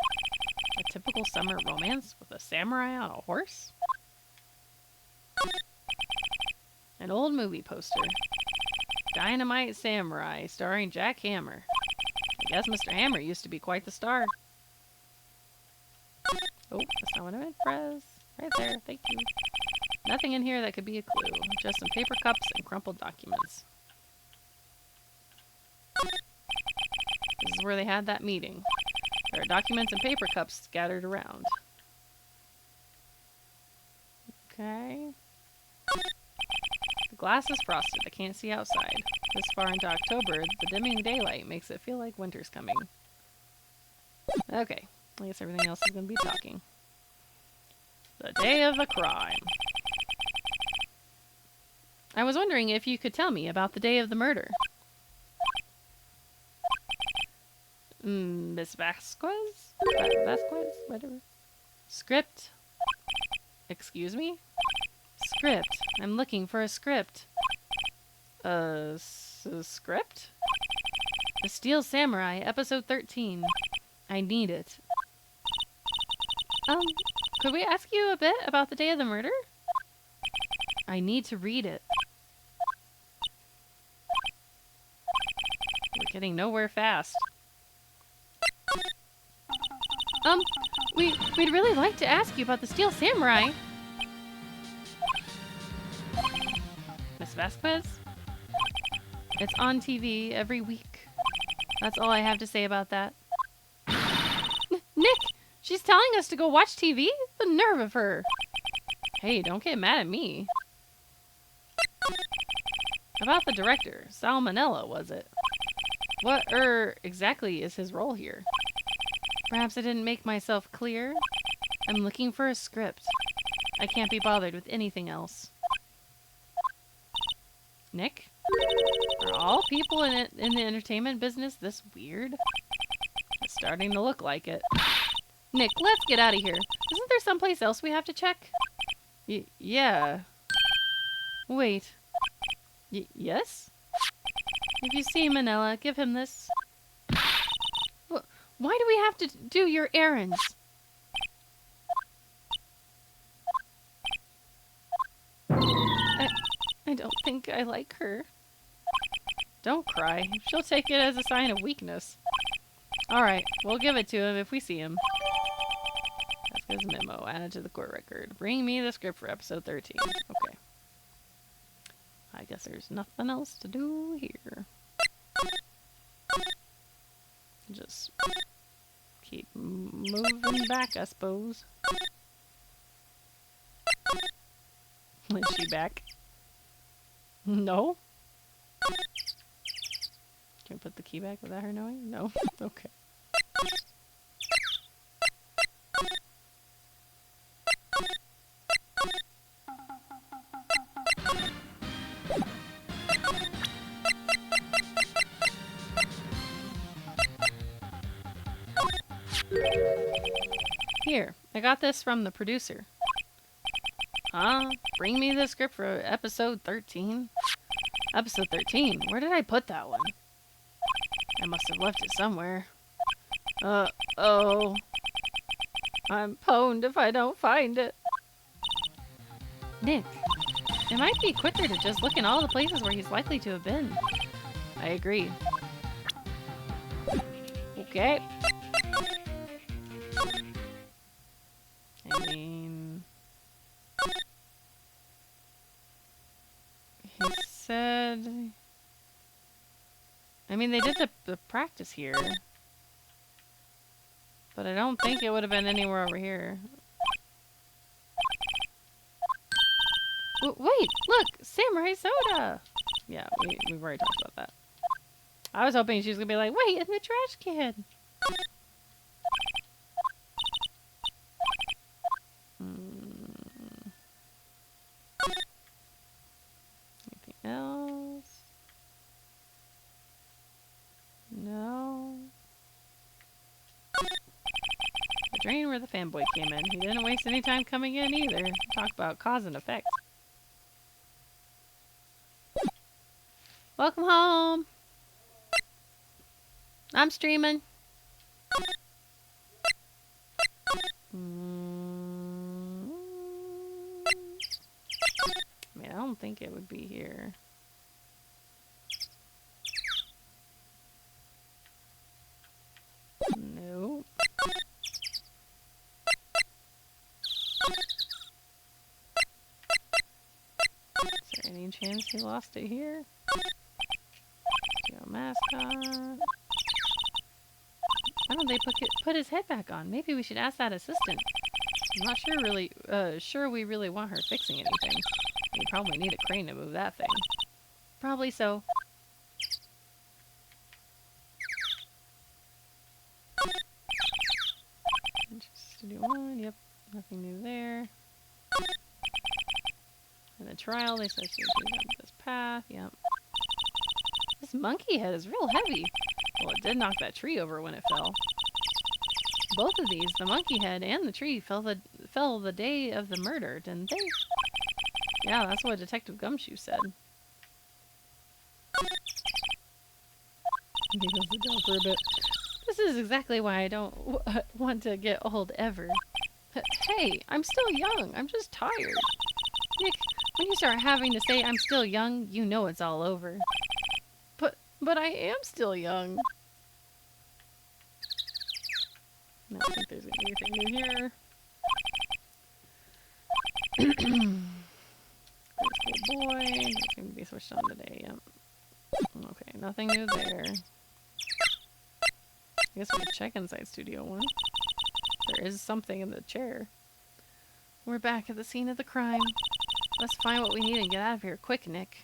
A typical summer romance with a samurai on a horse? An old movie poster. Dynamite Samurai, starring Jack Hammer. I guess Mr. Hammer used to be quite the star. Oh, that's not what I meant, press. Right there, thank you. Nothing in here that could be a clue. Just some paper cups and crumpled documents. This is where they had that meeting. There are documents and paper cups scattered around. Okay. The glass is frosted. I can't see outside. This far into October, the dimming daylight makes it feel like winter's coming. Okay. I guess everything else is going to be talking. The day of the crime. I was wondering if you could tell me about the day of the murder. Miss Vasquez? Vasquez? Whatever. Script. Excuse me? Script. I'm looking for a script. Script? The Steel Samurai, episode 13. I need it. Could we ask you a bit about the day of the murder? I need to read it. We're getting nowhere fast. We'd really like to ask you about the Steel Samurai. Miss Vasquez? It's on TV every week. That's all I have to say about that. Nick! She's telling us to go watch TV? The nerve of her! Hey, don't get mad at me. About the director, Salmonella, was it? What, exactly is his role here? Perhaps I didn't make myself clear? I'm looking for a script. I can't be bothered with anything else. Nick? Are all people in the entertainment business this weird? It's starting to look like it. Nick, let's get out of here. Isn't there someplace else we have to check? Yeah. Wait. Yes? If you see Manila, give him this. Why do we have to do your errands? I don't think I like her. Don't cry. She'll take it as a sign of weakness. Alright, we'll give it to him if we see him. That's his memo. Added to the court record. Bring me the script for episode 13. Okay. I guess there's nothing else to do here. Just keep moving back, I suppose. Is she back? No? Can we put the key back without her knowing? No? Okay. Here, I got this from the producer. Bring me the script for episode 13. Episode 13? Where did I put that one? I must have left it somewhere. Oh. I'm pwned if I don't find it. Nick, it might be quicker to just look in all the places where he's likely to have been. I agree. Okay. mean, they did the practice here. But I don't think it would have been anywhere over here. Wait, look! Samurai soda! Yeah, we've already talked about that. I was hoping she was going to be like, wait, in the trash can! Anything else? No. The drain where the fanboy came in. He didn't waste any time coming in either. Talk about cause and effect. Welcome home. I'm streaming. I mean, I don't think it would be here. Nope. Is there any chance he lost it here? Mascot. Why don't they put his head back on? Maybe we should ask that assistant. I'm not sure we really want her fixing anything. We probably need a crane to move that thing. Probably so. Studio 1, yep. Nothing new there. In the trial, they said she would go down this path, yep. This monkey head is real heavy. Well, it did knock that tree over when it fell. Both of these, the monkey head and the tree, fell the day of the murder, didn't they? Yeah, that's what Detective Gumshoe said. He goes to go for a bit. This is exactly why I don't want to get old ever. Hey, I'm still young. I'm just tired. Nick, when you start having to say I'm still young, you know it's all over. But I am still young. I don't think there's anything new here. Cool boy. Doesn't seem to be switched on today. Yep. Okay, nothing new there. I guess we can check inside Studio 1. There is something in the chair. We're back at the scene of the crime. Let's find what we need and get out of here quick, Nick.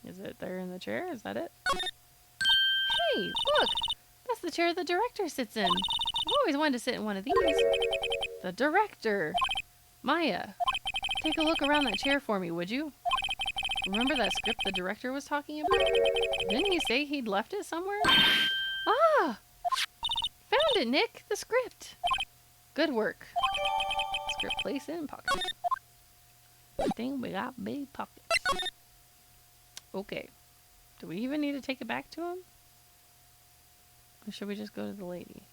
Is it there in the chair? Is that it? Hey, look! That's the chair the director sits in. I've always wanted to sit in one of these. The director! Maya, take a look around that chair for me, would you? Remember that script the director was talking about? Didn't he say he'd left it somewhere? Ah! Found it, Nick! The script! Good work. Script place in pocket. Good thing we got big pockets. Okay. Do we even need to take it back to him? Or should we just go to the lady?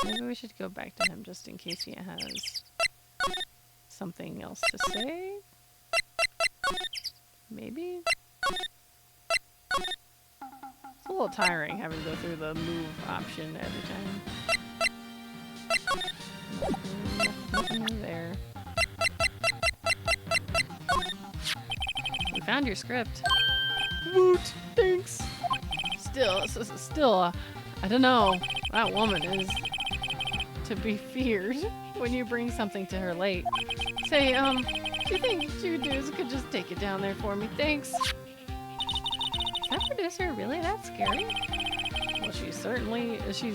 Maybe we should go back to him just in case he has something else to say. Maybe? It's a little tiring having to go through the move option every time. Nothing new there. We found your script. Woot! Thanks! Still, I don't know. That woman is to be feared when you bring something to her late. Say, do you think you dudes could just take it down there for me? Thanks. Is that producer really that scary? Well, she's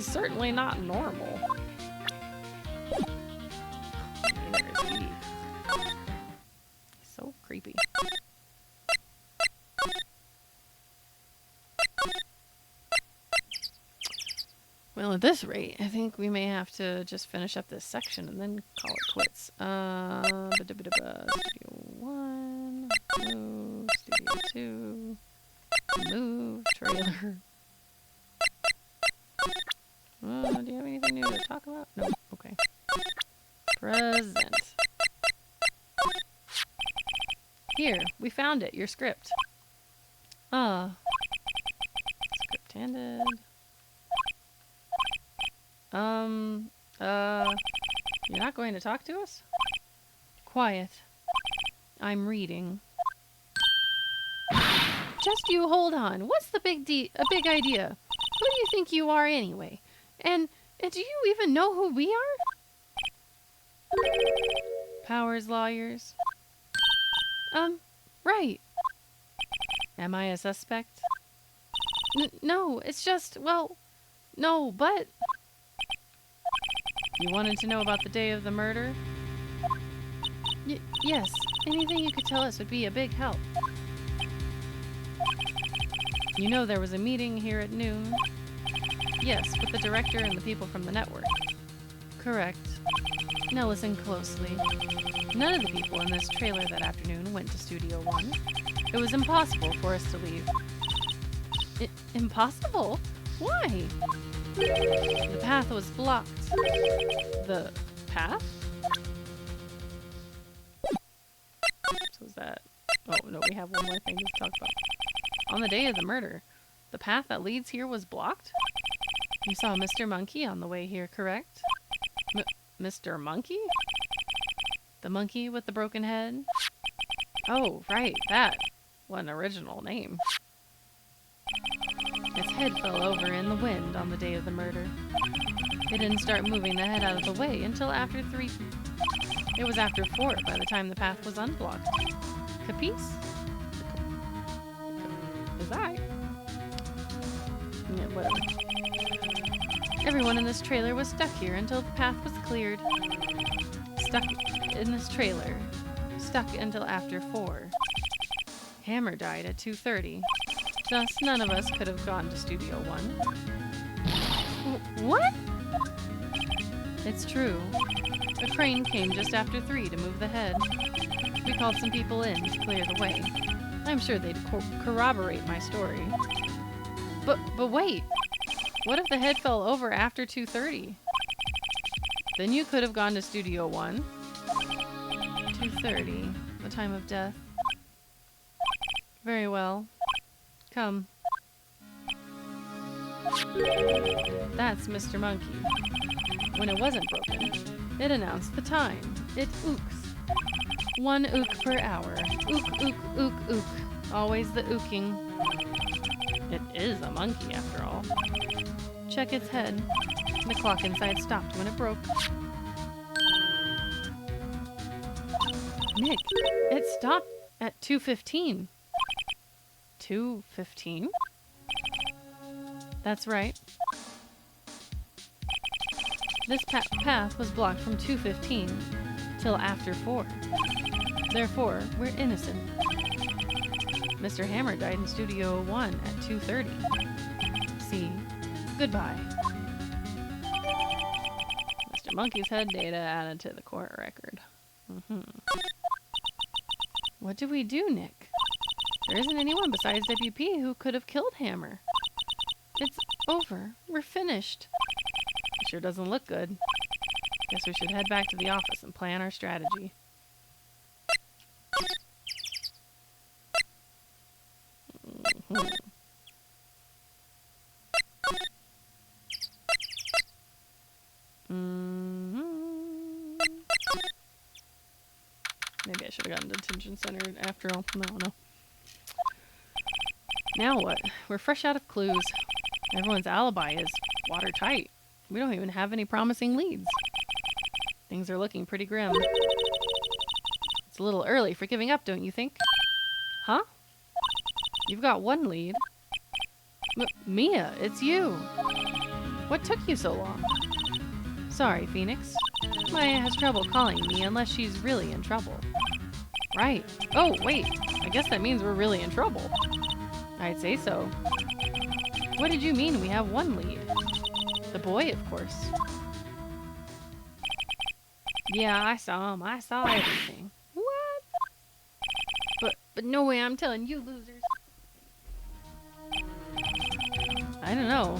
certainly not normal. Neither is he. He's so creepy. Well, at this rate, I think we may have to just finish up this section and then call it quits. Studio 1, move, Studio 2, move, trailer. Do you have anything new to talk about? No, okay. Present. Here, we found it, your script. Script handed. You're not going to talk to us? Quiet. I'm reading. Just you hold on. What's the a big idea? Who do you think you are anyway? And do you even know who we are? Powers lawyers. Right. Am I a suspect? No, it's just, well, no, but... You wanted to know about the day of the murder? Yes, anything you could tell us would be a big help. You know there was a meeting here at noon? Yes, with the director and the people from the network. Correct. Now listen closely. None of the people in this trailer that afternoon went to Studio One. It was impossible for us to leave. Impossible? Why? The path was blocked. The path? So is that... Oh, no, we have one more thing to talk about. On the day of the murder, the path that leads here was blocked? You saw Mr. Monkey on the way here, correct? Mr. Monkey? The monkey with the broken head? Oh, right, that. What an original name. Its head fell over in the wind on the day of the murder. It didn't start moving the head out of the way until after 3. It was after 4 by the time the path was unblocked. Capice? Is that? Yeah, whatever. Everyone in this trailer was stuck here until the path was cleared. Stuck in this trailer. Stuck until after 4. Hammer died at 2:30. Thus, none of us could have gone to Studio One. What? It's true. A crane came just after 3 to move the head. We called some people in to clear the way. I'm sure they'd corroborate my story. But wait! What if the head fell over after 2:30? Then you could have gone to Studio One. 2:30, the time of death. Very well. Come. That's Mr. Monkey. When it wasn't broken, it announced the time. It ooks. 1 ook per hour. Ook, ook, ook, ook. Always the ooking. It is a monkey, after all. Check its head. The clock inside stopped when it broke. Nick, it stopped at 2:15. 2:15? That's right. This path was blocked from 2:15 till after 4. Therefore, we're innocent. Mr. Hammer died in Studio One at 2:30. See? Goodbye. Mr. Monkey's head data added to the court record. What do we do, Nick? There isn't anyone besides WP who could have killed Hammer. It's over. We're finished. It sure doesn't look good. Guess we should head back to the office and plan our strategy. Maybe I should have gotten detention center after all. No. Now what? We're fresh out of clues. Everyone's alibi is watertight. We don't even have any promising leads. Things are looking pretty grim. It's a little early for giving up, don't you think? Huh? You've got one lead. Mia, it's you. What took you so long? Sorry, Phoenix. Maya has trouble calling me unless she's really in trouble. Right. Oh, wait. I guess that means we're really in trouble. I'd say so. What did you mean we have one lead? The boy, of course. Yeah, I saw him. I saw everything. What? But no way I'm telling you losers. I don't know.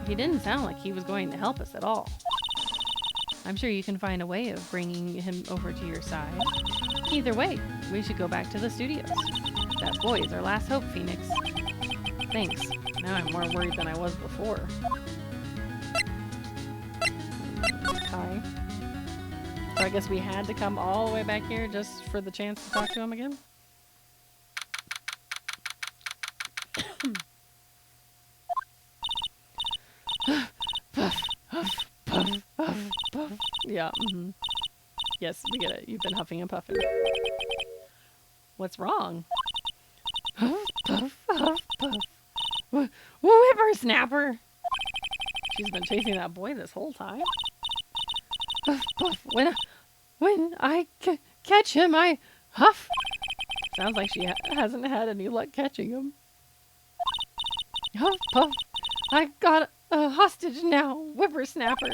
He didn't sound like he was going to help us at all. I'm sure you can find a way of bringing him over to your side. Either way, we should go back to the studios. That boy is our last hope, Phoenix. Thanks. Now I'm more worried than I was before. Okay. So I guess we had to come all the way back here just for the chance to talk to him again? Puff, huff, puff, huff, puff. Yeah, Yes, we get it. You've been huffing and puffing. What's wrong? Huff, puff, huff, puff. Whippersnapper! She's been chasing that boy this whole time. Huff, puff. When I catch him, I huff. Sounds like she hasn't had any luck catching him. Huff, puff. I got a hostage now, whippersnapper.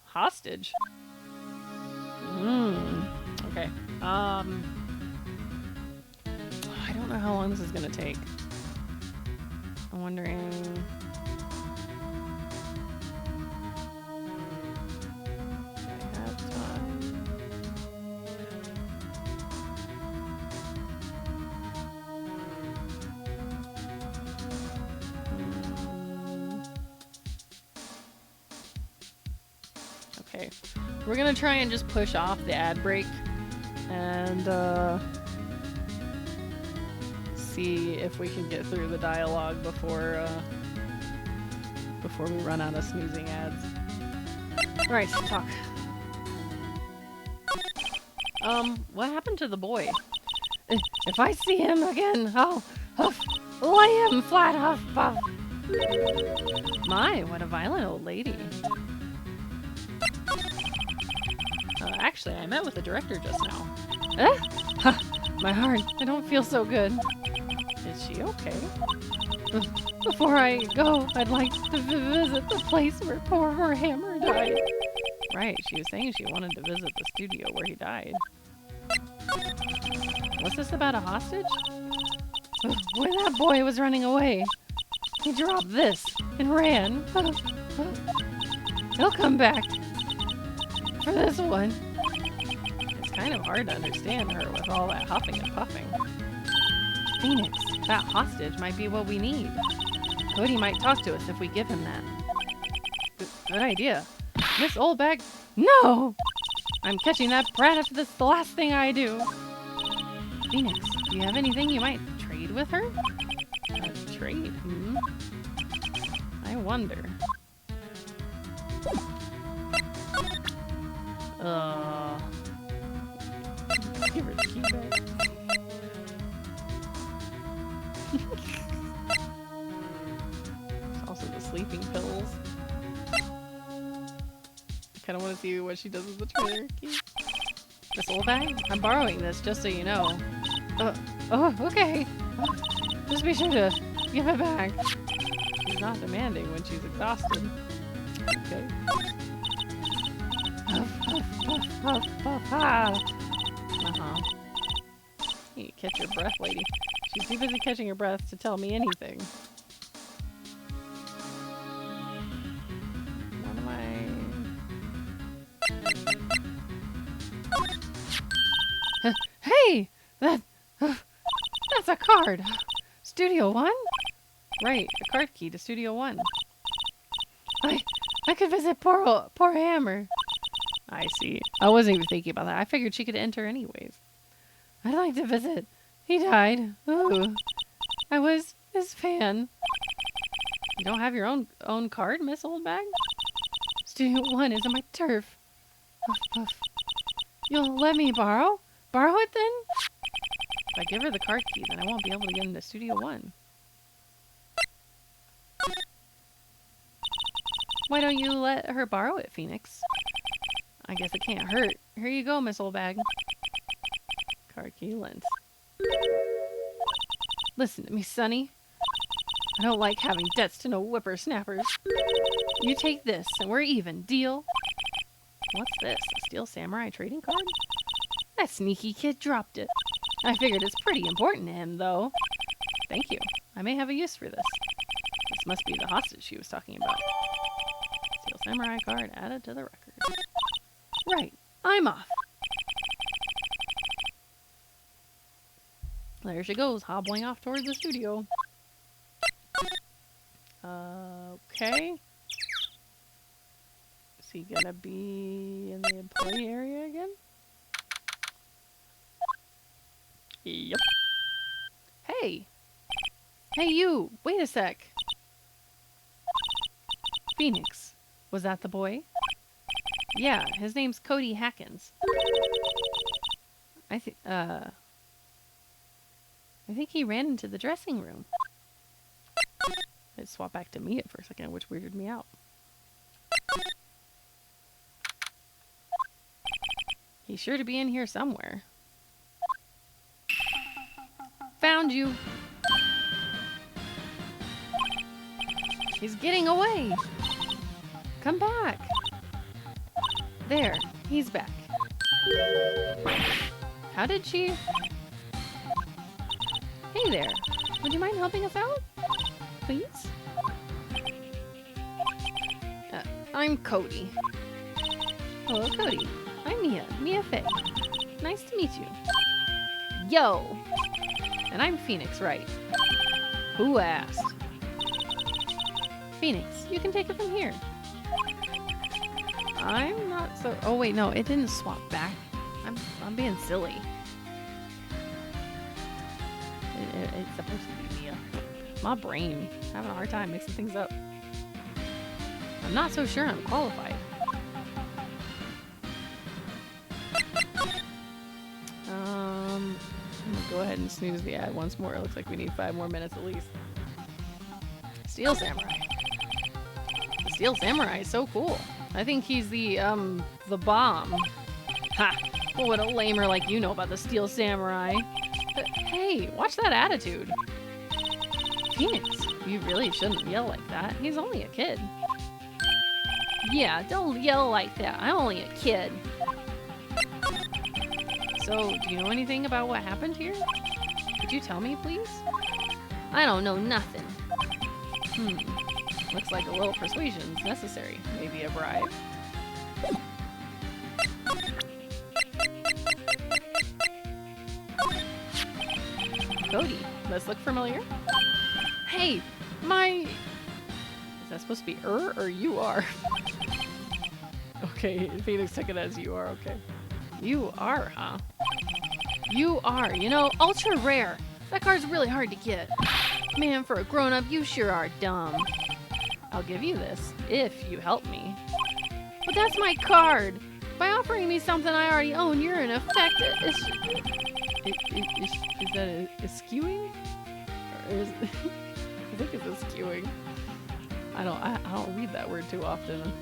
Hostage? Okay. I don't know how long this is gonna take. I'm wondering. Do I have time? Okay. We're gonna try and just push off the ad break and see if we can get through the dialogue before we run out of snoozing ads. Right, talk. What happened to the boy? If I see him again, I'll lay him flat, huff puff. My, what a violent old lady. Actually, I met with the director just now. My heart, I don't feel so good. Is she okay? Before I go, I'd like to visit the place where poor Hammer died. Right, she was saying she wanted to visit the studio where he died. What's this about a hostage? When that boy was running away, he dropped this and ran. He'll come back for this one. It's kind of hard to understand her with all that huffing and puffing. Phoenix, that hostage might be what we need. Cody might talk to us if we give him that. Good idea. Miss Oldbag, no! I'm catching that brat if this is the last thing I do. Phoenix, do you have anything you might trade with her? Trade? I wonder. Give her the key back. There's also the sleeping pills. I kind of want to see what she does with the treasure key. This old bag? I'm borrowing this just so you know. Oh, okay. Just be sure to give it back. She's not demanding when she's exhausted. Okay. You catch your breath, lady. She's too busy catching her breath to tell me anything. What am I... Hey! That's a card! Studio One? Right, a card key to Studio One. I could visit poor Hammer. I see. I wasn't even thinking about that. I figured she could enter anyways. I'd like to visit. He died. Ooh. I was his fan. You don't have your own card, Miss Oldbag? Studio One isn't my turf. Puff, puff. You'll let me borrow? Borrow it then? If I give her the card key, then I won't be able to get into Studio One. Why don't you let her borrow it, Phoenix? I guess it can't hurt. Here you go, Miss Oldbag. Card key lent. Listen to me, Sonny. I don't like having debts to no whippersnappers. You take this, and we're even. Deal? What's this? A Steel Samurai trading card? That sneaky kid dropped it. I figured it's pretty important to him, though. Thank you. I may have a use for this. This must be the hostage she was talking about. Steel Samurai card added to the record. Right. I'm off. There she goes, hobbling off towards the studio. Okay. Is he gonna be in the employee area again? Yep. Hey! Hey, you! Wait a sec! Phoenix. Was that the boy? Yeah, his name's Cody Hackins. I think he ran into the dressing room. It swapped back to me for a second, which weirded me out. He's sure to be in here somewhere. Found you! He's getting away! Come back! There, he's back. How did she... Hey there, would you mind helping us out? Please? I'm Cody. Hello, Cody. I'm Mia Faye. Nice to meet you. Yo! And I'm Phoenix Wright. Who asked? Phoenix, you can take it from here. I'm not so... Oh, wait, no, it didn't swap back. I'm being silly. It's supposed to be Mia. My brain having a hard time mixing things up. I'm not so sure I'm qualified. I'm gonna go ahead and snooze the ad once more. It looks like we need 5 more minutes at least. Steel Samurai. The Steel Samurai is so cool. I think he's the bomb. Ha! What would a lamer like you know about the Steel Samurai? Hey, watch that attitude. Phoenix, you really shouldn't yell like that. He's only a kid. Yeah, don't yell like that. I'm only a kid. So, do you know anything about what happened here? Could you tell me, please? I don't know nothing. Looks like a little persuasion's necessary. Maybe a bribe? Cody, does this look familiar? Hey, Is that supposed to be or you are? Okay, Phoenix took it as you are, okay. You are, huh? You are, you know, ultra rare. That card's really hard to get. Man, for a grown-up, you sure are dumb. I'll give you this, if you help me. But that's my card! By offering me something I already own, you're in effect... Is that a skewing? Or is... I think it's a skewing. I don't read that word too often.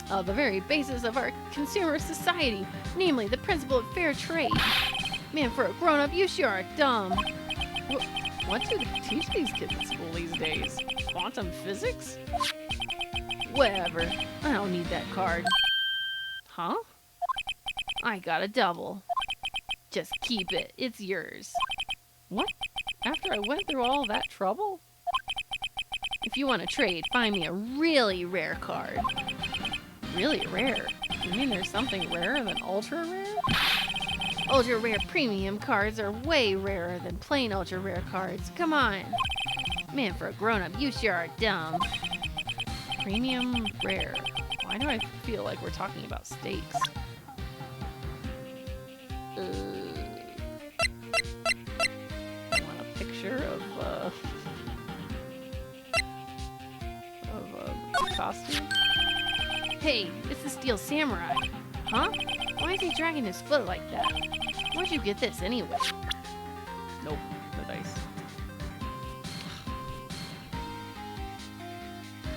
The very basis of our consumer society, namely the principle of fair trade. Man, for a grown-up, you sure are dumb. What do they teach these kids at school these days? Quantum physics? Whatever. I don't need that card. Huh? I got a double. Just keep it. It's yours. What? After I went through all that trouble? If you want to trade, find me a really rare card. Really rare? You mean there's something rarer than ultra rare? Ultra rare premium cards are way rarer than plain ultra rare cards. Come on. Man, for a grown-up, you sure are dumb. Premium rare. Why do I feel like we're talking about steaks? I want a picture of a costume. Hey, it's the Steel Samurai. Huh? Why is he dragging his foot like that? Where'd you get this anyway? Nope, the dice.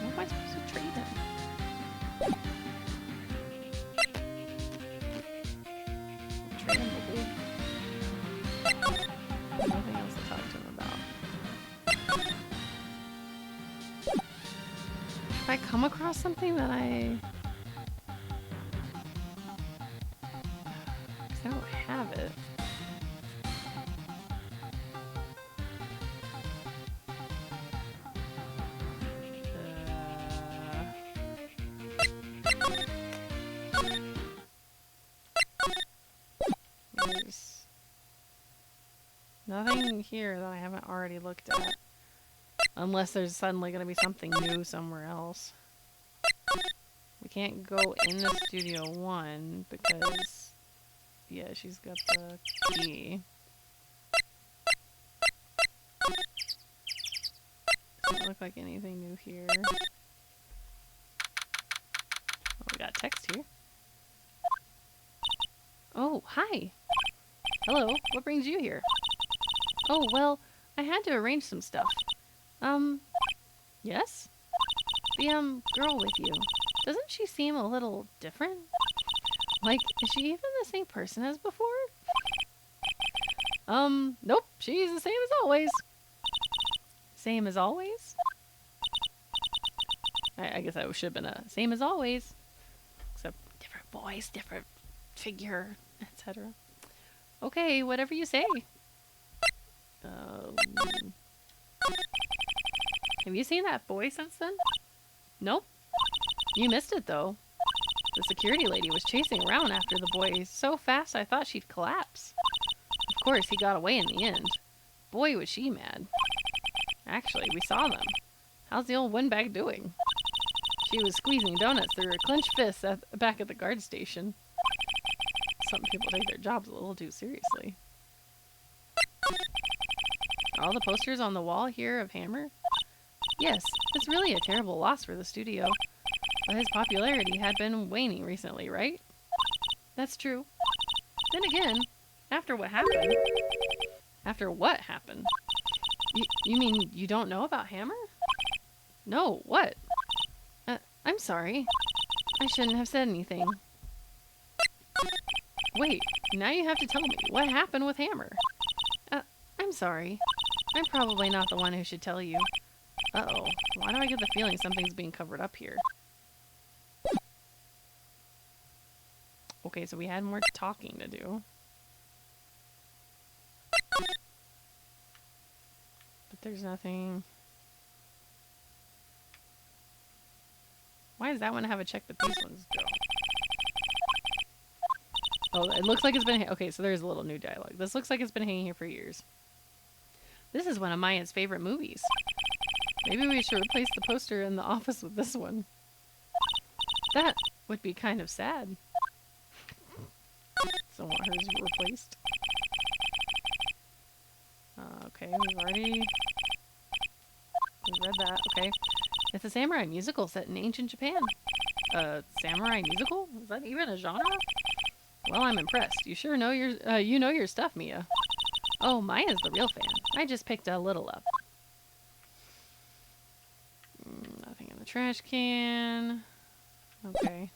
How am I supposed to trade him? Trade him the wig. Nothing else to talk to him about. If I come across something that I don't have it. There's nothing here that I haven't already looked at. Unless there's suddenly going to be something new somewhere else. We can't go in the Studio 1 because... yeah, she's got the key. Doesn't look like anything new here. Oh, we got text here. Oh, hi. Hello, what brings you here? Oh, well, I had to arrange some stuff. Yes? The, girl with you. Doesn't she seem a little different? Like, is she even the same person as before? Nope, she's the same as always. Same as always? I guess that should have been a same as always. Except different voice, different figure, etc. Okay, whatever you say. Have you seen that boy since then? Nope. You missed it, though. The security lady was chasing around after the boy so fast I thought she'd collapse. Of course, he got away in the end. Boy, was she mad. Actually, we saw them. How's the old windbag doing? She was squeezing donuts through her clenched fists back at the guard station. Some people take their jobs a little too seriously. Are all the posters on the wall here of Hammer? Yes, it's really a terrible loss for the studio. But his popularity had been waning recently, right? That's true. Then again, after what happened... After what happened? You mean you don't know about Hammer? No, what? I'm sorry. I shouldn't have said anything. Wait, now you have to tell me. What happened with Hammer? I'm sorry. I'm probably not the one who should tell you. Uh-oh. Why do I get the feeling something's being covered up here? Okay, so we had more talking to do. But there's nothing... Why does that one have a check but these ones don't? Oh, it looks like it's been... Okay, so there's a little new dialogue. This looks like it's been hanging here for years. This is one of Maya's favorite movies. Maybe we should replace the poster in the office with this one. That would be kind of sad. So want hers replaced. Okay, we've read that. Okay. It's a samurai musical set in ancient Japan. Samurai musical? Is that even a genre? Well, I'm impressed. You sure know you know your stuff, Mia. Oh, Maya's the real fan. I just picked a little up. Nothing in the trash can. Okay.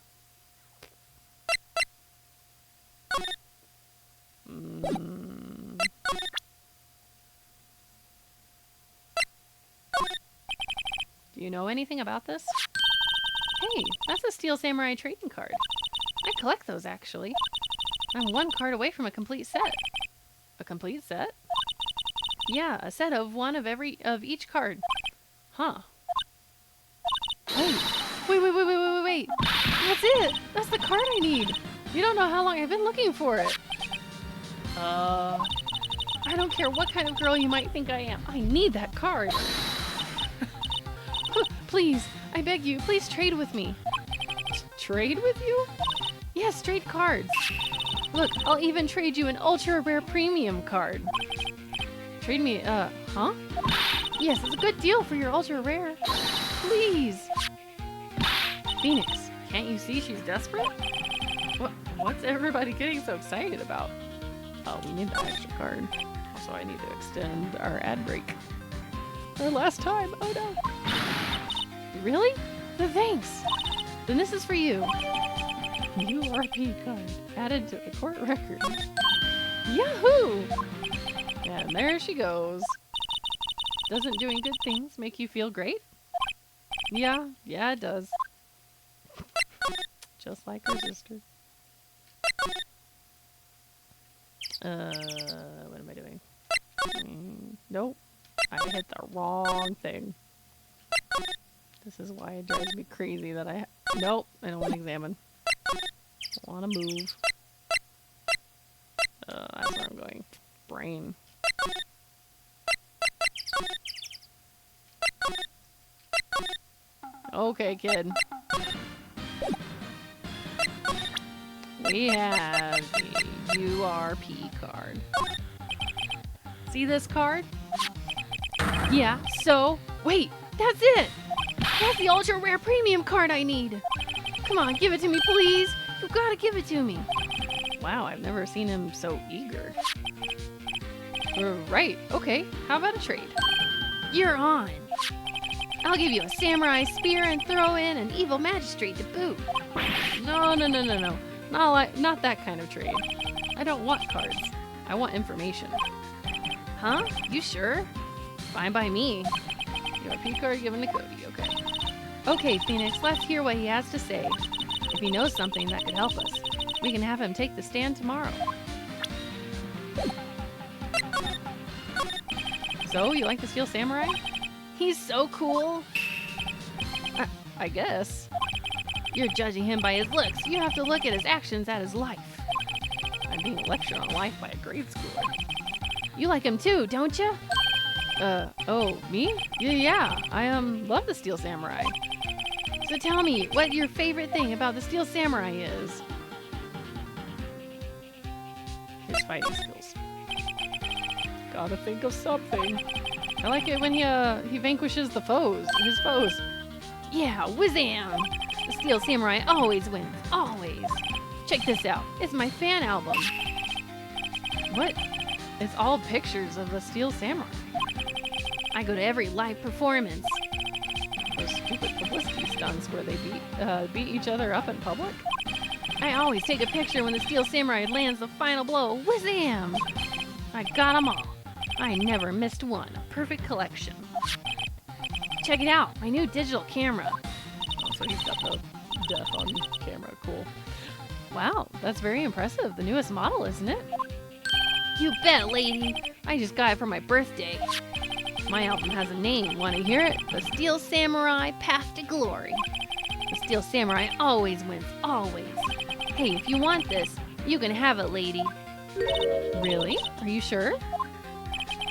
Do you know anything about this? Hey, that's a Steel Samurai trading card. I collect those, actually. I'm one card away from a complete set. A complete set? Yeah, a set of one of each card. Huh. Wait. That's it! That's the card I need! You don't know how long I've been looking for it. I don't care what kind of girl you might think I am. I need that card. Please, I beg you, please trade with me. Trade with you? Yes, trade cards. Look, I'll even trade you an ultra rare premium card. Trade me, huh? Yes, it's a good deal for your ultra rare. Please. Phoenix, can't you see she's desperate? What's everybody getting so excited about? Oh, we need that extra card. Also, I need to extend our ad break. Our last time, oh no. Really? Thanks. Then this is for you. URP card added to the court record. Yahoo! And there she goes. Doesn't doing good things make you feel great? Yeah, it does. Just like her sister. What am I doing? Nope. I hit the wrong thing. This is why it drives me crazy that nope, I don't want to examine. I want to move. That's where I'm going. Brain. Okay, kid. We have the URP card. See this card? Yeah, so... Wait! That's it! That's the ultra rare premium card I need! Come on, give it to me, please! You've gotta give it to me! Wow, I've never seen him so eager. Right, okay, how about a trade? You're on! I'll give you a samurai spear and throw in an evil magistrate to boot. No. Not that kind of trade. I don't want cards. I want information. Huh? You sure? Fine by me. Your P card given to Cody, okay. Okay, Phoenix, let's hear what he has to say. If he knows something that could help us, we can have him take the stand tomorrow. So, you like the Steel Samurai? He's so cool. I guess. You're judging him by his looks. You have to look at his actions at his life. I'm being lectured on life by a grade schooler. You like him too, don't you? Oh, me? Yeah, I love the Steel Samurai. So tell me, what your favorite thing about the Steel Samurai is? His fighting skills. Gotta think of something. I like it when he vanquishes his foes. Yeah, whizzam! The Steel Samurai always wins, always. Check this out. It's my fan album. What? It's all pictures of the Steel Samurai. I go to every live performance. Those stupid publicity stunts where they beat each other up in public. I always take a picture when the Steel Samurai lands the final blow. Whizzam! I got them all. I never missed one. A perfect collection. Check it out, my new digital camera. Oh, so he's got the death on camera. Cool. Wow, that's very impressive. The newest model, isn't it? You bet, lady. I just got it for my birthday. My album has a name. Want to hear it? The Steel Samurai Path to Glory. The Steel Samurai always wins, always. Hey, if you want this, you can have it, lady. Really? Are you sure?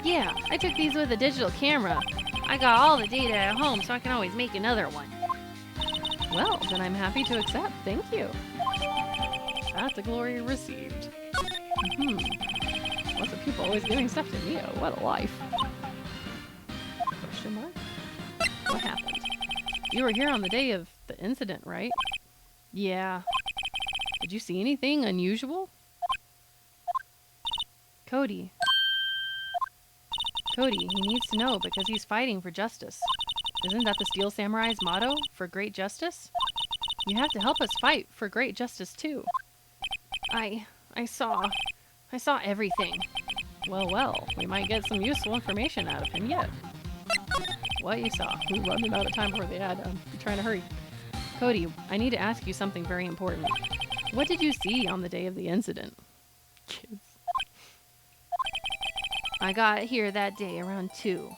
Yeah, I took these with a digital camera. I got all the data at home, so I can always make another one. Well, then I'm happy to accept. Thank you. Path to Glory received. Lots of people always giving stuff to Mia. What a life. Question mark? What happened? You were here on the day of the incident, right? Yeah. Did you see anything unusual? Cody. He needs to know because he's fighting for justice. Isn't that the Steel Samurai's motto? For great justice? You have to help us fight for great justice too. I saw everything. Well, we might get some useful information out of him yet. What you saw? We're running out of time before the ad. I'm trying to hurry. Cody, I need to ask you something very important. What did you see on the day of the incident? Kids. I got here that day around 2.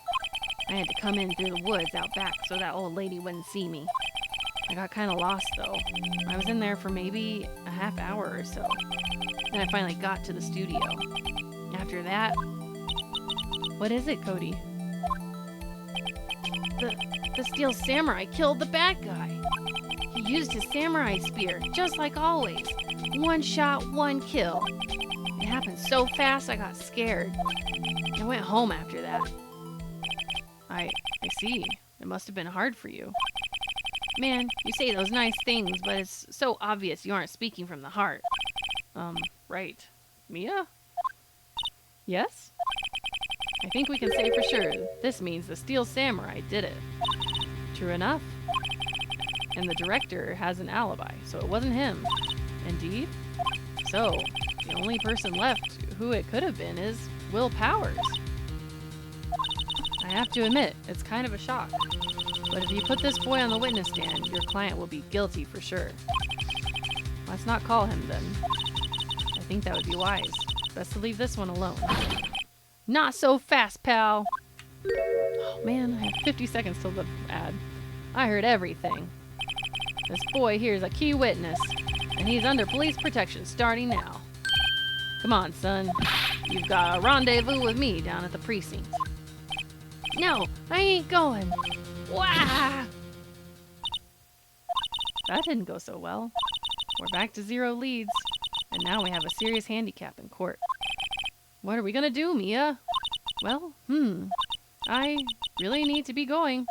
I had to come in through the woods out back so that old lady wouldn't see me. I got kind of lost though. I was in there for maybe a half hour or so. Then I finally got to the studio. After that... What is it, Cody? The Steel Samurai killed the bad guy. He used his samurai spear, just like always. One shot, one kill. It happened so fast I got scared. I went home after that. I see. It must have been hard for you. Man, you say those nice things, but it's so obvious you aren't speaking from the heart. Right. Mia? Yes? I think we can say for sure this means the Steel Samurai did it. True enough. And the director has an alibi, so it wasn't him. Indeed? So, the only person left who it could have been is Will Powers. I have to admit, it's kind of a shock. But if you put this boy on the witness stand, your client will be guilty for sure. Let's not call him then. I think that would be wise. Best to leave this one alone. Not so fast, pal! Oh man, I have 50 seconds till the ad. I heard everything. This boy here is a key witness, and he's under police protection starting now. Come on, son. You've got a rendezvous with me down at the precinct. No, I ain't going. Wah! That didn't go so well. We're back to 0 leads, and now we have a serious handicap in court. What are we gonna do, Mia? Well, I really need to be going.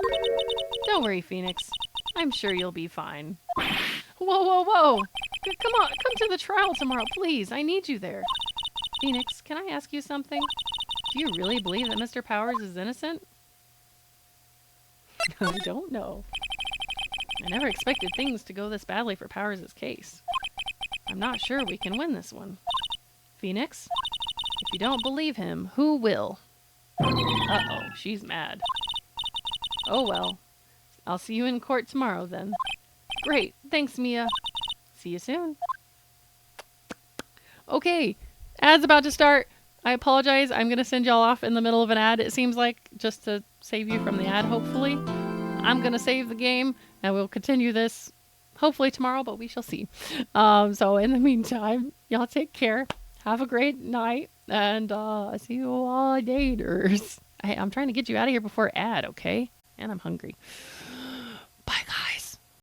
Don't worry, Phoenix. I'm sure you'll be fine. Whoa, whoa, whoa! Come on, come to the trial tomorrow, please. I need you there. Phoenix, can I ask you something? Do you really believe that Mr. Powers is innocent? I don't know. I never expected things to go this badly for Powers' case. I'm not sure we can win this one. Phoenix, if you don't believe him, who will? Uh-oh, she's mad. Oh well. I'll see you in court tomorrow then. Great, thanks Mia. See you soon. Okay, ad's about to start. I apologize, I'm gonna send y'all off in the middle of an ad, it seems like, just to save you from the ad, hopefully. I'm gonna save the game, and we'll continue this hopefully tomorrow, but we shall see. So in the meantime, y'all take care. Have a great night, and see you all later. I'm trying to get you out of here before ad, okay? And I'm hungry. Bye, guys.